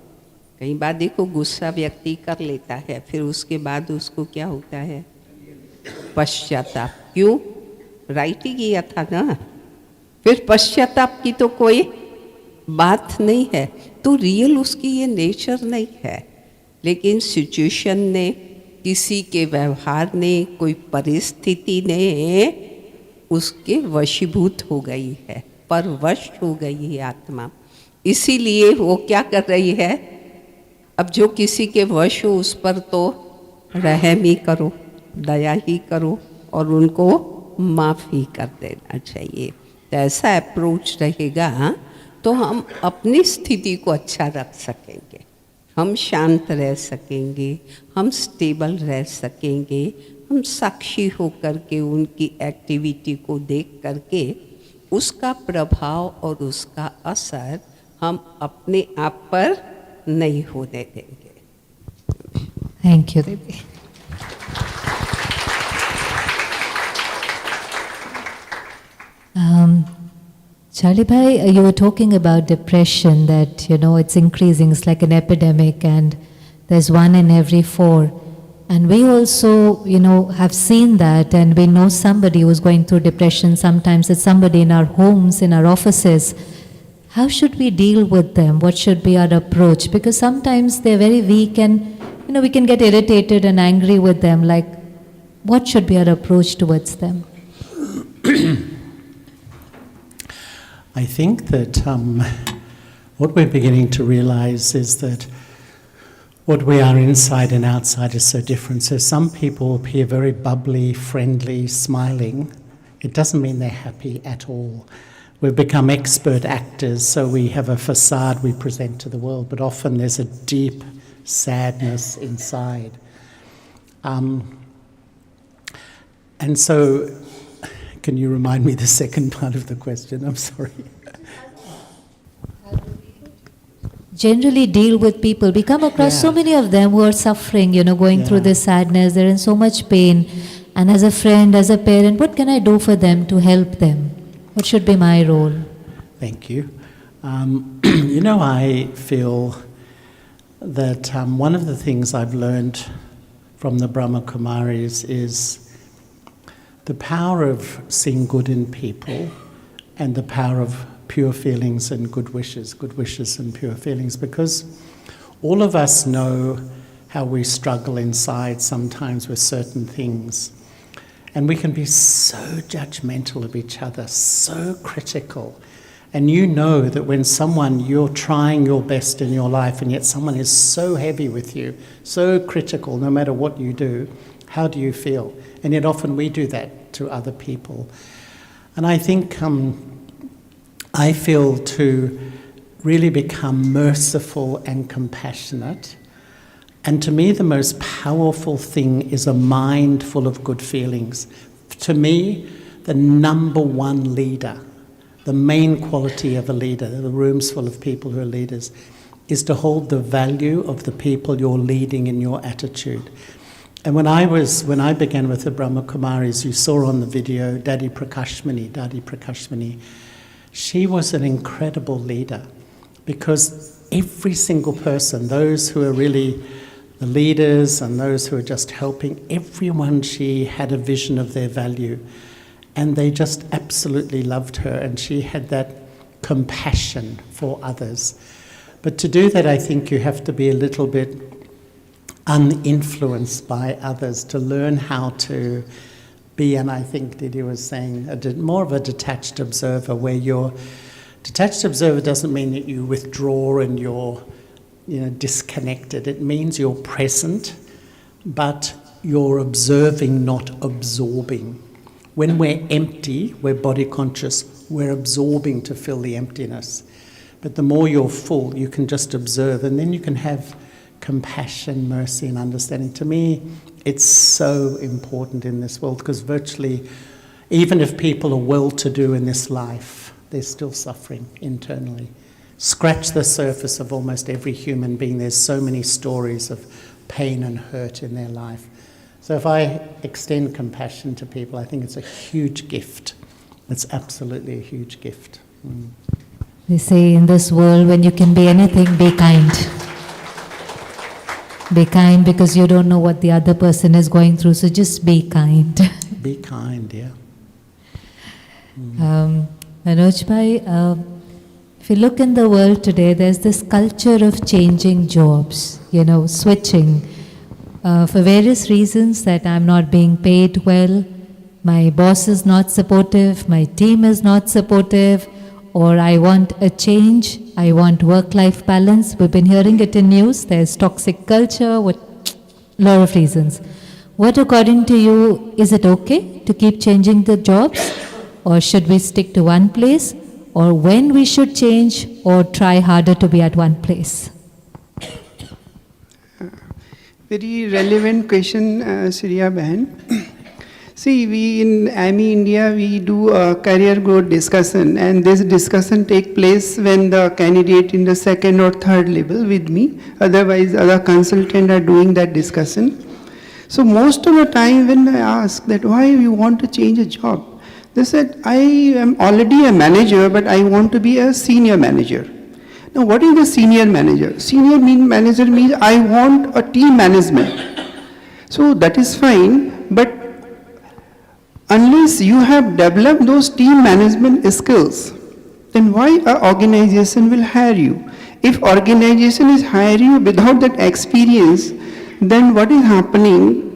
कई बार देखो गुस्सा व्यक्ति कर लेता है, फिर उसके बाद उसको क्या होता है, पश्चाताप। क्यों? राइट ही किया था ना, फिर पश्चाताप की तो कोई बात नहीं है, तो रियल उसकी ये नेचर नहीं है। लेकिन सिचुएशन ने, किसी के व्यवहार ने, कोई परिस्थिति ने उसके वशीभूत हो गई है, परवश हो गई है आत्मा। इसीलिए वो क्या कर रही है, अब जो किसी के वश हो उस पर तो रहम ही करो, दया ही करो, और उनको माफ़ ही कर देना चाहिए। तो ऐसा अप्रोच रहेगा तो हम अपनी स्थिति को अच्छा रख सकेंगे, हम शांत रह सकेंगे, हम स्टेबल रह सकेंगे, हम साक्षी होकर के उनकी एक्टिविटी को देख करके उसका प्रभाव और उसका असर हम अपने आप पर नहीं होने देंगे। थैंक यू दीदी। Charlie bhai, you were talking about depression, that it's increasing, it's like an epidemic, and there's 1 in every 4. And we also, have seen that, and we know somebody who's going through depression. Sometimes it's somebody in our homes, in our offices. How should we deal with them? What should be our approach? Because sometimes they're very weak and, we can get irritated and angry with them. Like, what should be our approach towards them? I think that what we're beginning to realize is that what we are inside and outside is so different. So some people appear very bubbly, friendly, smiling. It doesn't mean they're happy at all. We've become expert actors, so we have a facade we present to the world, but often there's a deep sadness inside. And so, can you remind me the second part of the question? I'm sorry. Generally deal with people. We come across so many of them who are suffering, going through this sadness. They're in so much pain. And as a friend, as a parent, what can I do for them to help them? What should be my role? Thank you. I feel that one of the things I've learned from the Brahma Kumaris is the power of seeing good in people and the power of pure feelings and good wishes and pure feelings, because all of us know how we struggle inside sometimes with certain things. And we can be so judgmental of each other, so critical. And you know that when you're trying your best in your life and yet someone is so heavy with you, so critical no matter what you do, how do you feel? And yet often we do that to other people. And I think I feel to really become merciful and compassionate. And to me, the most powerful thing is a mind full of good feelings. To me, the number one leader, the main quality of a leader, the room's full of people who are leaders, is to hold the value of the people you're leading in your attitude. And when I began with the Brahma Kumaris, you saw on the video Dadi Prakashmani, she was an incredible leader, because every single person, those who are really the leaders and those who are just helping, everyone, she had a vision of their value. And they just absolutely loved her, and she had that compassion for others. But to do that, I think you have to be a little bit uninfluenced by others to learn how to be, and I think Didi was saying, more of a detached observer, where you're detached observer doesn't mean that you withdraw and you're disconnected. It means you're present, but you're observing, not absorbing. When we're empty, we're body conscious, we're absorbing to fill the emptiness. But the more you're full, you can just observe, and then you can have compassion, mercy, and understanding. To me, it's so important in this world, because virtually, even if people are well-to-do in this life, they're still suffering internally. Scratch the surface of almost every human being. There's so many stories of pain and hurt in their life. So if I extend compassion to people, I think it's a huge gift. It's absolutely a huge gift. They say in this world, when you can be anything, be kind. Be kind, because you don't know what the other person is going through, so just be kind. Be kind, yeah. Manoj Bhai, if you look in the world today, there's this culture of changing jobs, switching. For various reasons, that I'm not being paid well, my boss is not supportive, my team is not supportive, or I want a change, I want work-life balance. We've been hearing it in news, there's toxic culture, a lot of reasons. What, according to you, is it okay to keep changing the jobs, or should we stick to one place, or when we should change or try harder to be at one place? Very relevant question, Shriya Bahan. See, we in AMI India, we do a career growth discussion, and this discussion take place when the candidate in the second or third level with me, otherwise other consultants are doing that discussion. So most of the time when I ask that why you want to change a job, they said, I am already a manager, but I want to be a senior manager. Now what is a senior manager? Senior manager means I want a team management. So that is fine, but unless you have developed those team management skills, then why an organization will hire you? If organization is hiring you without that experience, then what is happening?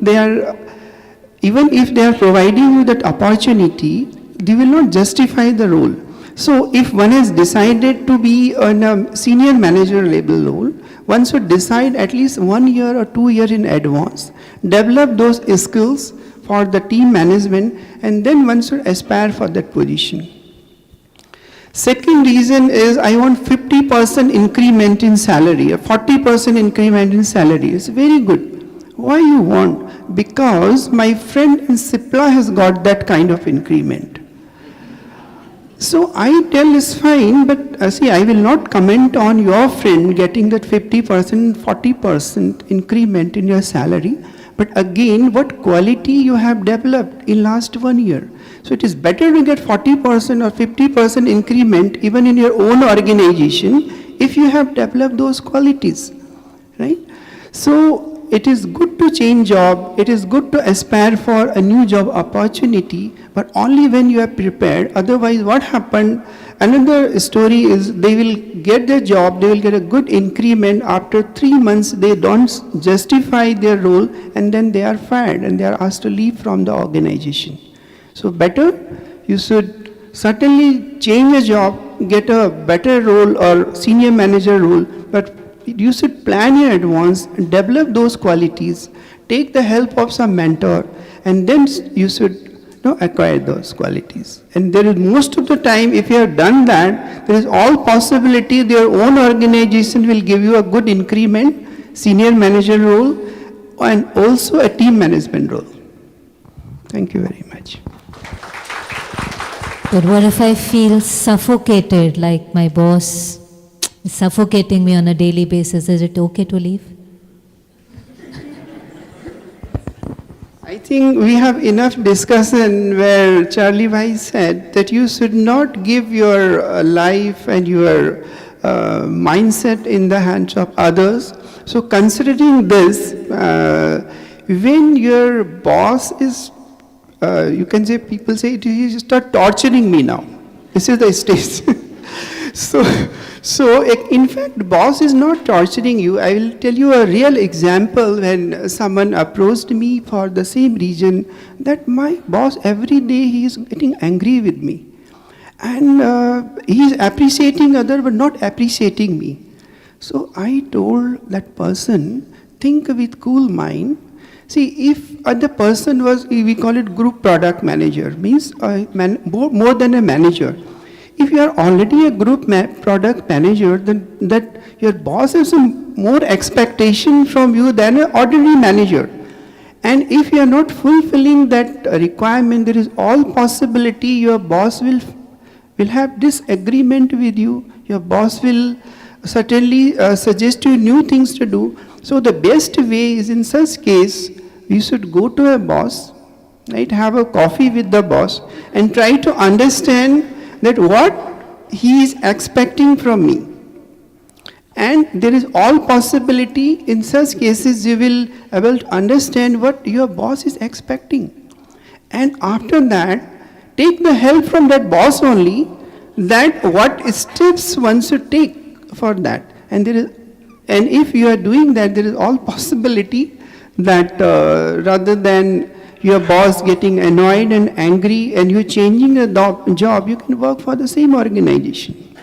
Even if they are providing you that opportunity, they will not justify the role. So if one has decided to be on a senior manager level role, one should decide at least 1 year or 2 years in advance, develop those skills for the team management, and then one should aspire for that position. Second reason is I want 50% increment in salary, or 40% increment in salary. It's very good. Why you want? Because my friend in Sipla has got that kind of increment. So I tell it's fine, but see, I will not comment on your friend getting that 50%, 40% increment in your salary. But again, what quality you have developed in last 1 year. So it is better to get 40% or 50% increment even in your own organization if you have developed those qualities, right? So it is good to change job, it is good to aspire for a new job opportunity, but only when you are prepared. Otherwise, what happened? Another story is they will get their job, they will get a good increment. After 3 months, they don't justify their role, and then they are fired and they are asked to leave from the organization. So better, you should certainly change a job, get a better role or senior manager role, but you should plan in advance, develop those qualities, take the help of some mentor, and then you should acquire those qualities. And there is most of the time, if you have done that, there is all possibility their own organization will give you a good increment, senior manager role, and also a team management role. Thank you very much. But what if I feel suffocated, like my boss is suffocating me on a daily basis? Is it okay to leave? I think we have enough discussion where Charlie Bhai said that you should not give your life and your mindset in the hands of others. So considering this, when your boss is, you can say, people say, you start torturing me now. This is the stage. So in fact, boss is not torturing you. I will tell you a real example when someone approached me for the same reason, that my boss every day he is getting angry with me. And he is appreciating other but not appreciating me. So I told that person, think with cool mind. See, if the person was, we call it group product manager, means more than a manager. If you are already a group product manager, then that your boss has some more expectation from you than an ordinary manager. And if you are not fulfilling that requirement, there is all possibility your boss will have disagreement with you. Your boss will certainly suggest you new things to do. So the best way is, in such case, you should go to a boss, right? Have a coffee with the boss and try to understand that what he is expecting from me. And there is all possibility, in such cases you will able to understand what your boss is expecting. And after that, take the help from that boss only, that what steps one should take for that. And if you are doing that, there is all possibility that rather than your boss getting annoyed and angry and you changing a job, you can work for the same organization.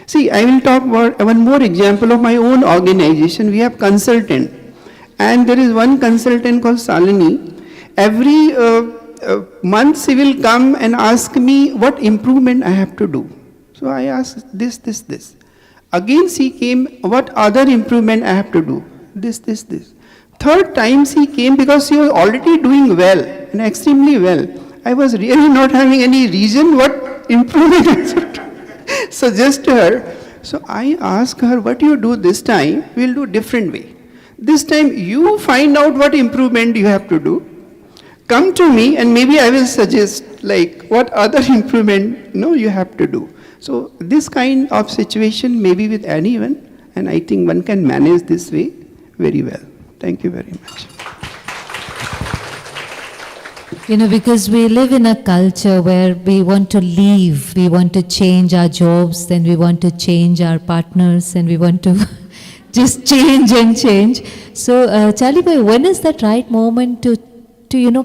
See, I will talk about one more example of my own organization. We have consultant, and there is one consultant called Salini. Every month she will come and ask me what improvement I have to do. So I asked this. Again she came, what other improvement I have to do? This. Third time she came because she was already doing well and extremely well. I was really not having any reason what improvement I should suggest to her. So I asked her, what you do this time, we'll do different way. This time you find out what improvement you have to do. Come to me and maybe I will suggest like what other improvement you have to do. So this kind of situation may be with anyone, and I think one can manage this way very well. Thank you very much. You know, because we live in a culture where we want to leave, we want to change our jobs, then we want to change our partners, and we want to just change and change. So, Charlie Bhai, when is that right moment to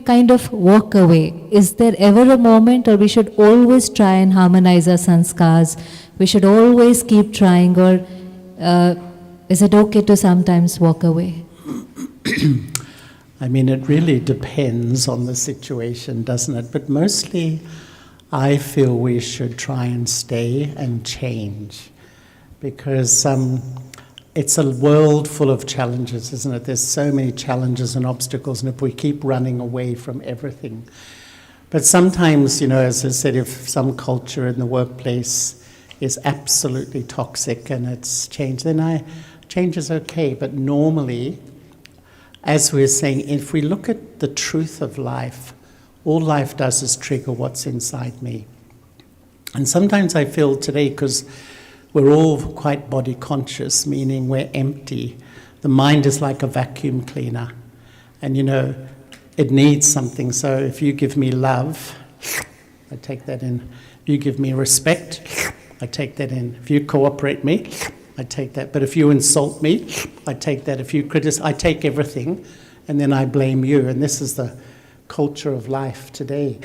kind of walk away? Is there ever a moment, or we should always try and harmonize our sanskars? We should always keep trying, or is it okay to sometimes walk away? I mean, it really depends on the situation, doesn't it? But mostly, I feel we should try and stay and change, because it's a world full of challenges, isn't it? There's so many challenges and obstacles, and if we keep running away from everything. But sometimes, as I said, if some culture in the workplace is absolutely toxic and it's changed, then change is okay. But normally, as we're saying, if we look at the truth of life, all life does is trigger what's inside me. And sometimes I feel today, because we're all quite body conscious, meaning we're empty. The mind is like a vacuum cleaner. And it needs something. So if you give me love, I take that in. If you give me respect, I take that in. If you cooperate me, I take that. But if you insult me, I take that. If you criticize, I take everything, and then I blame you. And this is the culture of life today.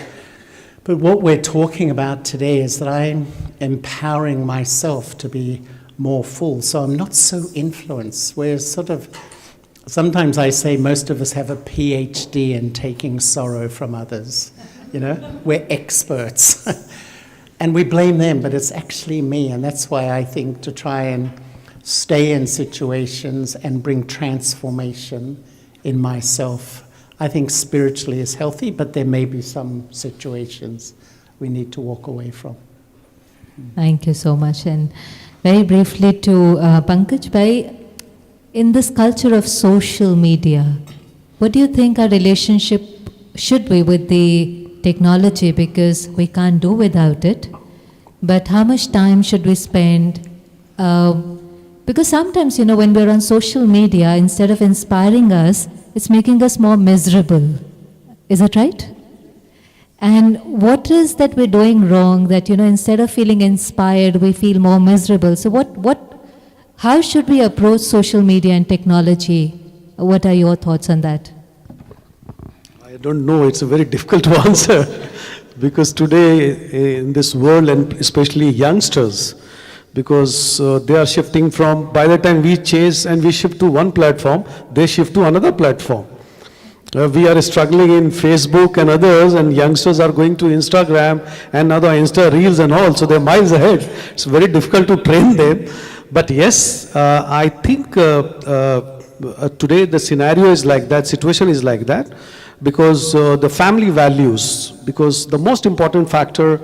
But what we're talking about today is that I'm empowering myself to be more full. So I'm not so influenced. We're sometimes I say most of us have a PhD in taking sorrow from others. We're experts. And we blame them, but it's actually me. And that's why I think to try and stay in situations and bring transformation in myself, I think spiritually is healthy, but there may be some situations we need to walk away from. Thank you so much. And very briefly to Pankaj Bhai, in this culture of social media, what do you think our relationship should be with the technology? Because we can't do without it. But how much time should we spend? Because sometimes, when we're on social media, instead of inspiring us, it's making us more miserable. Is that right? And what is that we're doing wrong that, instead of feeling inspired, we feel more miserable? So how should we approach social media and technology? What are your thoughts on that? I don't know. It's a very difficult to answer. Because today, in this world, and especially youngsters, because they are shifting from, by the time we chase and we shift to one platform, they shift to another platform. We are struggling in Facebook and others, and youngsters are going to Instagram and other Insta Reels and all, so they're miles ahead. It's very difficult to train them. But yes, I think today the scenario is like that, situation is like that, because the family values, because the most important factor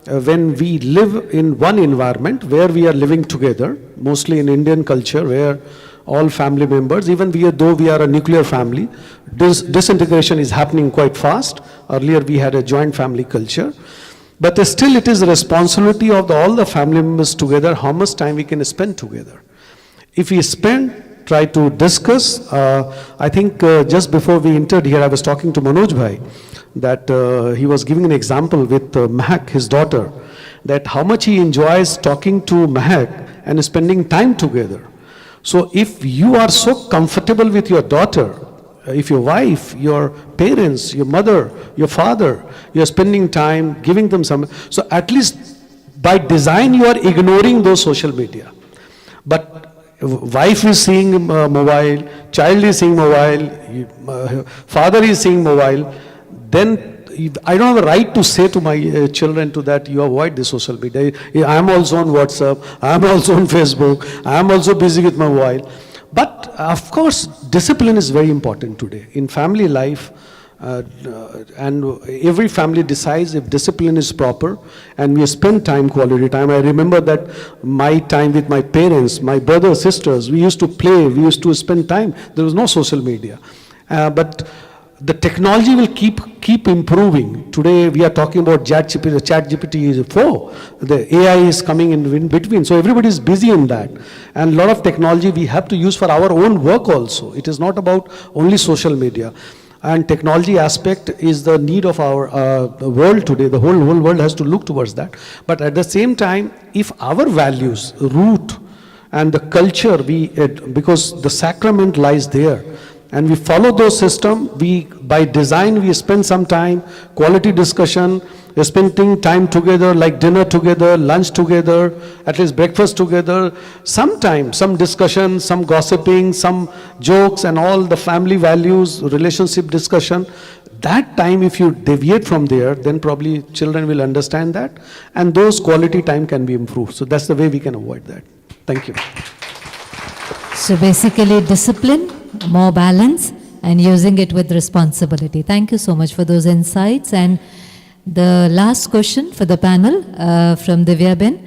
when we live in one environment where we are living together, mostly in Indian culture where all family members, even though we are a nuclear family, disintegration is happening quite fast. Earlier we had a joint family culture. But still it is the responsibility of all the family members together, how much time we can spend together. If we try to discuss, I think just before we entered here, I was talking to Manoj Bhai, that he was giving an example with Mahak, his daughter, that how much he enjoys talking to Mahak and spending time together. So if you are so comfortable with your daughter, if your wife, your parents, your mother, your father, you're spending time, giving them some, so at least by design you are ignoring those social media. But wife is seeing mobile, child is seeing mobile, father is seeing mobile, then I don't have a right to say to my children to that, you avoid the social media. I am also on WhatsApp, I am also on Facebook, I am also busy with my mobile. But of course, discipline is very important today. In family life, and every family decides if discipline is proper, and we spend time, quality time. I remember that my time with my parents, my brothers, sisters, we used to play, we used to spend time. There was no social media. But the technology will keep improving. Today we are talking about ChatGPT is 4. The AI is coming in between. So everybody is busy in that. And a lot of technology we have to use for our own work also. It is not about only social media. And technology aspect is the need of our world today. The whole world has to look towards that. But at the same time, if our values, root, and the culture, because the sacrament lies there, and we follow those systems, by design, we spend some time, quality discussion, spending time together, like dinner together, lunch together, at least breakfast together, sometime, some discussion, some gossiping, some jokes and all the family values, relationship discussion. That time, if you deviate from there, then probably children will understand that, and those quality time can be improved. So that's the way we can avoid that. Thank you. So basically discipline, more balance, and using it with responsibility. Thank you so much for those insights. And the last question for the panel from Divya Ben.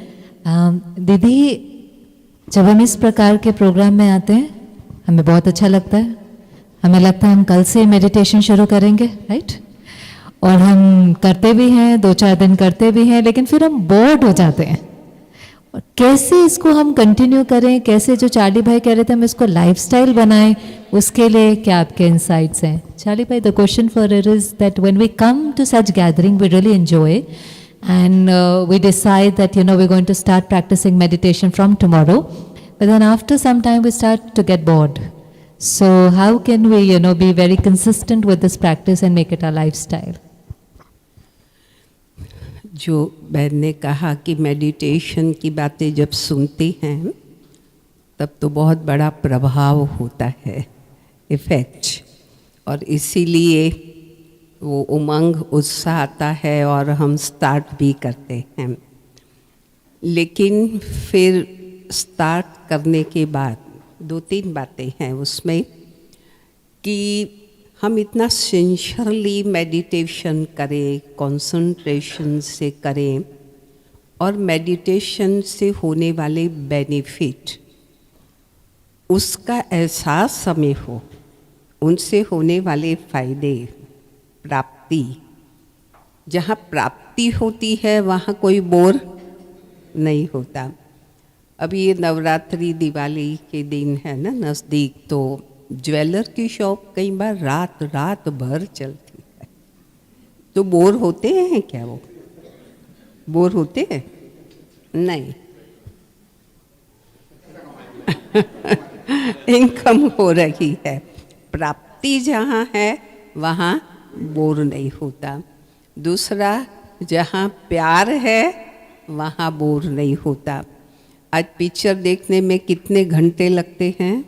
दीदी, जब हम इस प्रकार के programme में आते हैं, हमें बहुत अच्छा लगता है. हमें लगता है हम कल से मेडिटेशन शुरू करेंगे, राइट? और हम करते भी हैं, 2-4 दिन करते भी हैं, लेकिन फिर हम बोर्ड हो जाते हैं. कैसे इसको हम कंटिन्यू करें, कैसे जो चार्ली भाई कह रहे थे हम इसको लाइफस्टाइल बनाएं, उसके लिए क्या आपके इंसाइट्स हैं? चार्ली भाई, the question for it is that when we come to such gathering we really enjoy and we decide that we're going to start practicing meditation from tomorrow, but then after some time we start to get bored. So how can we be very consistent with this practice and make it our lifestyle? जो बहन ने कहा कि meditation की बातें जब सुनते हैं तब तो बहुत बड़ा प्रभाव होता है, इफ़ेक्ट, और इसीलिए वो उमंग, उत्साह आता है और हम स्टार्ट भी करते हैं. लेकिन फिर स्टार्ट करने के बाद 2-3 बातें हैं उसमें कि हम इतना सिंसियरली मेडिटेशन करें, कंसंट्रेशन से करें, और मेडिटेशन से होने वाले बेनिफिट, उसका एहसास हमें हो, उनसे होने वाले फ़ायदे, प्राप्ति. जहाँ प्राप्ति होती है वहाँ कोई बोर नहीं होता. अभी ये नवरात्रि, दिवाली के दिन है ना नज़दीक, तो ज्वेलर की शॉप कई बार रात भर चलती है. तो बोर होते हैं क्या? वो बोर होते हैं? नहीं. इनकम हो रही है. प्राप्ति जहाँ है वहाँ बोर नहीं होता. दूसरा, जहाँ प्यार है वहाँ बोर नहीं होता. आज पिक्चर देखने में कितने घंटे लगते हैं,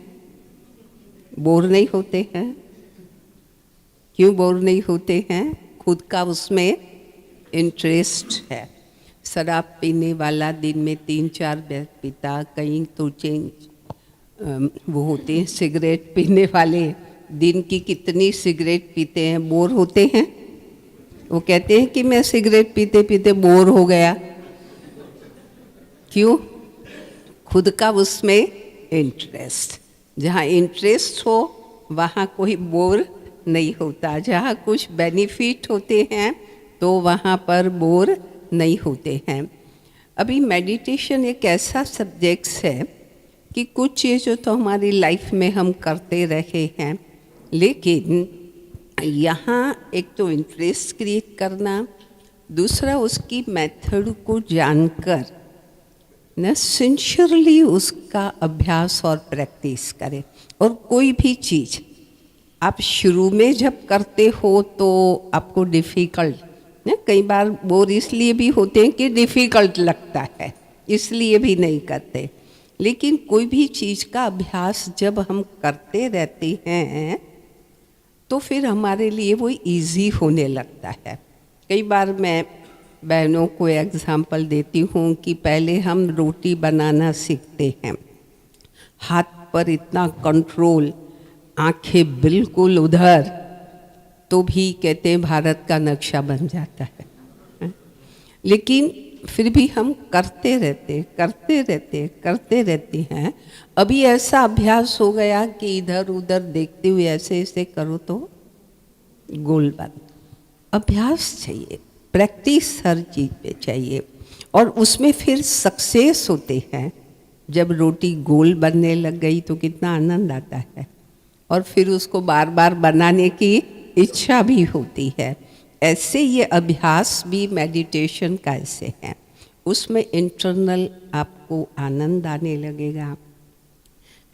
बोर नहीं होते हैं. क्यों बोर नहीं होते हैं? खुद का उसमें इंटरेस्ट है. शराब पीने वाला दिन में 3-4 पीता, कहीं तो वो होते हैं. सिगरेट पीने वाले दिन की कितनी सिगरेट पीते हैं, बोर होते हैं? वो कहते हैं कि मैं सिगरेट पीते पीते बोर हो गया. क्यों? खुद का उसमें इंटरेस्ट. जहाँ इंटरेस्ट हो वहाँ कोई बोर नहीं होता. जहाँ कुछ बेनिफिट होते हैं तो वहाँ पर बोर नहीं होते हैं. अभी मेडिटेशन एक ऐसा सब्जेक्ट है कि कुछ चीज़ें तो हमारी लाइफ में हम करते रहे हैं, लेकिन यहाँ एक तो इंटरेस्ट क्रिएट करना, दूसरा उसकी मेथड को जानकर न सिंसियरली उसका अभ्यास और प्रैक्टिस करें. और कोई भी चीज़ आप शुरू में जब करते हो तो आपको डिफ़िकल्ट, कई बार बोर इसलिए भी होते हैं कि डिफ़िकल्ट लगता है, इसलिए भी नहीं करते. लेकिन कोई भी चीज़ का अभ्यास जब हम करते रहते हैं तो फिर हमारे लिए वो इजी होने लगता है. कई बार मैं बहनों को एग्जाम्पल देती हूँ कि पहले हम रोटी बनाना सीखते हैं, हाथ पर इतना कंट्रोल, आंखें बिल्कुल उधर, तो भी कहते हैं भारत का नक्शा बन जाता है. लेकिन फिर भी हम करते रहते हैं. अभी ऐसा अभ्यास हो गया कि इधर उधर देखते हुए ऐसे ऐसे करो तो गोल बन. अभ्यास चाहिए, प्रैक्टिस हर चीज़ पे चाहिए, और उसमें फिर सक्सेस होते हैं. जब रोटी गोल बनने लग गई तो कितना आनंद आता है, और फिर उसको बार बार बनाने की इच्छा भी होती है। ऐसे ये अभ्यास भी मेडिटेशन का ऐसे है, उसमें इंटरनल आपको आनंद आने लगेगा,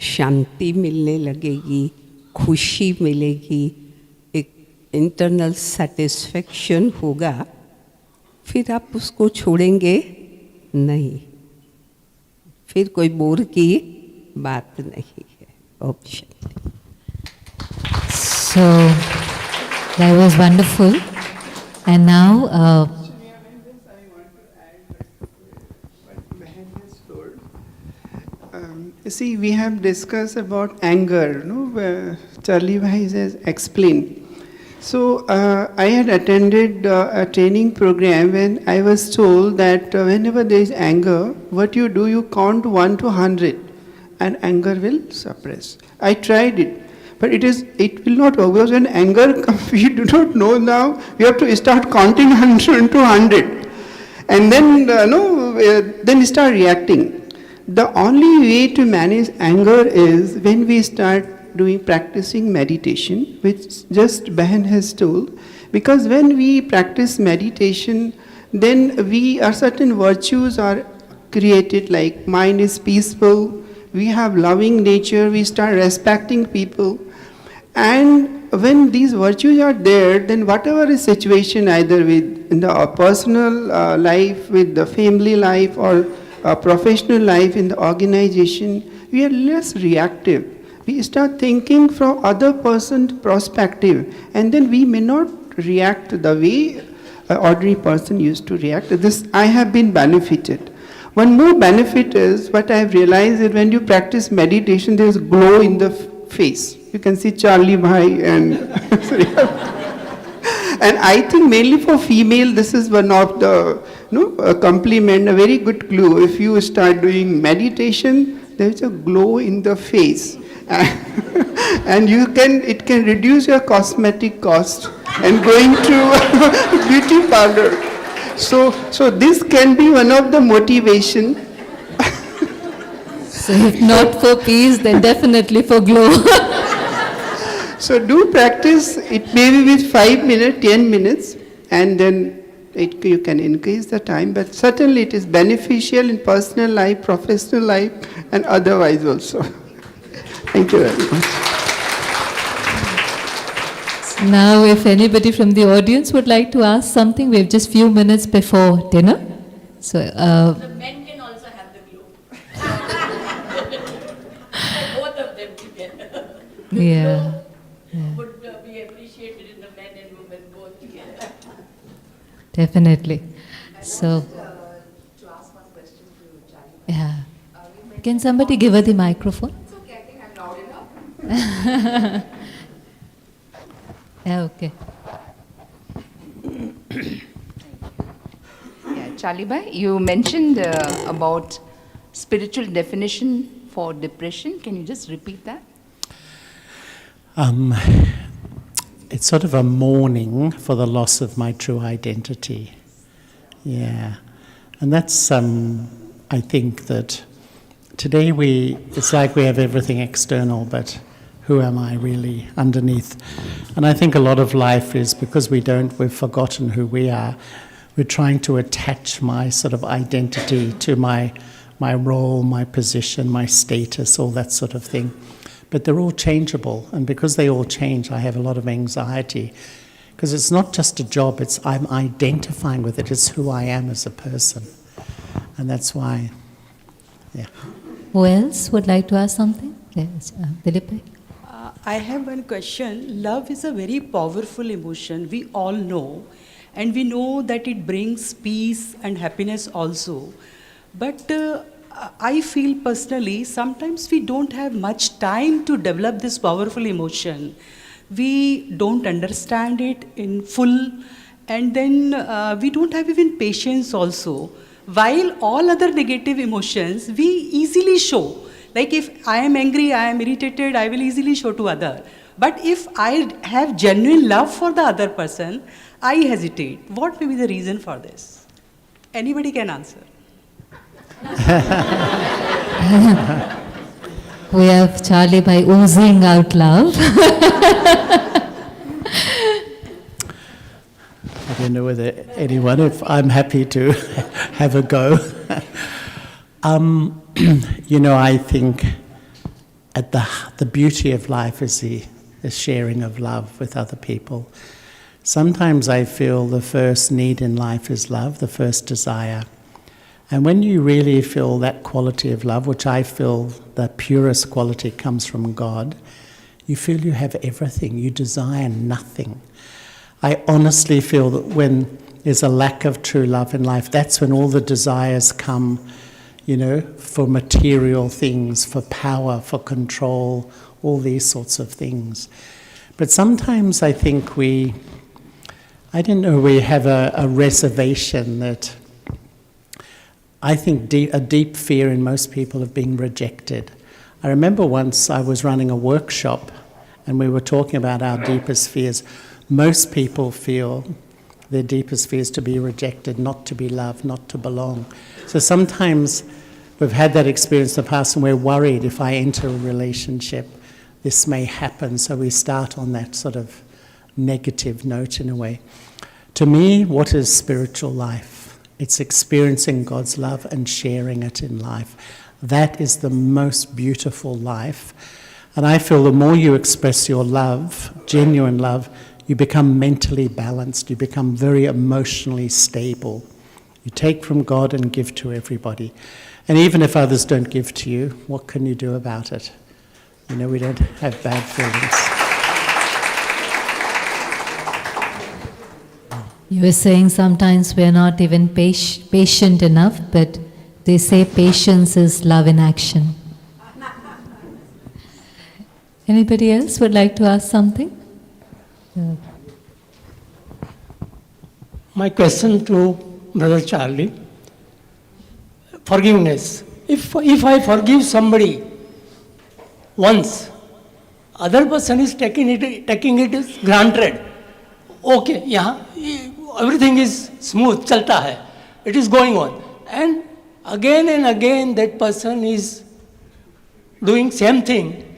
शांति मिलने लगेगी, खुशी मिलेगी, एक इंटरनल सेटिस्फेक्शन होगा, फिर आप उसको छोड़ेंगे नहीं, फिर कोई बोर की बात नहीं है। Option. So that was wonderful. And now, You see, we have discussed about anger, no? Where Charlie Bhai has explained. So, I had attended a training program when I was told that whenever there is anger, what you do, you count 1 to 100 and anger will suppress. I tried it, but it will not work because when anger comes, we do not know now, we have to start counting 100 to 100 and then, then start reacting. The only way to manage anger is when we start practicing meditation, which just Bahan has told, because when we practice meditation, then certain virtues are created, like mind is peaceful, we have loving nature, we start respecting people, and when these virtues are there, then whatever is situation, either in the personal life, with the family life, or professional life in the organization, we are less reactive. We start thinking from other person's perspective, and then we may not react the way an ordinary person used to react. This I have been benefited. One more benefit is what I have realized is when you practice meditation, there is glow in the face. You can see Charlie Bhai and and I think mainly for female, this is one of the a compliment, a very good clue. If you start doing meditation, there is a glow in the face. And it can reduce your cosmetic cost and going to beauty parlor. So this can be one of the motivation. so if not for peace, then definitely for glow. So do practice, it may be with 5 minutes, 10 minutes, and then you can increase the time, but certainly it is beneficial in personal life, professional life, and otherwise also. Thank you very much. Now, if anybody from the audience would like to ask something, we have just few minutes before dinner. So, the men can also have the glow. Both of them together. Yeah. Would be appreciated in the men and women both together. Definitely. So, to ask one question to Charlie. yeah. Can somebody give her the microphone? It's okay, I think I'm loud enough. Yeah, okay. Yeah, Charlie Bhai, you mentioned about spiritual definition for depression. Can you just repeat that? It's sort of a mourning for the loss of my true identity. Yeah. And that's, I think that today it's like we have everything external, but who am I really underneath? And I think a lot of life is because we've forgotten who we are. We're trying to attach my sort of identity to my role, my position, my status, all that sort of thing. But they're all changeable, and because they all change, I have a lot of anxiety. Because it's not just a job, I'm identifying with it, it's who I am as a person. And that's why, yeah. Who else would like to ask something? Yes, Dilip. I have one question. Love is a very powerful emotion, we all know. And we know that it brings peace and happiness also. But I feel personally, sometimes we don't have much time to develop this powerful emotion. We don't understand it in full, and then we don't have even patience also. While all other negative emotions, we easily show. Like if I am angry, I am irritated, I will easily show to other. But if I have genuine love for the other person, I hesitate. What may be the reason for this? Anybody can answer. We have Charlie by oozing out love. don't know whether anyone, if I'm happy to have a go. I think at the beauty of life is the sharing of love with other people. Sometimes I feel the first need in life is love, the first desire. And when you really feel that quality of love, which I feel the purest quality comes from God, you feel you have everything, you desire nothing. I honestly feel that when there's a lack of true love in life, that's when all the desires come, for material things, for power, for control, all these sorts of things. But sometimes I think we have a reservation that I think a deep fear in most people of being rejected. I remember once I was running a workshop and we were talking about our deepest fears. Most people feel their deepest fears to be rejected, not to be loved, not to belong. So sometimes we've had that experience in the past and we're worried if I enter a relationship, this may happen. So we start on that sort of negative note in a way. To me, what is spiritual life? It's experiencing God's love and sharing it in life. That is the most beautiful life. And I feel the more you express your love, genuine love, you become mentally balanced, you become very emotionally stable. You take from God and give to everybody. And even if others don't give to you, what can you do about it? We don't have bad feelings. You were saying sometimes we're not even patient enough, but they say patience is love in action. Anybody else would like to ask something? My question to Brother Charlie, forgiveness. If I forgive somebody once, other person is taking it as granted. Okay, yeah, everything is smooth, chalta hai. It is going on. And again that person is doing same thing,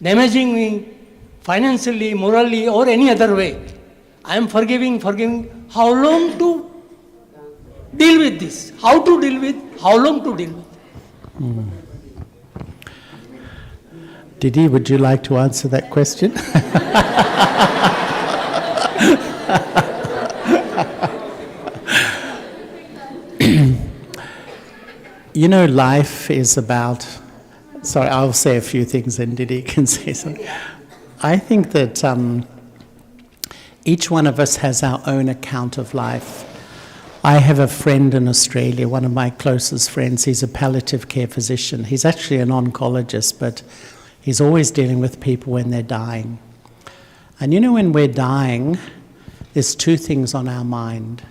damaging me financially, morally, or any other way. I am forgiving. How long to deal with this? How to deal with? How long to deal with? Didi, would you like to answer that question? Life is about... Sorry, I'll say a few things and Didi can say something. I think that each one of us has our own account of life. I have a friend in Australia, one of my closest friends. He's a palliative care physician. He's actually an oncologist, but he's always dealing with people when they're dying. And when we're dying, there's two things on our mind.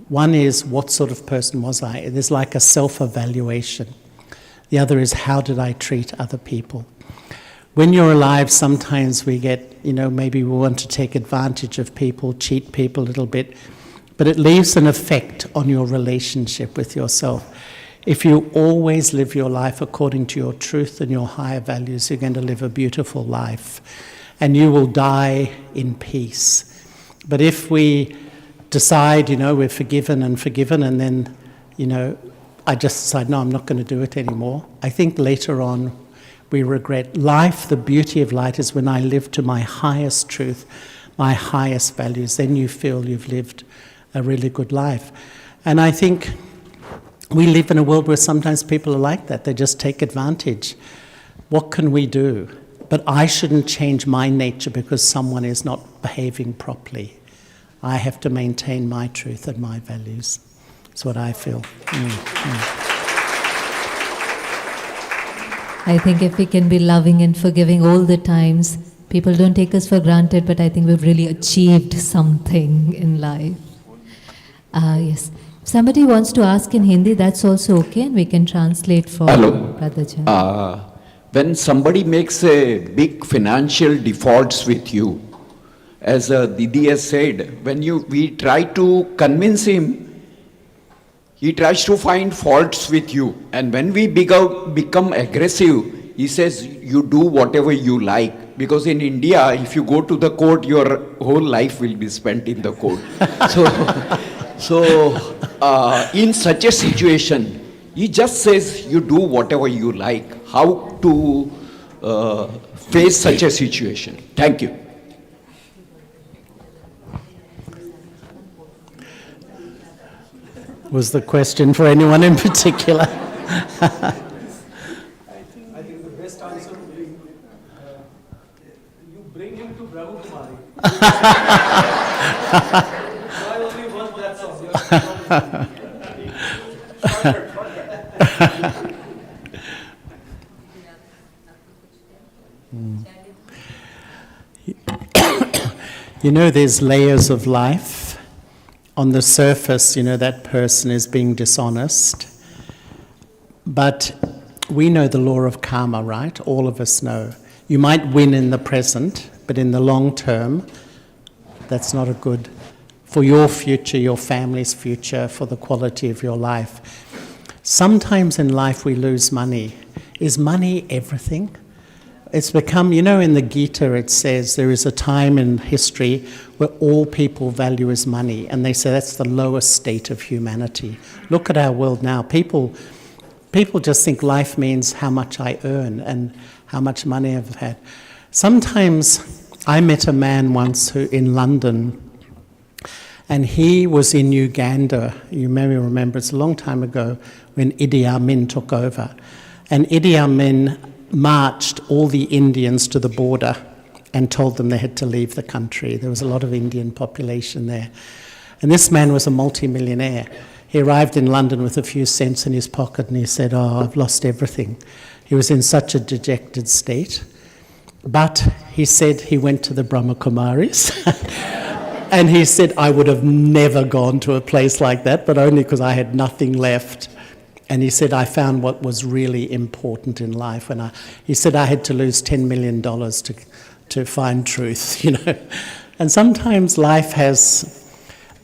One is, what sort of person was I? There's like a self-evaluation. The other is, how did I treat other people? When you're alive, sometimes we get, maybe we want to take advantage of people, cheat people a little bit, but it leaves an effect on your relationship with yourself. If you always live your life according to your truth and your higher values, you're going to live a beautiful life, and you will die in peace. But if we decide, we're forgiven, and then, I just decide, no, I'm not going to do it anymore, I think later on we regret. Life, the beauty of life is when I live to my highest truth, my highest values, then you feel you've lived a really good life. And I think we live in a world where sometimes people are like that. They just take advantage. What can we do? But I shouldn't change my nature because someone is not behaving properly. I have to maintain my truth and my values. That's what I feel. I think if we can be loving and forgiving all the times, people don't take us for granted, but I think we've really achieved something in life. Yes. If somebody wants to ask in Hindi, that's also okay, and we can translate for Brother Jan. When somebody makes a big financial defaults with you, as Didi has said, when we try to convince him, he tries to find faults with you. And when we become aggressive, he says, you do whatever you like, Because in India, if you go to the court, your whole life will be spent in the court. So in such a situation, he just says you do whatever you like. How to face such a situation? Thank you. Was the question for anyone in particular? I think the best answer would be you bring him to Brahma Kumari. So I only want that song. You know, there's layers of life. On the surface, you know, that person is being dishonest. But we know the law of karma, right? All of us know. You might win in the present, but in the long term, that's not a good for your future, your family's future, for the quality of your life. Sometimes in life we lose money. Is money everything? It's become, you know, in the Gita it says there is a time in history where all people value is money, and they say that's the lowest state of humanity. Look at our world now. People just think life means how much I earn and how much money I've had. Sometimes I met a man once who in London, and he was in Uganda. You may remember, it's a long time ago when Idi Amin took over. And Idi Amin marched all the Indians to the border and told them they had to leave the country. There was a lot of Indian population there. And this man was a multi-millionaire. He arrived in London with a few cents in his pocket and he said, "Oh, I've lost everything." He was in such a dejected state. But he said he went to the Brahma Kumaris and he said, "I would have never gone to a place like that, but only because I had nothing left." And he said, "I found what was really important in life." And he said, "I had to lose $10 million to find truth," you know. And sometimes life has,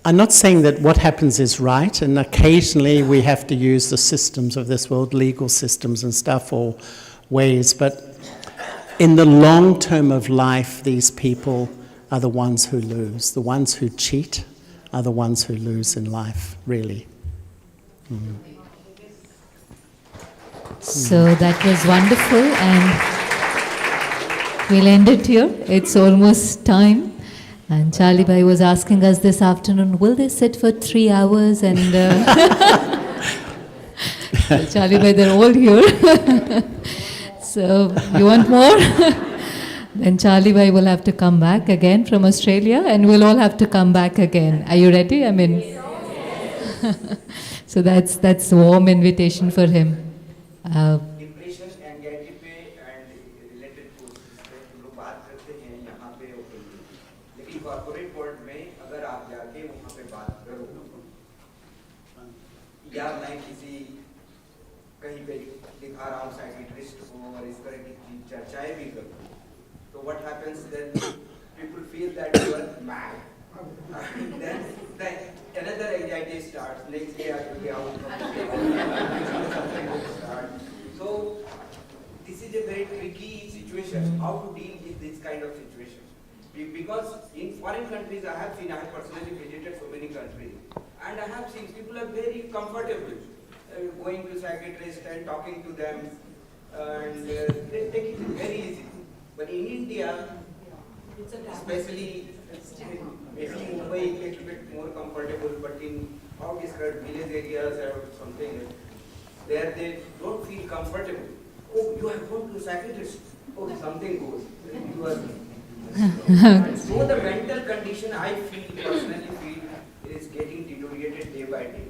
I'm not saying that what happens is right, and occasionally we have to use the systems of this world, legal systems and stuff, or ways, but in the long term of life, these people are the ones who lose. The ones who cheat are the ones who lose in life, really. Mm. So that was wonderful, and we'll end it here. It's almost time. And Charlie Bhai was asking us this afternoon, will they sit for 3 hours? And Charlie Bhai, they're all here. So you want more? Then Charlie Bhai will have to come back again from Australia, and we'll all have to come back again. Are you ready? I mean, so that's a warm invitation for him. Depression anxiety पे and related courses पे हम लोग बात करते हैं यहाँ पे openly, लेकिन कॉर्पोरेट वर्ल्ड में अगर आप जाके वहाँ पे बात करो या मैं किसी कहीं पे दिखा रहा हूँ साइकियाट्रिस्ट को और इस तरह की चर्चाएं भी करूँ, तो what happens then people feel that you are mad, then another anxiety starts. Next day I will be out from something will start. So this is a very tricky situation. How to deal with this kind of situation? Because in foreign countries, I have personally visited so many countries, and I have seen people are very comfortable going to psychiatrists and talking to them, and they take it very easy. But in India, especially maybe Mumbai is a little bit more comfortable, but in how described village areas or something, there they don't feel comfortable. Oh, you have gone to a psychiatrist. Oh, something goes. You are. So the mental condition, I personally feel, is getting deteriorated day by day.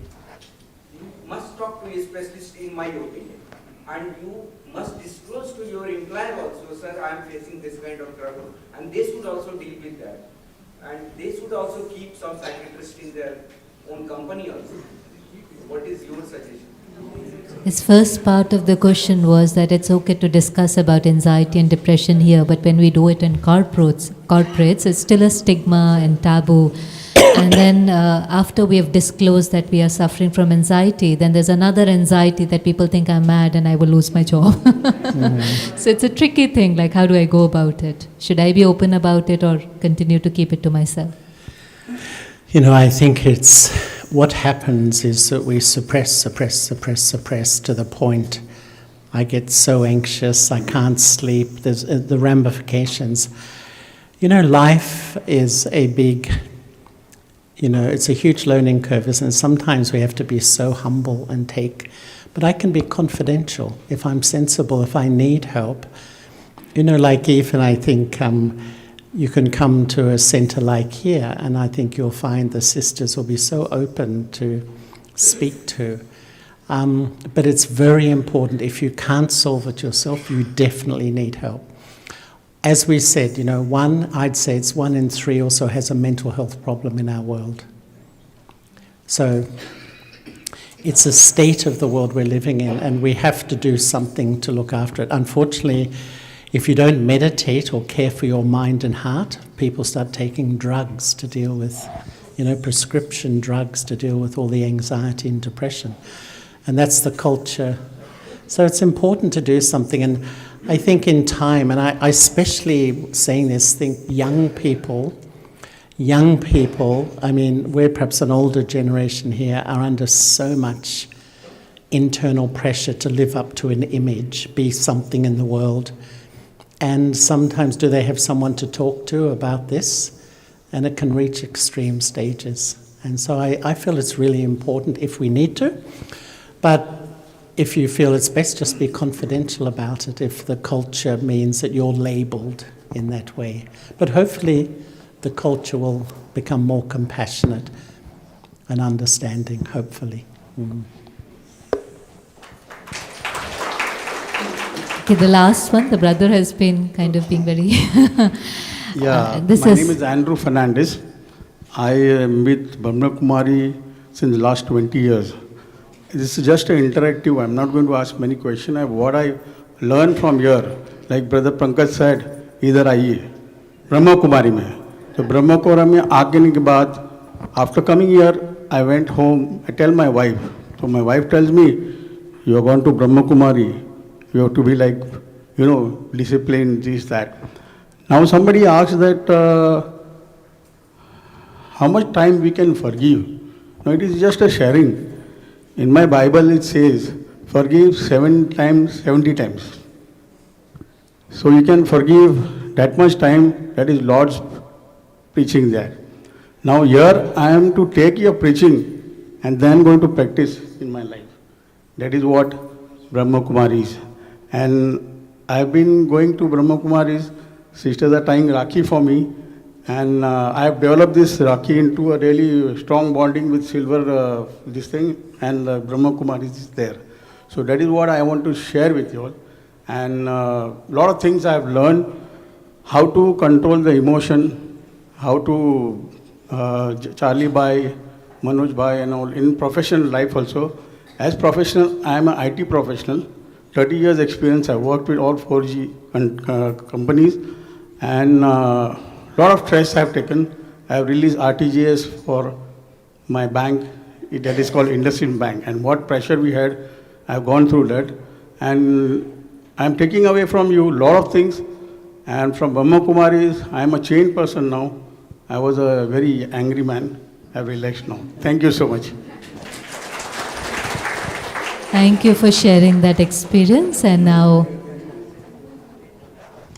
You must talk to a specialist, in my opinion, and you must disclose to your employer also, "Sir, I am facing this kind of trouble," and they should also deal with that. And they should also keep some psychiatrists in their own company also. What is your suggestion? His first part of the question was that it's okay to discuss about anxiety and depression here, but when we do it in corporates, it's still a stigma and taboo. And then after we have disclosed that we are suffering from anxiety, then there's another anxiety that people think I'm mad and I will lose my job. So it's a tricky thing, like how do I go about it? Should I be open about it or continue to keep it to myself? You know, I think it's what happens is that we suppress to the point I get so anxious, I can't sleep, there's the ramifications. You know, life is a big, it's a huge learning curve, isn't it? Sometimes we have to be so humble and take, but I can be confidential if I'm sensible, if I need help. Like even I think you can come to a center like here, and I think you'll find the sisters will be so open to speak to. But it's very important, if you can't solve it yourself, you definitely need help. As we said, I'd say it's 1 in 3 also has a mental health problem in our world. So it's a state of the world we're living in, and we have to do something to look after it. Unfortunately, if you don't meditate or care for your mind and heart, people start taking drugs to deal with, prescription drugs to deal with all the anxiety and depression. And that's the culture. So it's important to do something. And I think in time, and I especially saying this, think young people, I mean, we're perhaps an older generation here, are under so much internal pressure to live up to an image, be something in the world. And sometimes do they have someone to talk to about this? And it can reach extreme stages. And so I feel it's really important if we need to. But if you feel it's best, just be confidential about it if the culture means that you're labelled in that way. But hopefully the culture will become more compassionate and understanding, hopefully. Okay, the last one, the brother has been kind of being very... My name is Andrew Fernandez. I am with Brahma Kumari since the last 20 years. This is just an interactive. I'm not going to ask many questions. What I learned from here, like Brother Pankaj said, इधर आइए ब्रह्मा कुमारी में. तो ब्रह्मा कुमारी में आने के बाद, after coming here, I went home. I tell my wife. So my wife tells me, you are going to Brahma Kumari. You have to be like, disciplined, this, that. Now somebody asks that, how much time we can forgive? No, it is just a sharing. In my Bible it says, forgive 7 times, 70 times. So you can forgive that much time, that is Lord's preaching there. Now here I am to take your preaching and then going to practice in my life. That is what Brahma Kumari is. And I have been going to Brahma Kumari's, sisters are tying Rakhi for me, and I have developed this Rakhi into a really strong bonding with silver, this thing, and Brahma Kumaris is there. So that is what I want to share with you all. And a lot of things I have learned, how to control the emotion, how to, Charlie Bhai, Manoj Bhai and all, in professional life also. As professional, I am an IT professional, 30 years experience, I worked with all 4G companies, and lot of stress I have taken. I have released RTGS for my bank, that is called IndusInd Bank, and what pressure we had, I have gone through that. And I am taking away from you a lot of things, and from Brahma Kumaris, I am a changed person now. I was a very angry man. I have relaxed now. Thank you so much. Thank you for sharing that experience. And now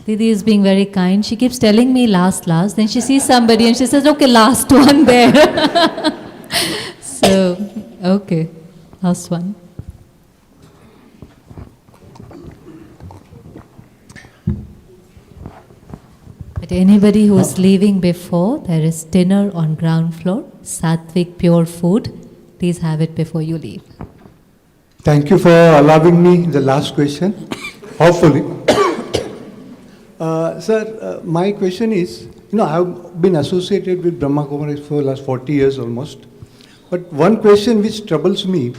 Didi is being very kind. She keeps telling me last. Then she sees somebody and she says, okay, last one there. So, okay, last one. But anybody who is leaving before, there is dinner on ground floor, Sattvic pure food. Please have it before you leave. Thank you for allowing me the last question, hopefully. Sir, my question is, I've been associated with Brahma Kumaris for the last 40 years almost. But one question which troubles me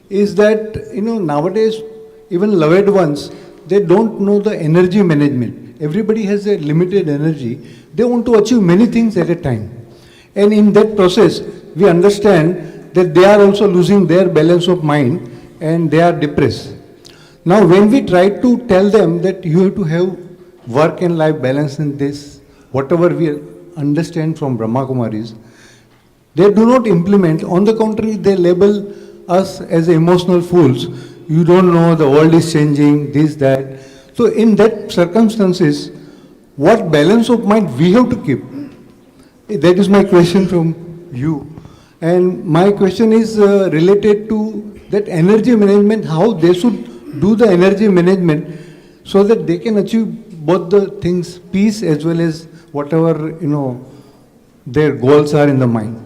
is that, nowadays, even loved ones, they don't know the energy management. Everybody has a limited energy. They want to achieve many things at a time. And in that process, we understand that they are also losing their balance of mind and they are depressed. Now, when we try to tell them that you have to have work and life balance in this, whatever we understand from Brahma Kumaris, they do not implement. On the contrary, they label us as emotional fools. You don't know, the world is changing, this, that. So in that circumstances, what balance of mind we have to keep? That is my question from you. And my question is related to that energy management, how they should do the energy management so that they can achieve both the things, peace as well as whatever, their goals are in the mind.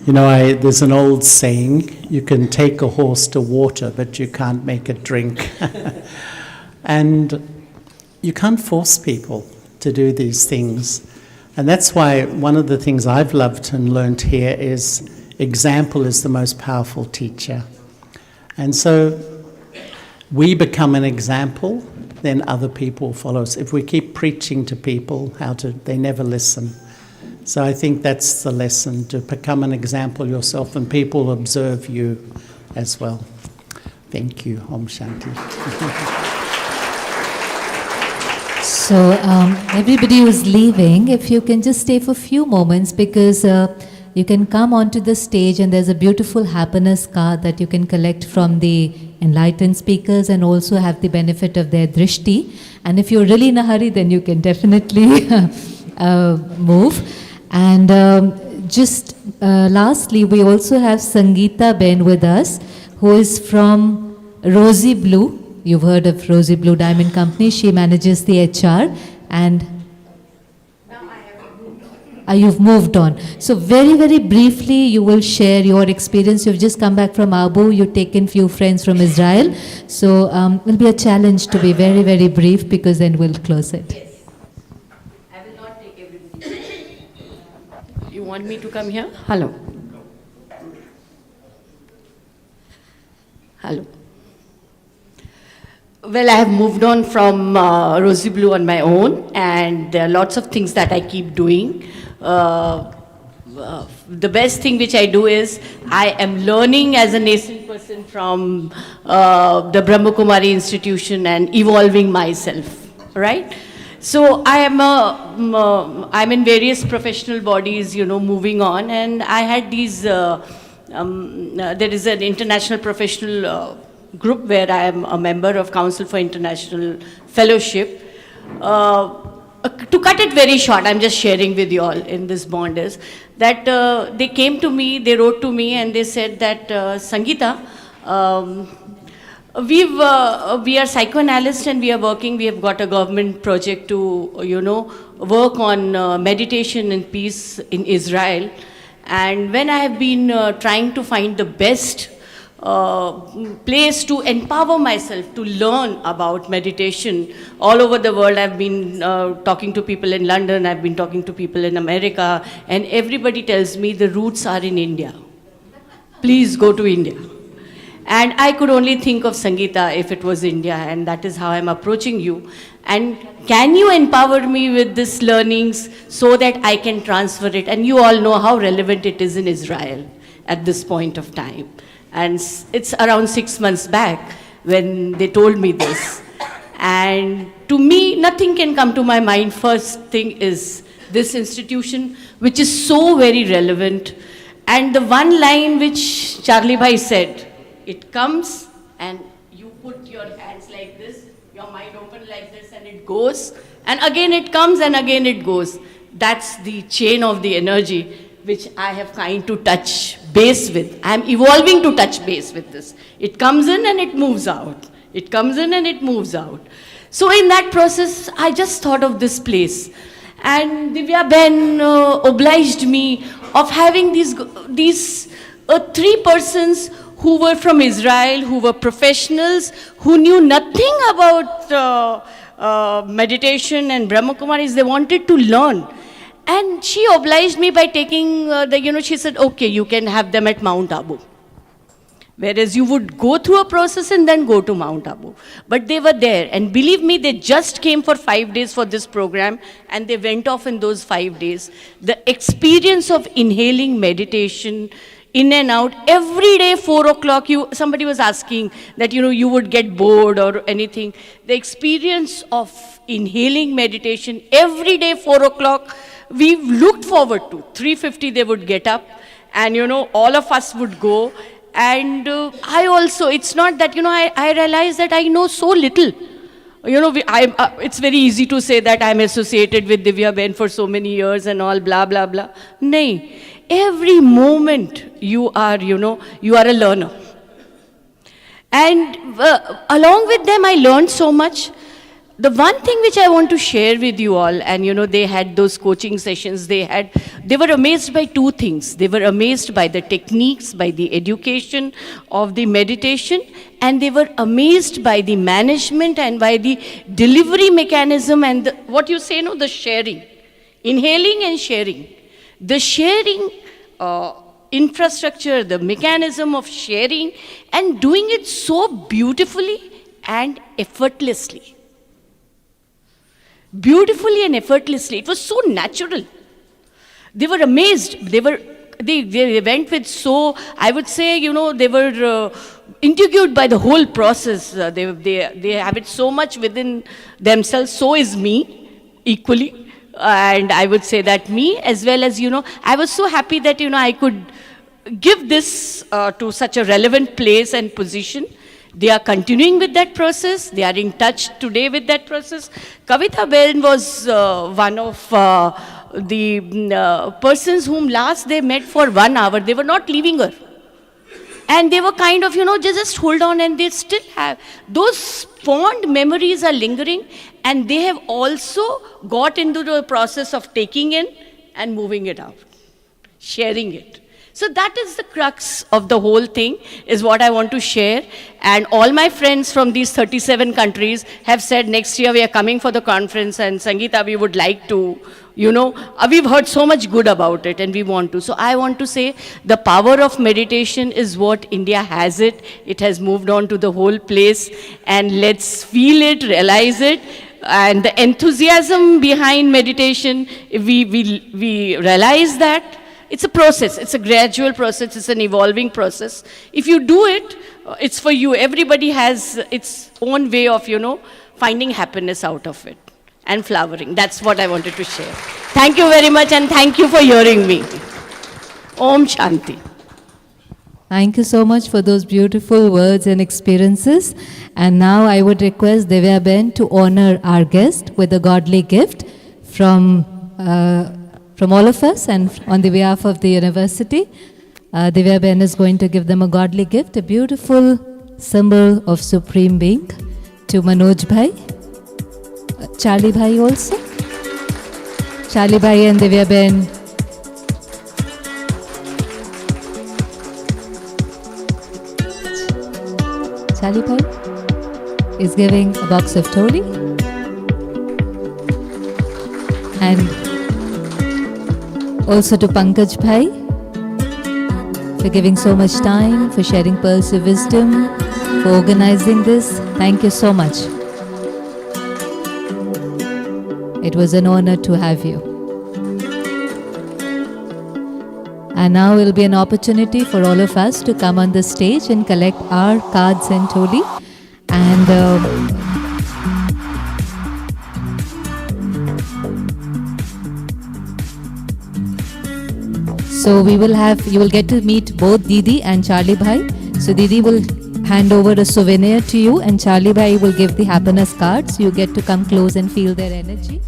There's an old saying, you can take a horse to water, but you can't make it drink. And you can't force people to do these things. And that's why one of the things I've loved and learned here is example is the most powerful teacher. And so we become an example, then other people follow us. If we keep preaching to people they never listen. So I think that's the lesson, to become an example yourself and people observe you as well. Thank you. Om Shanti. So everybody who's leaving, if you can just stay for a few moments, because you can come onto the stage and there's a beautiful happiness card that you can collect from the enlightened speakers and also have the benefit of their drishti. And if you're really in a hurry, then you can definitely move. And lastly, we also have Sangeeta Ben with us, who is from Rosy Blue. You've heard of Rosy Blue Diamond Company. She manages the HR, and you've moved on. So very, very briefly, you will share your experience. You've just come back from Abu. You've taken few friends from Israel. So it will be a challenge to be very, very brief, because then we'll close it. Yes. I will not take everybody. You want me to come here? Hello. Hello. Well, I have moved on from Rosy Blue on my own, and there are lots of things that I keep doing. The best thing which I do is I am learning as a nascent person from the Brahma Kumari institution and evolving myself, right? So I am I'm in various professional bodies, moving on, and I had these, there is an international professional group where I am a member of Council for International Fellowship. To cut it very short, I'm just sharing with you all in this bond is that they came to me, they wrote to me and they said that, Sangeeta, we are psychoanalysts and we have got a government project to, work on meditation and peace in Israel. And when I have been trying to find the best place to empower myself to learn about meditation all over the world. I've been talking to people in London, I've been talking to people in America, and everybody tells me the roots are in India. Please go to India. And I could only think of Sangeeta if it was India, and that is how I'm approaching you. And can you empower me with these learnings so that I can transfer it? And you all know how relevant it is in Israel at this point of time. And it's around 6 months back when they told me this. And to me, nothing can come to my mind. First thing is this institution, which is so very relevant. And the one line which Charlie Bhai said, it comes and you put your hands like this, your mind open like this, and it goes. And again it comes and again it goes. That's the chain of the energy which I have kind to touch base with. I am evolving to touch base with this. It comes in and it moves out. It comes in and it moves out. So in that process, I just thought of this place. And Divya Ben obliged me of having these 3 persons who were from Israel, who were professionals, who knew nothing about meditation and Brahma Kumaris. They wanted to learn. And she obliged me by taking she said, okay, you can have them at Mount Abu. Whereas you would go through a process and then go to Mount Abu. But they were there, and believe me, they just came for 5 days for this program, and they went off in those 5 days. The experience of inhaling meditation, in and out, every day 4 o'clock, somebody was asking that, you would get bored or anything. The experience of inhaling meditation, every day 4 o'clock, we looked forward to. 3:50 they would get up, and all of us would go. And I also, it's not that, I realize that I know so little. It's very easy to say that I'm associated with Divya Ben for so many years and all, blah, blah, blah. Nay, every moment you are a learner. And along with them, I learned so much. The one thing which I want to share with you all, and they had those coaching sessions, they were amazed by two things. They were amazed by the techniques, by the education of the meditation, and they were amazed by the management and by the delivery mechanism and the sharing. Inhaling and sharing. The sharing infrastructure, the mechanism of sharing, and doing it so beautifully and effortlessly. Beautifully and effortlessly. It was so natural. They were amazed. They went with so, I would say, they were intrigued by the whole process. They have it so much within themselves. So is me, equally. And I would say that me, as well as, I was so happy that, I could give this to such a relevant place and position. They are continuing with that process. They are in touch today with that process. Kavita Ben was one of the persons whom last they met for 1 hour. They were not leaving her. And they were kind of, just hold on, and they still have. Those fond memories are lingering, and they have also got into the process of taking in and moving it out, sharing it. So that is the crux of the whole thing, is what I want to share. And all my friends from these 37 countries have said next year we are coming for the conference, and Sangeeta, we would like to, we've heard so much good about it and we want to. So I want to say the power of meditation is what India has it. It has moved on to the whole place, and let's feel it, realize it. And the enthusiasm behind meditation, we realize that it's a process, it's a gradual process, it's an evolving process. If you do it, it's for you. Everybody has its own way of, finding happiness out of it and flowering. That's what I wanted to share. Thank you very much, and thank you for hearing me. Om Shanti. Thank you so much for those beautiful words and experiences. And now I would request Divya Ben to honor our guest with a godly gift from all of us and on the behalf of the university. Divya Ben is going to give them a godly gift, a beautiful symbol of Supreme Being, to Manoj Bhai, Charlie Bhai also. Charlie Bhai and Divya Ben. Charlie Bhai is giving a box of Toli. And also to Pankaj Bhai for giving so much time, for sharing pearls of wisdom, for organizing this. Thank you so much. It was an honor to have you. And now it will be an opportunity for all of us to come on the stage and collect our cards and Toli. And so you will get to meet both Didi and Charlie Bhai. So Didi will hand over a souvenir to you, and Charlie Bhai will give the happiness cards. You get to come close and feel their energy.